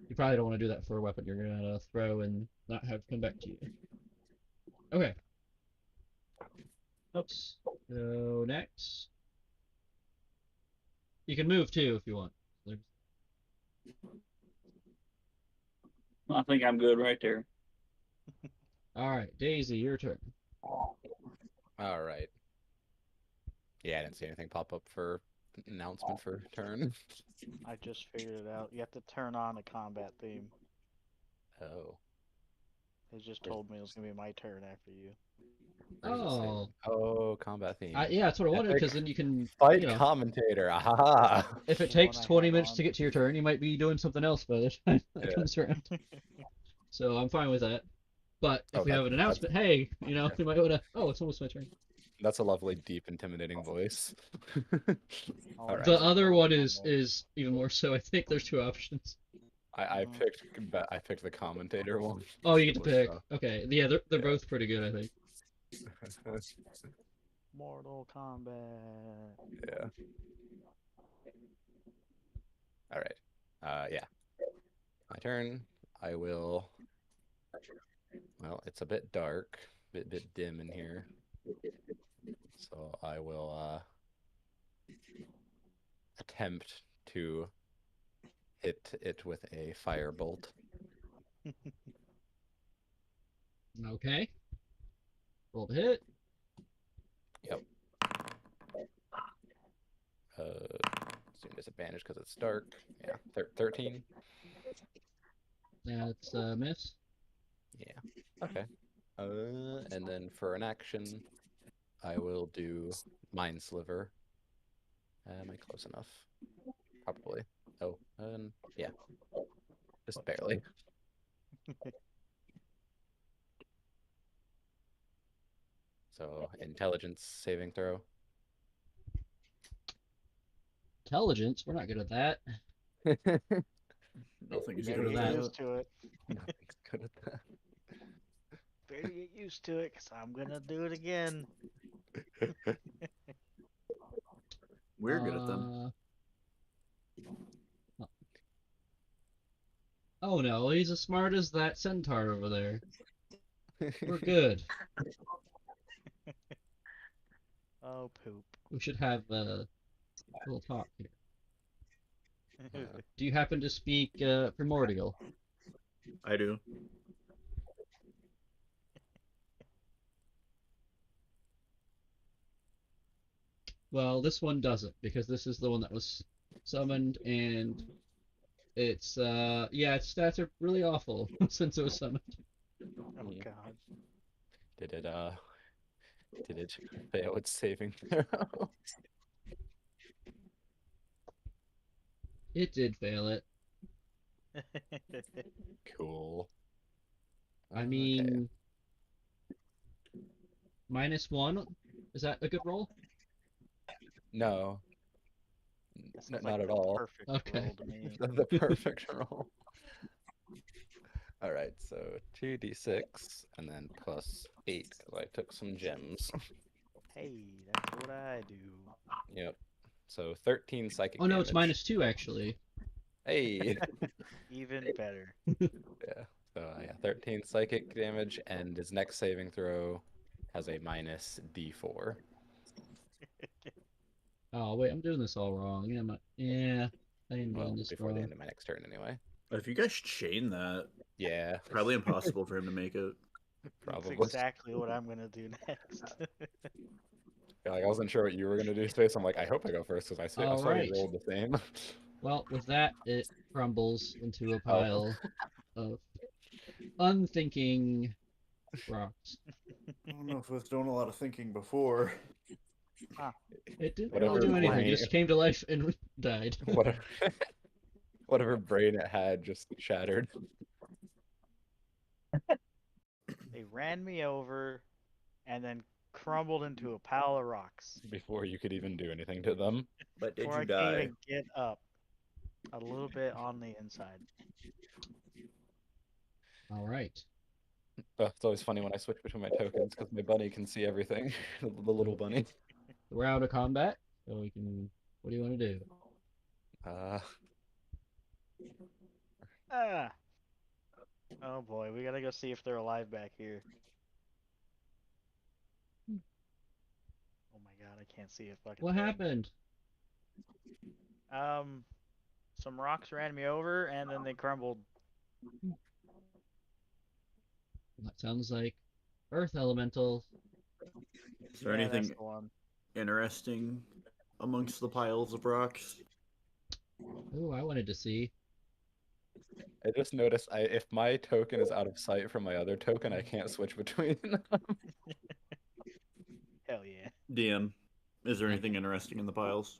[SPEAKER 1] You probably don't want to do that for a weapon you're gonna throw and not have come back to you. Okay. Oops. So next. You can move too if you want.
[SPEAKER 4] I think I'm good right there.
[SPEAKER 1] Alright, Daisy, your turn.
[SPEAKER 7] All right. Yeah, I didn't see anything pop up for announcement for turn.
[SPEAKER 3] I just figured it out. You have to turn on a combat theme.
[SPEAKER 7] Oh.
[SPEAKER 3] It just told me it was gonna be my turn after you.
[SPEAKER 7] Where's it say?
[SPEAKER 1] Oh.
[SPEAKER 7] Oh, combat theme.
[SPEAKER 1] Yeah, that's what I wanted
[SPEAKER 7] Epic
[SPEAKER 1] because then you can,
[SPEAKER 7] Fight
[SPEAKER 1] you know,
[SPEAKER 7] commentator. Aha.
[SPEAKER 1] if it
[SPEAKER 3] The one
[SPEAKER 1] takes
[SPEAKER 3] I
[SPEAKER 1] 20
[SPEAKER 3] have
[SPEAKER 1] minutes
[SPEAKER 3] on.
[SPEAKER 1] to get to your turn, you might be doing something else by the time that
[SPEAKER 7] Yeah.
[SPEAKER 1] comes around. So I'm fine with that. But if we have an
[SPEAKER 7] that's-
[SPEAKER 1] announcement, hey, you know, you might want to. Oh, it's almost my turn.
[SPEAKER 7] That's a lovely, deep, intimidating voice.
[SPEAKER 3] All
[SPEAKER 7] Alright.
[SPEAKER 1] The other one is even more so. I think there's 2 options.
[SPEAKER 7] I picked the commentator one.
[SPEAKER 1] Oh, you get to
[SPEAKER 7] Which,
[SPEAKER 1] pick. Okay, yeah, they're
[SPEAKER 7] yeah.
[SPEAKER 1] both pretty good, I think.
[SPEAKER 3] Mortal Kombat.
[SPEAKER 7] Yeah. All right. Yeah. My turn. I will. Well, it's a bit dark, bit dim in here, so I will attempt to hit it with a firebolt.
[SPEAKER 1] Okay. Roll to hit.
[SPEAKER 7] Yep. Assume disadvantage because it's dark. Yeah, 13.
[SPEAKER 1] That's a miss.
[SPEAKER 7] Yeah. Okay. And then for an action, I will do Mind Sliver. Am I close enough? Probably. Oh, yeah. Just barely. So, intelligence saving throw.
[SPEAKER 1] Intelligence, we're not good at that.
[SPEAKER 6] Nothing is
[SPEAKER 1] Better
[SPEAKER 6] good
[SPEAKER 1] than
[SPEAKER 6] at
[SPEAKER 1] that.
[SPEAKER 3] Get
[SPEAKER 6] that.
[SPEAKER 3] used to it.
[SPEAKER 7] Nothing's good at that.
[SPEAKER 3] Better get used to it, cause I'm gonna do it again.
[SPEAKER 6] We're good at them.
[SPEAKER 1] Oh no, he's as smart as that centaur over there. We're good.
[SPEAKER 3] Oh poop.
[SPEAKER 1] We should have a little talk here. Do you happen to speak primordial?
[SPEAKER 6] I do.
[SPEAKER 1] Well, this one doesn't, because this is the one that was summoned, and its yeah, its stats are really awful since it was summoned.
[SPEAKER 3] Oh
[SPEAKER 7] Yeah.
[SPEAKER 3] god.
[SPEAKER 7] Did it fail its saving throw?
[SPEAKER 1] It did fail it.
[SPEAKER 7] Cool.
[SPEAKER 1] I
[SPEAKER 7] Okay.
[SPEAKER 1] mean, -1, is that a good roll?
[SPEAKER 7] No.
[SPEAKER 3] That sounds
[SPEAKER 7] Not
[SPEAKER 3] like
[SPEAKER 7] at
[SPEAKER 3] the
[SPEAKER 7] all.
[SPEAKER 3] Perfect
[SPEAKER 1] Okay.
[SPEAKER 3] roll to me.
[SPEAKER 7] The perfect roll. All right, so 2d6 and then +8 because I took some gems.
[SPEAKER 3] Hey, that's what I do.
[SPEAKER 7] Yep. So 13 psychic
[SPEAKER 1] Oh no, it's
[SPEAKER 7] damage.
[SPEAKER 1] -2 actually.
[SPEAKER 7] Hey.
[SPEAKER 3] Even better.
[SPEAKER 7] Yeah. So yeah, 13 psychic damage, and his next saving throw has a -d4.
[SPEAKER 1] Oh wait, I'm doing this all wrong. Yeah, I am
[SPEAKER 7] Well,
[SPEAKER 1] doing this
[SPEAKER 7] before the
[SPEAKER 1] wrong.
[SPEAKER 7] end of my next turn anyway.
[SPEAKER 6] If you guys chain that,
[SPEAKER 7] Yeah.
[SPEAKER 6] probably impossible for him to make it.
[SPEAKER 7] Probably.
[SPEAKER 3] That's exactly what I'm gonna do next.
[SPEAKER 7] Yeah, like I wasn't sure what you were gonna do, Space. I'm like, I hope I go first because I saw
[SPEAKER 1] Alright.
[SPEAKER 7] you rolled the same.
[SPEAKER 1] Well, with that, it crumbles into a
[SPEAKER 7] Oh.
[SPEAKER 1] pile of unthinking rocks.
[SPEAKER 6] I don't know if I was doing a lot of thinking before.
[SPEAKER 1] It didn't
[SPEAKER 7] Whatever
[SPEAKER 1] really do anything.
[SPEAKER 7] brain-
[SPEAKER 1] It just came to life and died.
[SPEAKER 7] whatever, whatever brain it had just shattered.
[SPEAKER 3] They ran me over and then crumbled into a pile of rocks.
[SPEAKER 7] Before you could even do anything to them.
[SPEAKER 6] But did
[SPEAKER 3] Before I
[SPEAKER 6] you
[SPEAKER 3] could
[SPEAKER 6] die?
[SPEAKER 3] even get up. A little bit on the inside.
[SPEAKER 1] Alright.
[SPEAKER 7] It's always funny when I switch between my tokens because my bunny can see everything. The little bunny.
[SPEAKER 1] We're out of combat, so we can. What do you want to do?
[SPEAKER 3] Ah. Oh boy, we gotta go see if they're alive back here. Oh my god, I can't see a fucking
[SPEAKER 1] What
[SPEAKER 3] thing.
[SPEAKER 1] happened?
[SPEAKER 3] Some rocks ran me over and then they crumbled.
[SPEAKER 1] That sounds like Earth Elemental.
[SPEAKER 6] Is there
[SPEAKER 3] Yeah, that's
[SPEAKER 6] anything
[SPEAKER 3] the one.
[SPEAKER 6] interesting amongst the piles of rocks?
[SPEAKER 1] Ooh, I wanted to see.
[SPEAKER 7] I just noticed if my token is out of sight from my other token, I can't switch between them.
[SPEAKER 3] Hell yeah.
[SPEAKER 6] DM, is there anything interesting in the piles?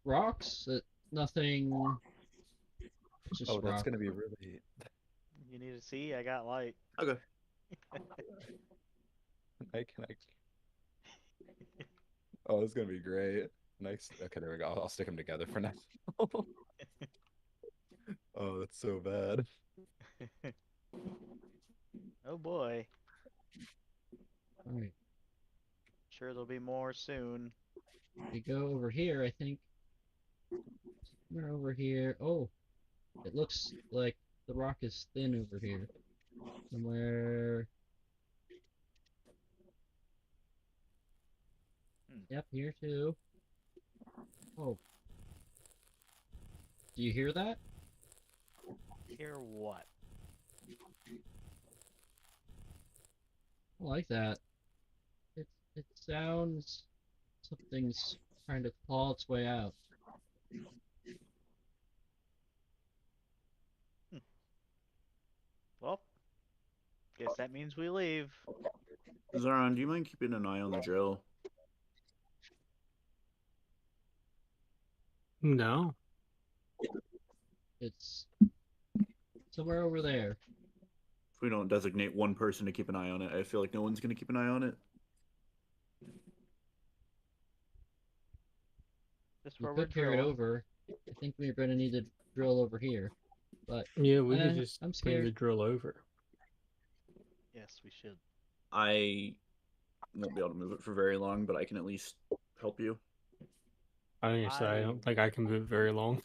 [SPEAKER 1] Rocks. Nothing. It's just
[SPEAKER 7] Oh, that's
[SPEAKER 1] rock.
[SPEAKER 7] gonna be really.
[SPEAKER 3] You need to see? I got light.
[SPEAKER 6] Okay.
[SPEAKER 7] Can I? Oh, this is gonna be great. Nice. Okay, there we go. I'll stick them together for now. Oh, that's so bad.
[SPEAKER 3] Oh boy.
[SPEAKER 1] Alright.
[SPEAKER 3] Sure there'll be more soon.
[SPEAKER 1] We go over here, I think. Somewhere over here. Oh, it looks like the rock is thin over here. Somewhere. Yep, here too. Oh. Do you hear that?
[SPEAKER 3] Hear what?
[SPEAKER 1] I like that. It sounds something's trying to claw its way out.
[SPEAKER 3] Well, guess that means we leave.
[SPEAKER 6] Zaron, do you mind keeping an eye on the drill?
[SPEAKER 5] No.
[SPEAKER 1] It's somewhere over there.
[SPEAKER 6] If we don't designate one person to keep an eye on it, I feel like no one's going to keep an eye on it.
[SPEAKER 3] Just
[SPEAKER 1] We
[SPEAKER 3] where we're
[SPEAKER 1] could carry it
[SPEAKER 3] drilling.
[SPEAKER 1] over. I think we're gonna need to drill over here. But
[SPEAKER 5] Yeah, we could
[SPEAKER 1] Eh,
[SPEAKER 5] just
[SPEAKER 1] I'm
[SPEAKER 5] bring the
[SPEAKER 1] scared.
[SPEAKER 5] drill over.
[SPEAKER 3] Yes, we should.
[SPEAKER 6] I won't be able to move it for very long, but I can at least help you.
[SPEAKER 5] I honestly, I don't think I can move very long.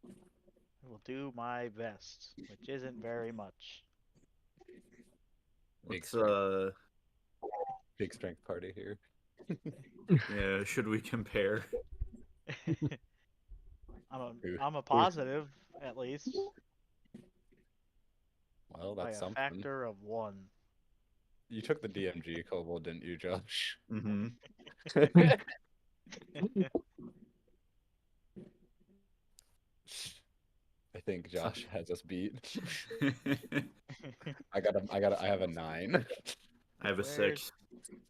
[SPEAKER 3] I will do my best, which isn't very much.
[SPEAKER 7] Big
[SPEAKER 6] Let's
[SPEAKER 7] strength. Big strength party here.
[SPEAKER 6] yeah, should we compare?
[SPEAKER 3] I'm a positive, at least,
[SPEAKER 7] Well,
[SPEAKER 3] by
[SPEAKER 7] that's
[SPEAKER 3] a
[SPEAKER 7] something.
[SPEAKER 3] factor of 1.
[SPEAKER 7] You took the DMG kobold, didn't you, Josh?
[SPEAKER 6] Mm-hmm.
[SPEAKER 7] I think Josh has us beat. I have a 9.
[SPEAKER 6] I have a
[SPEAKER 3] Where's-
[SPEAKER 6] 6.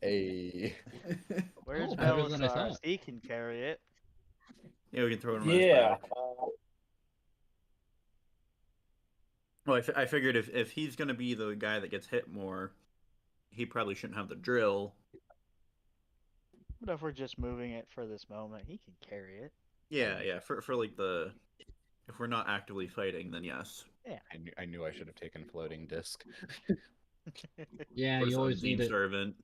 [SPEAKER 3] Where's
[SPEAKER 1] Oh, better than I
[SPEAKER 3] Belisar?
[SPEAKER 1] thought.
[SPEAKER 3] He can carry it.
[SPEAKER 6] Yeah, we can throw it on his
[SPEAKER 4] Yeah.
[SPEAKER 6] back. Well, I figured if he's going to be the guy that gets hit more, he probably shouldn't have the drill.
[SPEAKER 3] But if we're just moving it for this moment, he can carry it.
[SPEAKER 6] Yeah, for like the... If we're not actively fighting, then yes.
[SPEAKER 7] I knew I should have taken floating disc.
[SPEAKER 1] Yeah,
[SPEAKER 6] Put us
[SPEAKER 1] you
[SPEAKER 6] on
[SPEAKER 1] always need
[SPEAKER 6] Dean
[SPEAKER 1] it.
[SPEAKER 6] Servant.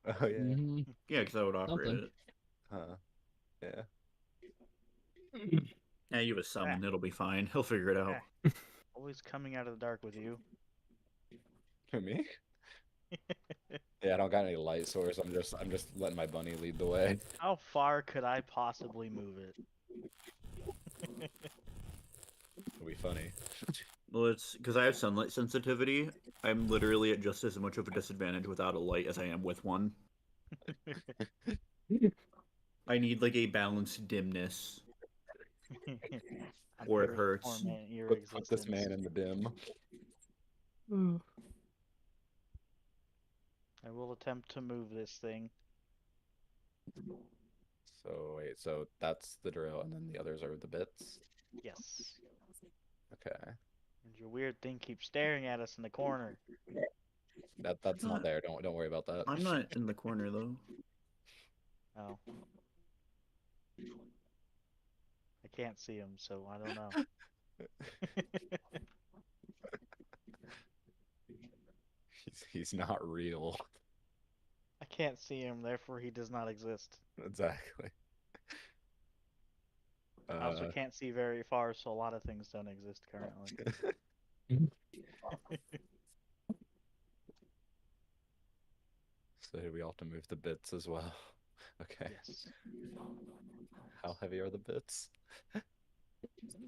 [SPEAKER 7] Oh yeah.
[SPEAKER 1] Mhm.
[SPEAKER 6] Yeah, because I would operate
[SPEAKER 1] Something.
[SPEAKER 6] it.
[SPEAKER 7] Yeah.
[SPEAKER 6] Yeah, you have a summon. It'll be fine. He'll figure it out.
[SPEAKER 3] Always coming out of the dark with you.
[SPEAKER 7] Who, me? Yeah, I don't got any light source. I'm just letting my bunny lead the way.
[SPEAKER 3] How far could I possibly move it?
[SPEAKER 7] It'll be funny.
[SPEAKER 6] Well, it's because I have sunlight sensitivity. I'm literally at just as much of a disadvantage without a light as I am with one. I need like a balanced dimness.
[SPEAKER 3] I'm
[SPEAKER 6] Or it
[SPEAKER 3] here to
[SPEAKER 6] hurts.
[SPEAKER 3] torment your
[SPEAKER 7] Put this man
[SPEAKER 3] existence.
[SPEAKER 7] in the dim.
[SPEAKER 3] I will attempt to move this thing.
[SPEAKER 7] So wait, so that's the drill, and then the others are the bits.
[SPEAKER 3] Yes.
[SPEAKER 7] Okay,
[SPEAKER 3] And your weird thing keeps staring at us in the corner.
[SPEAKER 7] that's not there. Don't worry about that.
[SPEAKER 6] I'm not in the corner though.
[SPEAKER 3] Oh. I can't see him, so I don't know.
[SPEAKER 7] He's not real.
[SPEAKER 3] I can't see him, therefore he does not exist.
[SPEAKER 7] Exactly.
[SPEAKER 3] I also can't see very far, so a lot of things don't exist currently.
[SPEAKER 7] So we all have to move the bits as well. Okay.
[SPEAKER 3] Yes.
[SPEAKER 7] How heavy are the bits?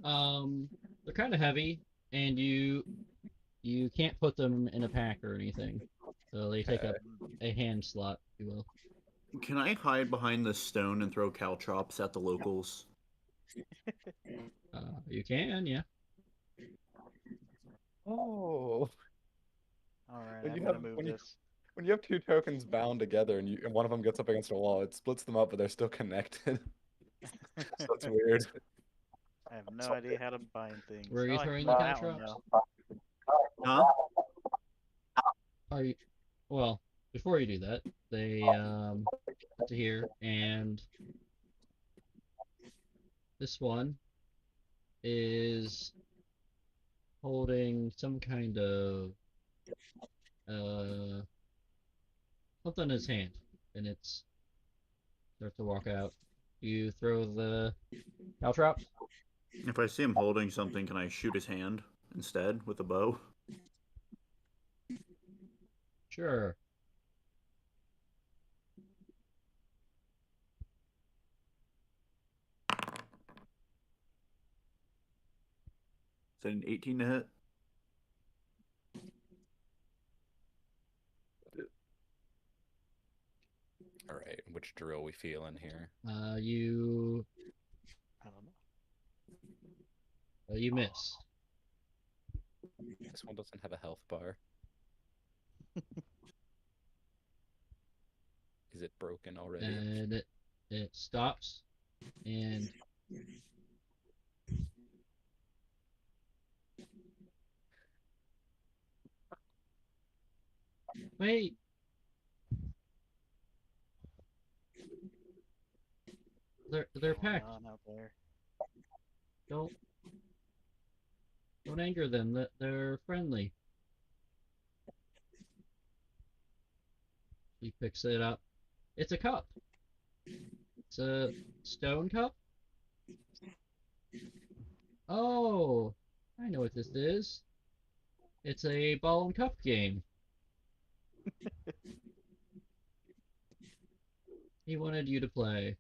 [SPEAKER 1] They're kind of heavy, and you can't put them in a pack or anything. So they take up a hand slot, if you will.
[SPEAKER 6] Can I hide behind this stone and throw caltrops at the locals?
[SPEAKER 1] You can, yeah.
[SPEAKER 7] Oh.
[SPEAKER 3] Alright,
[SPEAKER 7] When
[SPEAKER 3] I'm
[SPEAKER 7] you
[SPEAKER 3] gonna
[SPEAKER 7] have-
[SPEAKER 3] move
[SPEAKER 7] when you-
[SPEAKER 3] this.
[SPEAKER 7] When you have two tokens bound together and one of them gets up against a wall, it splits them up, but they're still connected. So it's weird.
[SPEAKER 3] I have no idea how to bind things.
[SPEAKER 1] Where are you
[SPEAKER 3] I can
[SPEAKER 1] throwing
[SPEAKER 3] do
[SPEAKER 1] the
[SPEAKER 3] that one,
[SPEAKER 1] caltrops?
[SPEAKER 3] though.
[SPEAKER 6] Huh?
[SPEAKER 1] Are you? Well, before you do that, they to here, and this one is holding some kind of something in his hand, and it's starts to walk out. You throw the caltrops.
[SPEAKER 6] If I see him holding something, can I shoot his hand instead with a bow?
[SPEAKER 1] Sure.
[SPEAKER 6] Is that an 18 to hit?
[SPEAKER 7] All right, which drill we feeling here?
[SPEAKER 1] You
[SPEAKER 3] I don't know.
[SPEAKER 1] you miss.
[SPEAKER 7] This one doesn't have a health bar. Is it broken already?
[SPEAKER 1] And it stops, and Wait. They're
[SPEAKER 3] Hold
[SPEAKER 1] packed.
[SPEAKER 3] on out there.
[SPEAKER 1] Don't anger them. They're friendly. He picks it up. It's a cup. It's a stone cup. Oh, I know what this is. It's a ball and cup game. He wanted you to play.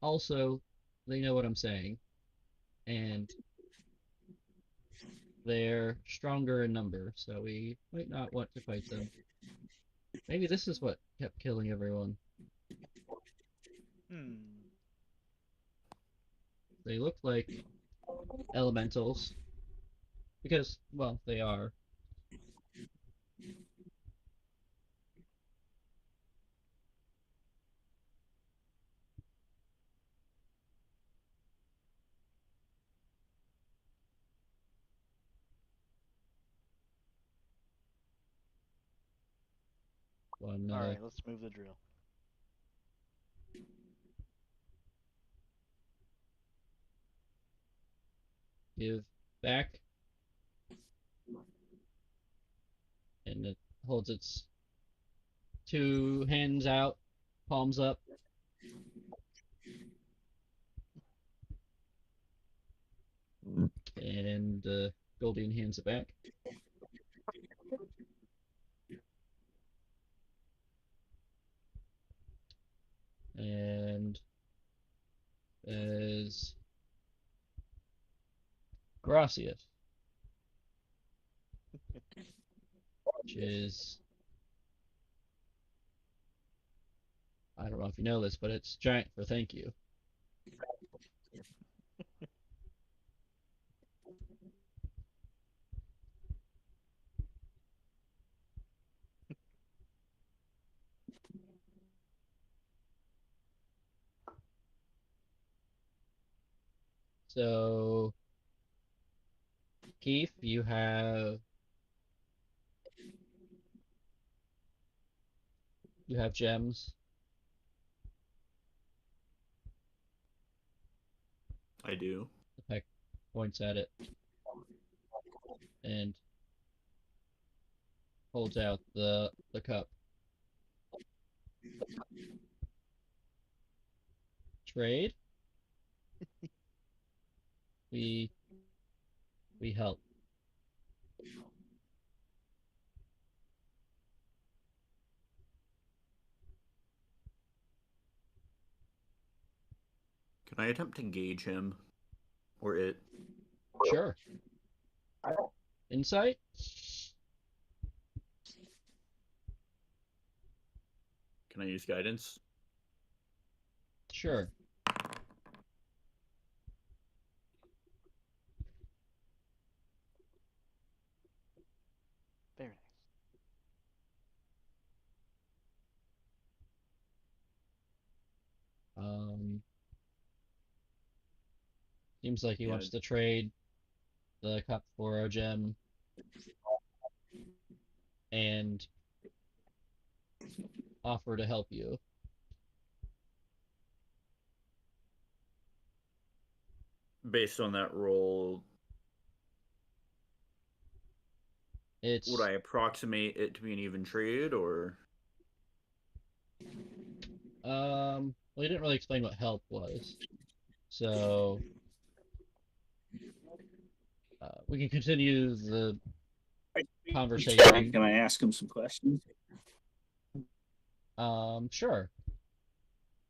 [SPEAKER 1] Also, they know what I'm saying. And they're stronger in number, so we might not want to fight them. Maybe this is what kept killing everyone.
[SPEAKER 3] Hmm.
[SPEAKER 1] They look like elementals. Because, well, they are. One,
[SPEAKER 3] All right, let's move the drill.
[SPEAKER 1] give back. And it holds its two hands out, palms up. And Goldian hands it back. And as Gracias, which is, I don't know if you know this, but it's giant for thank you. So, Keith, you have gems.
[SPEAKER 6] I do.
[SPEAKER 1] The peck points at it and holds out the cup. Trade? We help.
[SPEAKER 6] Can I attempt to engage him? Or it?
[SPEAKER 1] Sure. Insight?
[SPEAKER 6] Can I use guidance?
[SPEAKER 1] Sure.
[SPEAKER 3] Very nice.
[SPEAKER 1] Seems like he
[SPEAKER 6] Yeah.
[SPEAKER 1] wants to trade the cup for a gem and offer to help you.
[SPEAKER 6] Based on that roll,
[SPEAKER 1] It's
[SPEAKER 6] would I approximate it to be an even trade, or?
[SPEAKER 1] well, he didn't really explain what help was, so we can continue the conversation.
[SPEAKER 4] Can I ask him some questions?
[SPEAKER 1] Sure.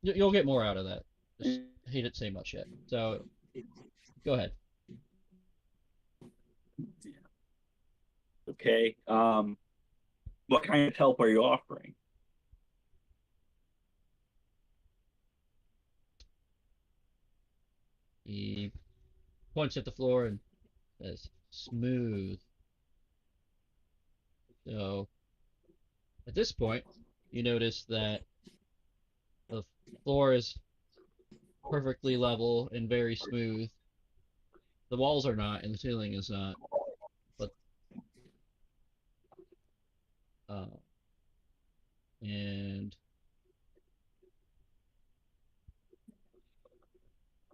[SPEAKER 1] You'll get more out of that. Just, he didn't say much yet, so go ahead.
[SPEAKER 4] Okay. What kind of help are you offering?
[SPEAKER 1] He points at the floor and says, "Smooth." So, at this point, you notice that the floor is perfectly level and very smooth. The walls are not, and the ceiling is not. And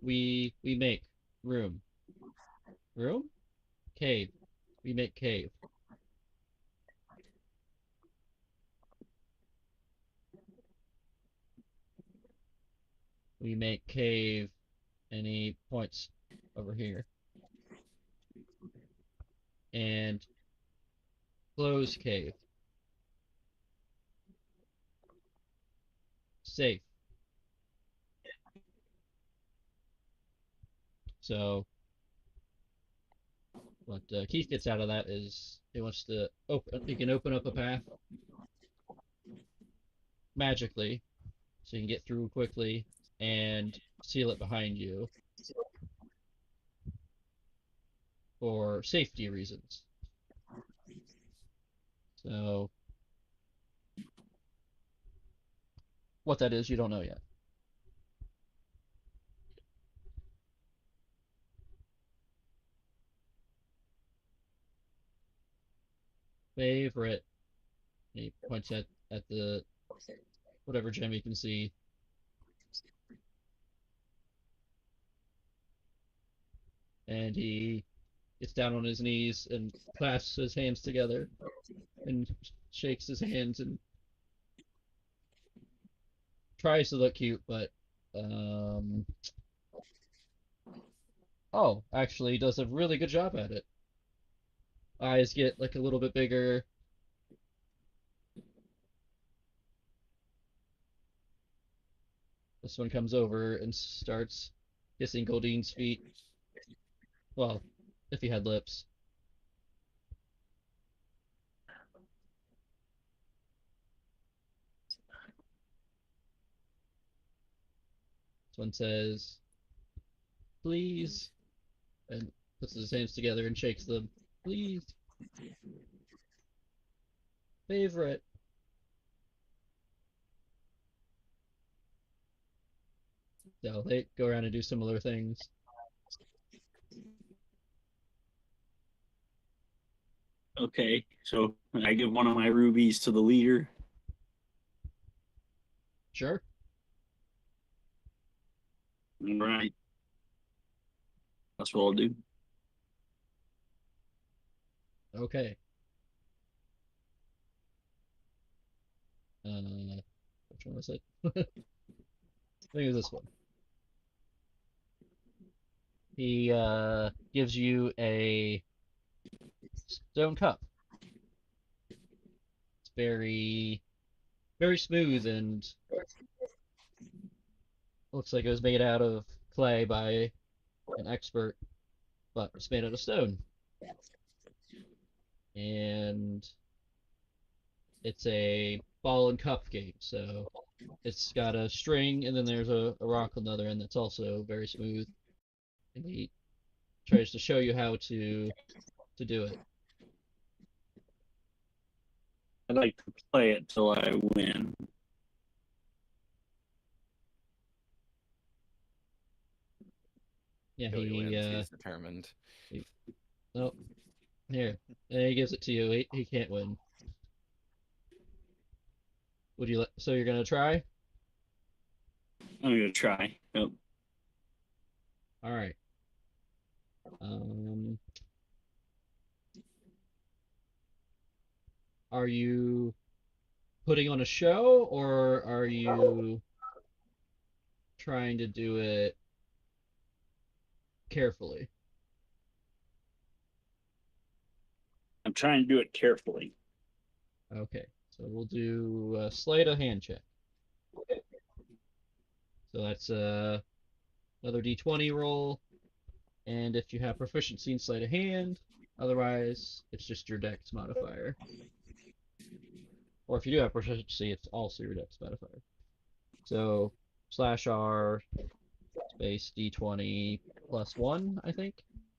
[SPEAKER 1] we make room. Room? Cave. We make cave. We make cave, and he points over here. And close cave. Safe. So what Keith gets out of that is he wants to open. He can open up a path magically, so you can get through quickly and seal it behind you for safety reasons. So what that is, you don't know yet. Favorite. He points at the whatever gem you can see. And he gets down on his knees and clasps his hands together and shakes his hands and tries to look cute, but oh, actually does a really good job at it. Eyes get like a little bit bigger. This one comes over and starts kissing Goldine's feet. Well, if he had lips. This one says, please, and puts his hands together and shakes them. Please. Favorite. So they go around and do similar things.
[SPEAKER 4] Okay, so I give one of my rubies to the leader.
[SPEAKER 1] Sure.
[SPEAKER 4] All right. That's what I'll do.
[SPEAKER 1] Okay. Which one was it? I think it was this one. He gives you a stone cup. It's very, very smooth and looks like it was made out of clay by an expert, but it's made out of stone. And it's a ball and cup game, so it's got a string and then there's a rock on the other end that's also very smooth. And he tries to show you how to do it.
[SPEAKER 4] I'd like to play it till I win.
[SPEAKER 1] Yeah,
[SPEAKER 7] Till he wins,
[SPEAKER 1] he
[SPEAKER 7] he's determined.
[SPEAKER 1] oh, here. And he gives it to you. He can't win. Would you so you're gonna try?
[SPEAKER 4] I'm gonna try. Yep.
[SPEAKER 1] All right. Are you putting on a show or are you trying to do it carefully?
[SPEAKER 4] I'm trying to do it carefully.
[SPEAKER 1] Okay, so we'll do a sleight of hand check. So that's another d20 roll, and if you have proficiency in sleight of hand, otherwise it's just your dex modifier. Or if you do have proficiency, it's also your dex modifier. So /r space d20 plus 1, I think,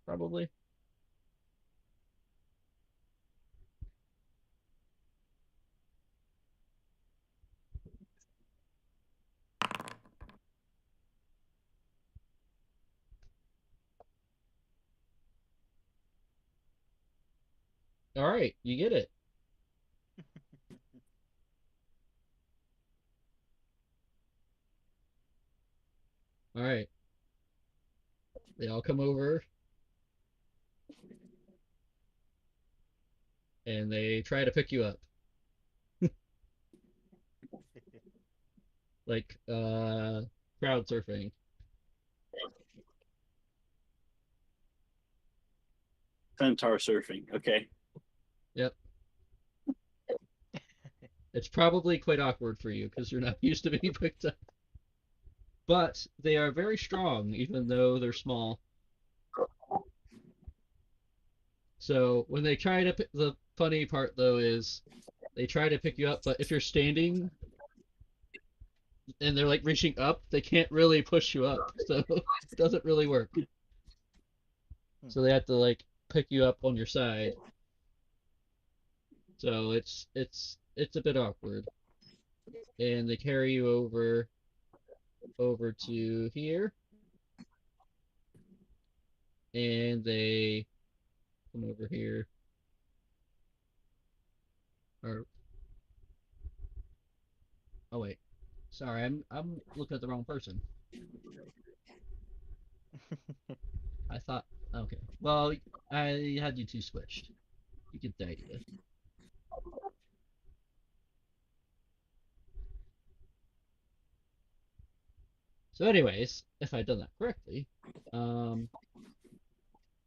[SPEAKER 1] probably. All right, you get it. All right. They all come over and they try to pick you up. Like crowd surfing.
[SPEAKER 4] Centaur surfing. Okay.
[SPEAKER 1] Yep. It's probably quite awkward for you because you're not used to being picked up. But they are very strong, even though they're small. So when they try to the funny part though is they try to pick you up, but if you're standing and they're like reaching up, they can't really push you up. So it doesn't really work. So they have to like pick you up on your side. So it's a bit awkward. And they carry you over to here. And they come over here. Or oh wait. Sorry, I'm looking at the wrong person. I thought okay. Well, I had you two switched. You get the idea. So anyways, if I'd done that correctly, all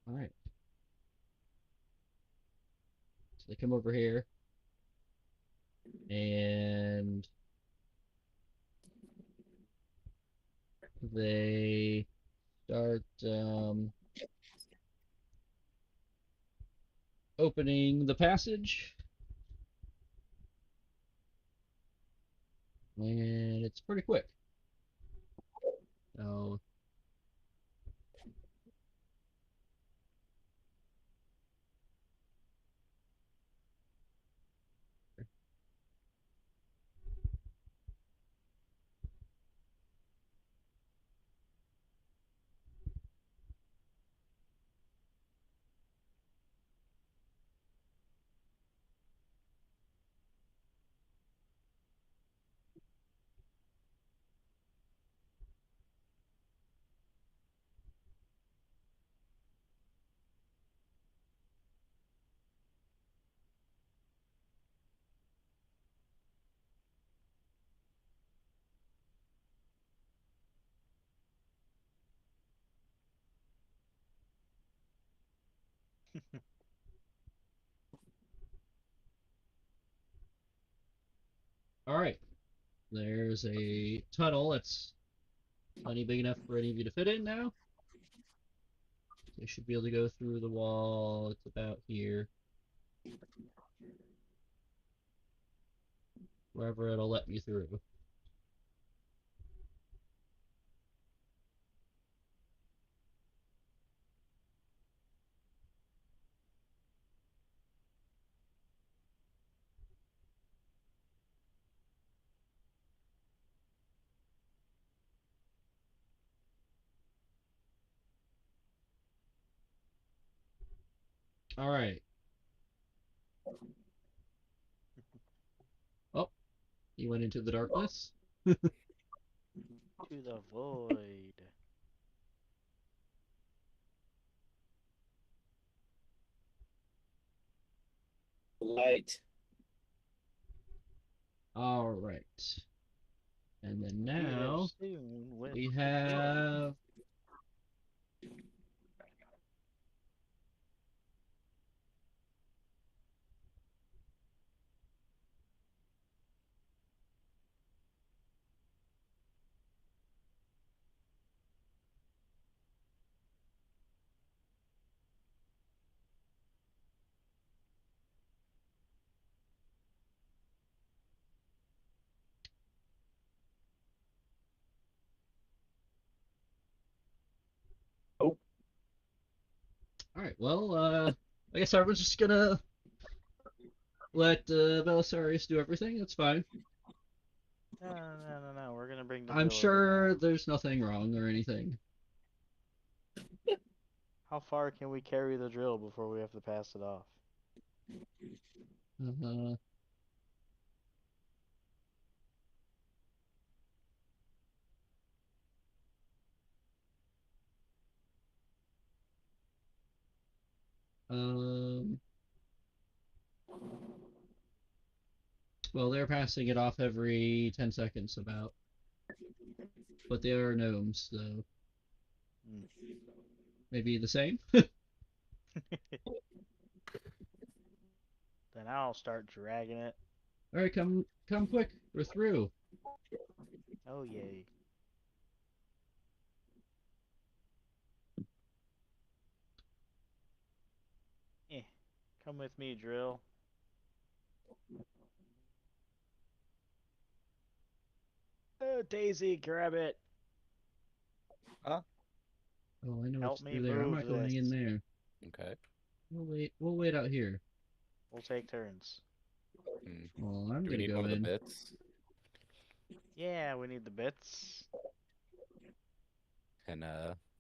[SPEAKER 1] right. So they come over here and they start opening the passage. And it's pretty quick. So all right. There's a tunnel that's plenty big enough for any of you to fit in now. So you should be able to go through the wall. It's about here. Wherever it'll let you through. All right. Oh, you went into the darkness.
[SPEAKER 3] To the void.
[SPEAKER 4] Light.
[SPEAKER 1] All right. And then
[SPEAKER 3] Be there
[SPEAKER 1] now
[SPEAKER 3] soon with
[SPEAKER 1] we
[SPEAKER 3] the
[SPEAKER 1] have
[SPEAKER 4] Oh,
[SPEAKER 1] all right. Well, I guess I was just gonna let Belisarius do everything. That's fine.
[SPEAKER 3] No. We're gonna bring the
[SPEAKER 1] I'm
[SPEAKER 3] drill over
[SPEAKER 1] sure
[SPEAKER 3] now.
[SPEAKER 1] there's nothing wrong or anything.
[SPEAKER 3] How far can we carry the drill before we have to pass it off?
[SPEAKER 1] Uh, Um. Well, they're passing it off every 10 seconds about. But they are gnomes, so
[SPEAKER 3] Mm.
[SPEAKER 1] maybe the same?
[SPEAKER 3] Then I'll start dragging it.
[SPEAKER 1] Alright, come quick. We're through.
[SPEAKER 3] Oh yay. Come with me, Drill. Daisy, grab it.
[SPEAKER 1] Oh, I know
[SPEAKER 3] Help
[SPEAKER 1] what's
[SPEAKER 3] me
[SPEAKER 1] through there. I'm
[SPEAKER 3] move
[SPEAKER 1] not going in
[SPEAKER 3] this.
[SPEAKER 1] there.
[SPEAKER 7] Okay.
[SPEAKER 1] We'll wait out here.
[SPEAKER 3] We'll take turns.
[SPEAKER 7] Hmm.
[SPEAKER 1] Well, I'm
[SPEAKER 7] Do we
[SPEAKER 1] gonna
[SPEAKER 7] need
[SPEAKER 1] go
[SPEAKER 7] one of the
[SPEAKER 1] in.
[SPEAKER 7] bits?
[SPEAKER 3] Yeah, we need the bits.
[SPEAKER 7] Can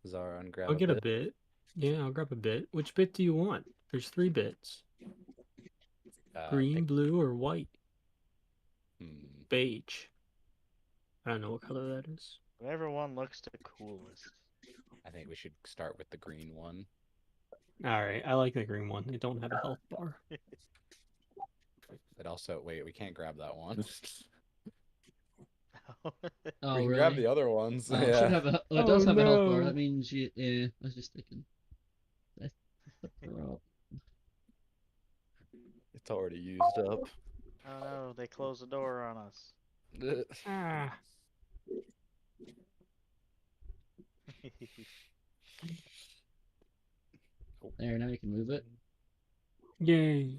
[SPEAKER 7] Zaron grab
[SPEAKER 5] I'll
[SPEAKER 7] a
[SPEAKER 5] get a
[SPEAKER 7] bit?
[SPEAKER 5] bit. Yeah, I'll grab a bit. Which bit do you want? There's 3 bits. Green,
[SPEAKER 7] Pick-
[SPEAKER 5] blue, or white?
[SPEAKER 7] hmm.
[SPEAKER 5] Beige. I don't know what color that is.
[SPEAKER 3] Whatever one looks the coolest.
[SPEAKER 7] I think we should start with the green one.
[SPEAKER 5] Alright, I like the green one. They don't have a health bar.
[SPEAKER 7] But also, wait, we can't grab that one.
[SPEAKER 1] Oh,
[SPEAKER 7] we can
[SPEAKER 1] really?
[SPEAKER 7] grab the other ones.
[SPEAKER 1] It should
[SPEAKER 7] Yeah.
[SPEAKER 1] have a. Oh, it
[SPEAKER 5] Oh,
[SPEAKER 1] does have a health bar.
[SPEAKER 5] no.
[SPEAKER 1] That means you. Yeah, I was just thinking. That's the problem.
[SPEAKER 7] It's already used up.
[SPEAKER 3] Oh no, they closed the door on us.
[SPEAKER 5] Ah.
[SPEAKER 1] There, now you can move it.
[SPEAKER 5] Yay.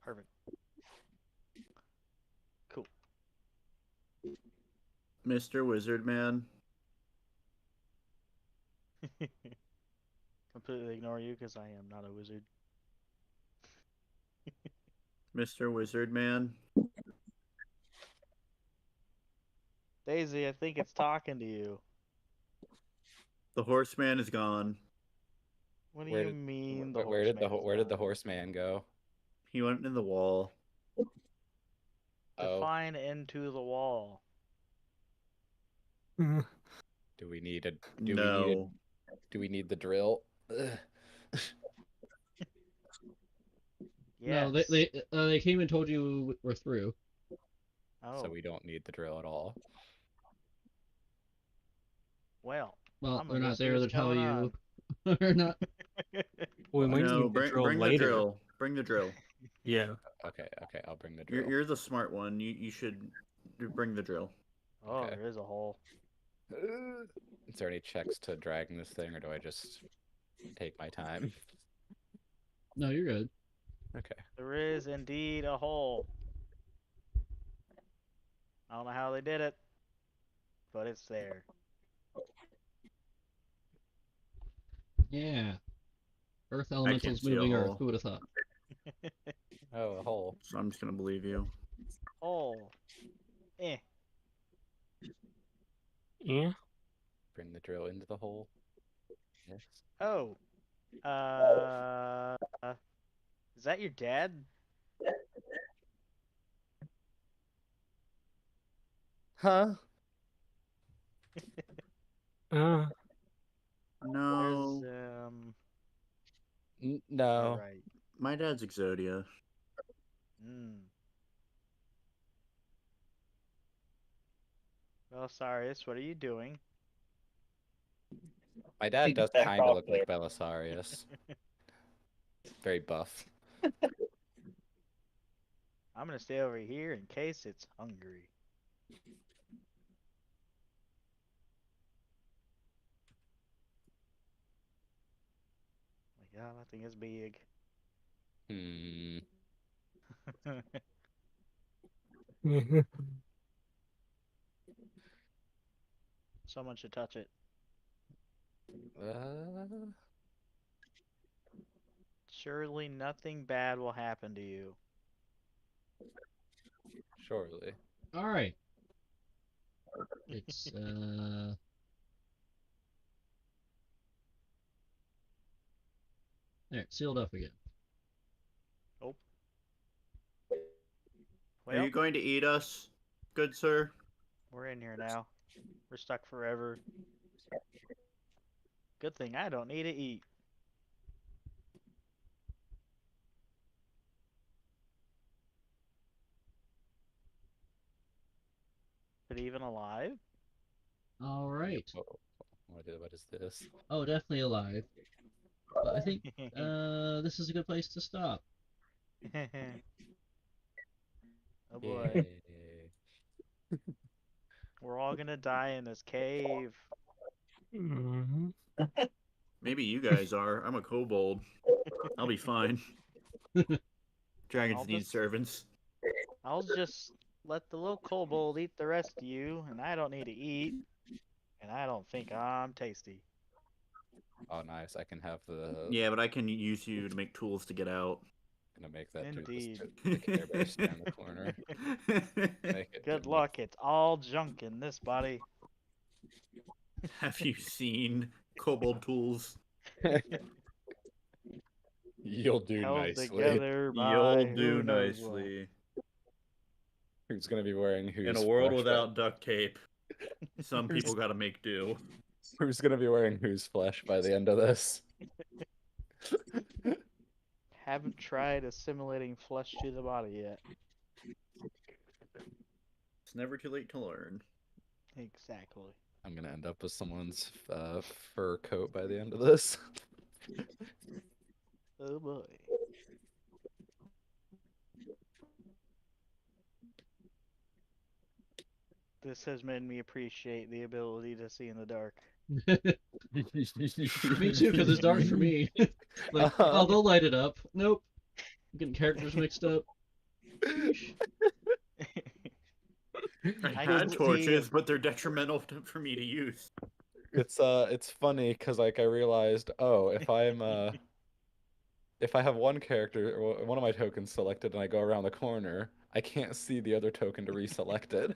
[SPEAKER 3] Perfect. Cool.
[SPEAKER 6] Mr. Wizard Man.
[SPEAKER 3] Completely ignore you because I am not a wizard.
[SPEAKER 6] Mr. Wizard Man.
[SPEAKER 3] Daisy, I think it's talking to you.
[SPEAKER 6] The horseman is gone.
[SPEAKER 3] What do
[SPEAKER 7] Where
[SPEAKER 3] you
[SPEAKER 7] did-
[SPEAKER 3] mean?
[SPEAKER 7] Where did the
[SPEAKER 3] horseman's
[SPEAKER 7] where did the
[SPEAKER 3] gone?
[SPEAKER 7] horseman go?
[SPEAKER 6] He went in the wall.
[SPEAKER 7] Oh,
[SPEAKER 3] Define into the wall.
[SPEAKER 7] do we need a
[SPEAKER 6] No.
[SPEAKER 7] do we need the drill? Ugh.
[SPEAKER 3] Yes.
[SPEAKER 1] No, they came and told you we're through.
[SPEAKER 3] Oh,
[SPEAKER 7] So we don't need the drill at all.
[SPEAKER 3] well.
[SPEAKER 1] Well,
[SPEAKER 3] I'm
[SPEAKER 1] they're
[SPEAKER 3] gonna
[SPEAKER 1] not
[SPEAKER 3] see
[SPEAKER 1] there to
[SPEAKER 3] what's
[SPEAKER 1] tell
[SPEAKER 3] going
[SPEAKER 1] you. They're not.
[SPEAKER 5] We might
[SPEAKER 6] No,
[SPEAKER 5] need the
[SPEAKER 6] bring,
[SPEAKER 5] drill
[SPEAKER 6] bring the
[SPEAKER 5] later.
[SPEAKER 6] drill. Bring the drill.
[SPEAKER 5] Yeah.
[SPEAKER 7] Okay, I'll bring the drill.
[SPEAKER 6] You're the smart one. You should bring the drill.
[SPEAKER 3] Oh,
[SPEAKER 7] Okay.
[SPEAKER 3] there is a hole.
[SPEAKER 7] Is there any checks to dragging this thing, or do I just take my time?
[SPEAKER 1] No, you're good.
[SPEAKER 7] Okay.
[SPEAKER 3] There is indeed a hole. I don't know how they did it, but it's there.
[SPEAKER 1] Yeah. Earth
[SPEAKER 6] can't
[SPEAKER 1] elementals
[SPEAKER 6] see a
[SPEAKER 1] moving Earth.
[SPEAKER 6] hole.
[SPEAKER 1] Who would have thought?
[SPEAKER 7] Oh, a hole.
[SPEAKER 6] So I'm just gonna believe you.
[SPEAKER 3] Hole. Eh.
[SPEAKER 5] Yeah.
[SPEAKER 7] Bring the drill into the hole. Yes.
[SPEAKER 3] Oh. Is that your dad?
[SPEAKER 7] Huh?
[SPEAKER 5] Uh,
[SPEAKER 6] No.
[SPEAKER 3] There's
[SPEAKER 7] No.
[SPEAKER 3] alright.
[SPEAKER 6] My dad's Exodia.
[SPEAKER 3] Well, Cyrus, what are you doing?
[SPEAKER 7] My dad does
[SPEAKER 4] Back
[SPEAKER 7] kind of
[SPEAKER 4] off
[SPEAKER 7] look like Belisarius. Very buff.
[SPEAKER 3] I'm gonna stay over here in case it's hungry. My God, that thing is big.
[SPEAKER 7] Hmm.
[SPEAKER 3] Someone should touch it. Surely nothing bad will happen to you.
[SPEAKER 7] Surely.
[SPEAKER 1] All right. It's there, sealed up again.
[SPEAKER 3] Oh.
[SPEAKER 6] Are
[SPEAKER 3] Well,
[SPEAKER 6] you going to eat us, good sir?
[SPEAKER 3] we're in here now. We're stuck forever. Good thing I don't need to eat. it even alive?
[SPEAKER 1] All right.
[SPEAKER 7] What is this?
[SPEAKER 1] Oh, definitely alive. But I think this is a good place to stop.
[SPEAKER 3] Oh boy.
[SPEAKER 7] Yay.
[SPEAKER 3] We're all gonna die in this cave.
[SPEAKER 5] Mm-hmm.
[SPEAKER 6] Maybe you guys are. I'm a kobold. I'll be fine. Dragons
[SPEAKER 3] I'll
[SPEAKER 6] need
[SPEAKER 3] just-
[SPEAKER 6] servants.
[SPEAKER 3] I'll just let the little kobold eat the rest of you, and I don't need to eat. And I don't think I'm tasty.
[SPEAKER 7] Oh, nice. I can have the.
[SPEAKER 6] Yeah, but I can use you to make tools to get out.
[SPEAKER 7] Gonna make that too.
[SPEAKER 3] Indeed.
[SPEAKER 7] The Care Bear stand in the corner. Make it
[SPEAKER 3] Good
[SPEAKER 7] to
[SPEAKER 3] luck, it's all junk in this body.
[SPEAKER 6] Have you seen kobold tools?
[SPEAKER 7] You'll do
[SPEAKER 3] Held
[SPEAKER 7] nicely.
[SPEAKER 3] together by
[SPEAKER 6] You'll
[SPEAKER 3] who
[SPEAKER 6] do
[SPEAKER 3] knows what.
[SPEAKER 6] nicely.
[SPEAKER 7] Who's gonna be wearing who's
[SPEAKER 6] In a world
[SPEAKER 7] flesh
[SPEAKER 6] without duct tape, some people gotta make do.
[SPEAKER 7] Who's gonna be wearing whose flesh by the end of this?
[SPEAKER 3] Haven't tried assimilating flesh to the body yet.
[SPEAKER 6] It's never too late to learn.
[SPEAKER 3] Exactly.
[SPEAKER 7] I'm gonna end up with someone's fur coat by the end of this.
[SPEAKER 3] Oh boy. This has made me appreciate the ability to see in the dark.
[SPEAKER 1] Me too, because it's dark for me. Like, oh, they'll light it up. Nope. I'm getting characters mixed up.
[SPEAKER 6] I
[SPEAKER 3] I
[SPEAKER 6] had
[SPEAKER 3] can see
[SPEAKER 6] torches,
[SPEAKER 3] it.
[SPEAKER 6] but they're detrimental for me to use.
[SPEAKER 7] It's funny because like I realized, oh, if I have one character or one of my tokens selected and I go around the corner, I can't see the other token to reselect it.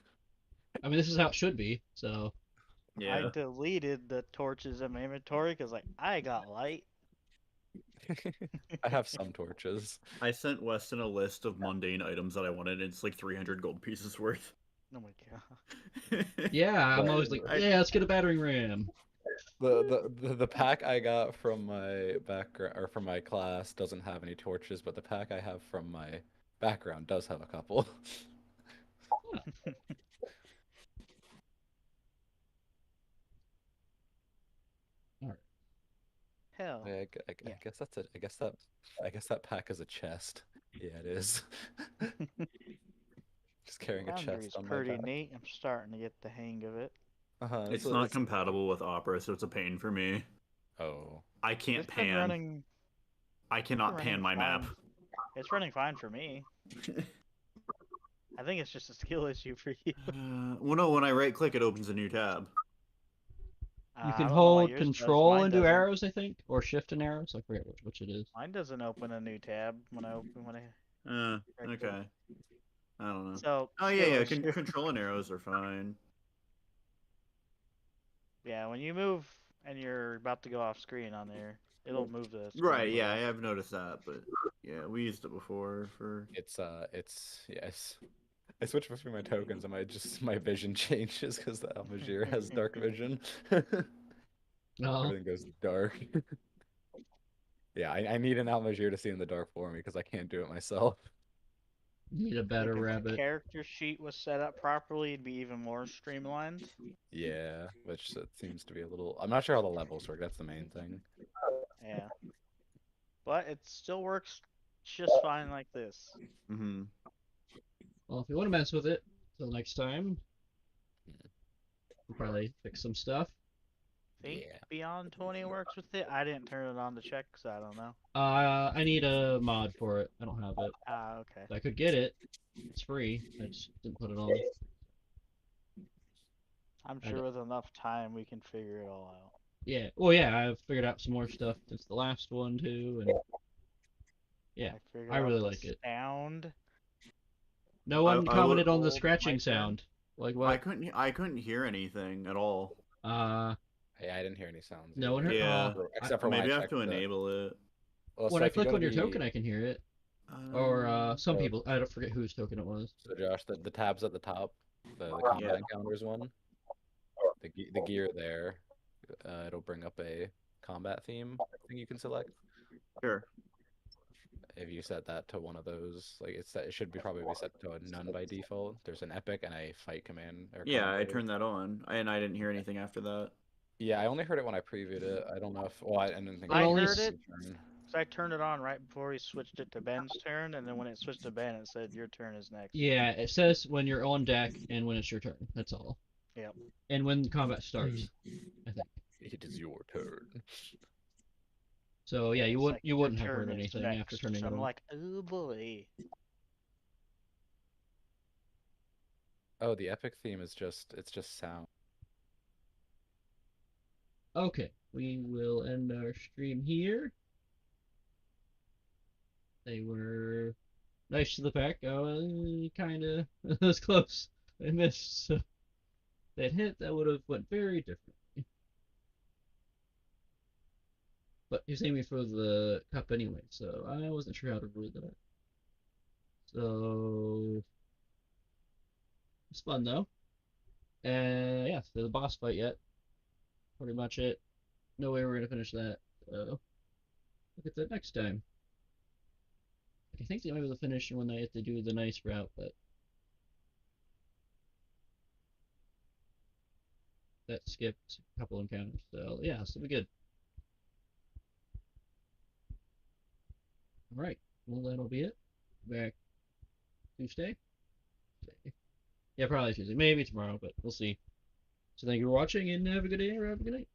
[SPEAKER 1] I mean, this is how it should be. So
[SPEAKER 6] Yeah.
[SPEAKER 3] I deleted the torches in my inventory because, like, I got light.
[SPEAKER 7] I have some torches.
[SPEAKER 6] I sent Weston a list of mundane items that I wanted, and it's like 300 gold pieces worth.
[SPEAKER 3] Oh my god.
[SPEAKER 1] yeah, I'm
[SPEAKER 7] But
[SPEAKER 1] always like,
[SPEAKER 6] I-
[SPEAKER 1] yeah, let's get a battering ram.
[SPEAKER 7] The pack I got from my background or from my class doesn't have any torches, but the pack I have from my background does have a couple.
[SPEAKER 3] Hell.
[SPEAKER 7] I
[SPEAKER 3] Yeah.
[SPEAKER 7] guess that's it. I guess that pack is a chest. Yeah, it is. Just carrying a
[SPEAKER 3] Boundary's
[SPEAKER 7] chest on my
[SPEAKER 3] pretty
[SPEAKER 7] back.
[SPEAKER 3] neat. I'm starting to get the hang of it.
[SPEAKER 6] It's not compatible with Opera, so it's a pain for me.
[SPEAKER 7] Oh.
[SPEAKER 6] I can't
[SPEAKER 3] It's been
[SPEAKER 6] pan.
[SPEAKER 3] running.
[SPEAKER 6] I cannot
[SPEAKER 3] been
[SPEAKER 6] pan my
[SPEAKER 3] running
[SPEAKER 6] map.
[SPEAKER 3] fine. It's running fine for me. I think it's just a skill issue for you.
[SPEAKER 6] Well, no, when I right click, it opens a new tab.
[SPEAKER 1] You
[SPEAKER 3] I
[SPEAKER 1] can
[SPEAKER 3] don't know what
[SPEAKER 1] hold
[SPEAKER 3] yours does.
[SPEAKER 1] control
[SPEAKER 3] Mine
[SPEAKER 1] and do
[SPEAKER 3] doesn't.
[SPEAKER 1] arrows, I think, or shift and arrows. I forget which it is.
[SPEAKER 3] Mine doesn't open a new tab when I open when I. Right click.
[SPEAKER 6] Okay. I don't know.
[SPEAKER 3] So.
[SPEAKER 6] Oh yeah,
[SPEAKER 3] skill
[SPEAKER 6] yeah.
[SPEAKER 3] issue.
[SPEAKER 6] Control and arrows are fine.
[SPEAKER 3] Yeah, when you move and you're about to go off screen on there, it'll move the. screen
[SPEAKER 6] Right.
[SPEAKER 3] for
[SPEAKER 6] Yeah, I
[SPEAKER 3] you.
[SPEAKER 6] have noticed that, but yeah, we used it before for.
[SPEAKER 7] It's yes. I switch between my tokens and my vision changes because the Almagir has dark vision.
[SPEAKER 1] No.
[SPEAKER 7] Everything goes dark. Yeah, I need an Almagir to see in the dark for me because I can't do it myself.
[SPEAKER 1] Need a
[SPEAKER 3] I think
[SPEAKER 1] better
[SPEAKER 3] if the
[SPEAKER 1] rabbit.
[SPEAKER 3] character sheet was set up properly, it'd be even more streamlined.
[SPEAKER 7] Yeah, which it seems to be a little. I'm not sure how the levels work. That's the main thing.
[SPEAKER 3] Yeah. But it still works just fine like this.
[SPEAKER 6] Mm-hmm.
[SPEAKER 1] Well, if you want to mess with it, till next time, we'll probably fix some stuff.
[SPEAKER 3] Think
[SPEAKER 7] Yeah.
[SPEAKER 3] Beyond 20 works with it. I didn't turn it on to check, so I don't know.
[SPEAKER 1] I need a mod for it. I don't have it.
[SPEAKER 3] Ah, okay.
[SPEAKER 1] I could get it. It's free. I just didn't put it on.
[SPEAKER 3] I'm
[SPEAKER 1] I
[SPEAKER 3] sure
[SPEAKER 1] don't-
[SPEAKER 3] with enough time we can figure it all out.
[SPEAKER 1] Yeah. Well, yeah. I've figured out some more stuff since the last one too, and yeah,
[SPEAKER 3] figured
[SPEAKER 1] I
[SPEAKER 3] out
[SPEAKER 1] really
[SPEAKER 3] the
[SPEAKER 1] like it.
[SPEAKER 3] Sound.
[SPEAKER 1] No one
[SPEAKER 6] I would
[SPEAKER 1] commented on the
[SPEAKER 3] hold
[SPEAKER 1] scratching
[SPEAKER 3] my turn.
[SPEAKER 1] sound. Like
[SPEAKER 6] I
[SPEAKER 1] what?
[SPEAKER 6] couldn't hear anything at all.
[SPEAKER 7] Hey, I didn't hear any sounds.
[SPEAKER 1] No one
[SPEAKER 7] either.
[SPEAKER 1] heard.
[SPEAKER 6] Yeah.
[SPEAKER 7] Except for when
[SPEAKER 6] Maybe I have
[SPEAKER 7] checked
[SPEAKER 6] to
[SPEAKER 7] the-
[SPEAKER 6] enable it.
[SPEAKER 7] Well,
[SPEAKER 1] When
[SPEAKER 7] so
[SPEAKER 1] I
[SPEAKER 7] if you
[SPEAKER 1] click
[SPEAKER 7] go
[SPEAKER 1] on
[SPEAKER 7] to
[SPEAKER 1] your token,
[SPEAKER 7] the-
[SPEAKER 1] I can hear it. Or some
[SPEAKER 7] so-
[SPEAKER 1] people. I don't forget whose token it was.
[SPEAKER 7] So Josh, the tabs at the top, the combat encounters one, the gear there, it'll bring up a combat theme thing you can select.
[SPEAKER 6] Sure.
[SPEAKER 7] If you set that to one of those. Like it should be probably be set to a none by default. There's an epic and a fight command. Or
[SPEAKER 6] Yeah, I
[SPEAKER 7] command.
[SPEAKER 6] turned that on, and I didn't hear anything after that.
[SPEAKER 7] Yeah, I only heard it when I previewed it. I don't know if. Well, I didn't think
[SPEAKER 3] I
[SPEAKER 7] was
[SPEAKER 3] heard
[SPEAKER 7] my
[SPEAKER 3] it.
[SPEAKER 7] turn.
[SPEAKER 3] So I turned it on right before he switched it to Ben's turn, and then when it switched to Ben, it said your turn is next.
[SPEAKER 1] Yeah, it says when you're on deck and when it's your turn. That's all.
[SPEAKER 3] Yep.
[SPEAKER 1] And when combat starts, I think.
[SPEAKER 7] It is your turn.
[SPEAKER 1] So yeah,
[SPEAKER 3] It's
[SPEAKER 1] you
[SPEAKER 3] like,
[SPEAKER 1] you
[SPEAKER 3] your
[SPEAKER 1] wouldn't have
[SPEAKER 3] turn
[SPEAKER 1] heard
[SPEAKER 3] is
[SPEAKER 1] anything after
[SPEAKER 3] next.
[SPEAKER 1] turning
[SPEAKER 3] So
[SPEAKER 1] it
[SPEAKER 3] I'm
[SPEAKER 1] on.
[SPEAKER 3] like, oh boy.
[SPEAKER 7] Oh, the epic theme is it's just sound.
[SPEAKER 1] Okay, we will end our stream here. They were nice to the pack. Kind of was close. I missed. So that hit, that would have went very differently. But he's aiming for the cup anyway, so I wasn't sure how to read that. So it's fun though. Yeah, so the boss fight yet. Pretty much it. No way we're gonna finish that. So look at that next time. I think they might be able to finish when they have to do the nice route, but that skipped a couple encounters. So yeah, this will be good. All right. Well, that'll be it. Back Tuesday. Yeah, probably Tuesday. Maybe tomorrow, but we'll see. So thank you for watching, and have a good day or have a good night.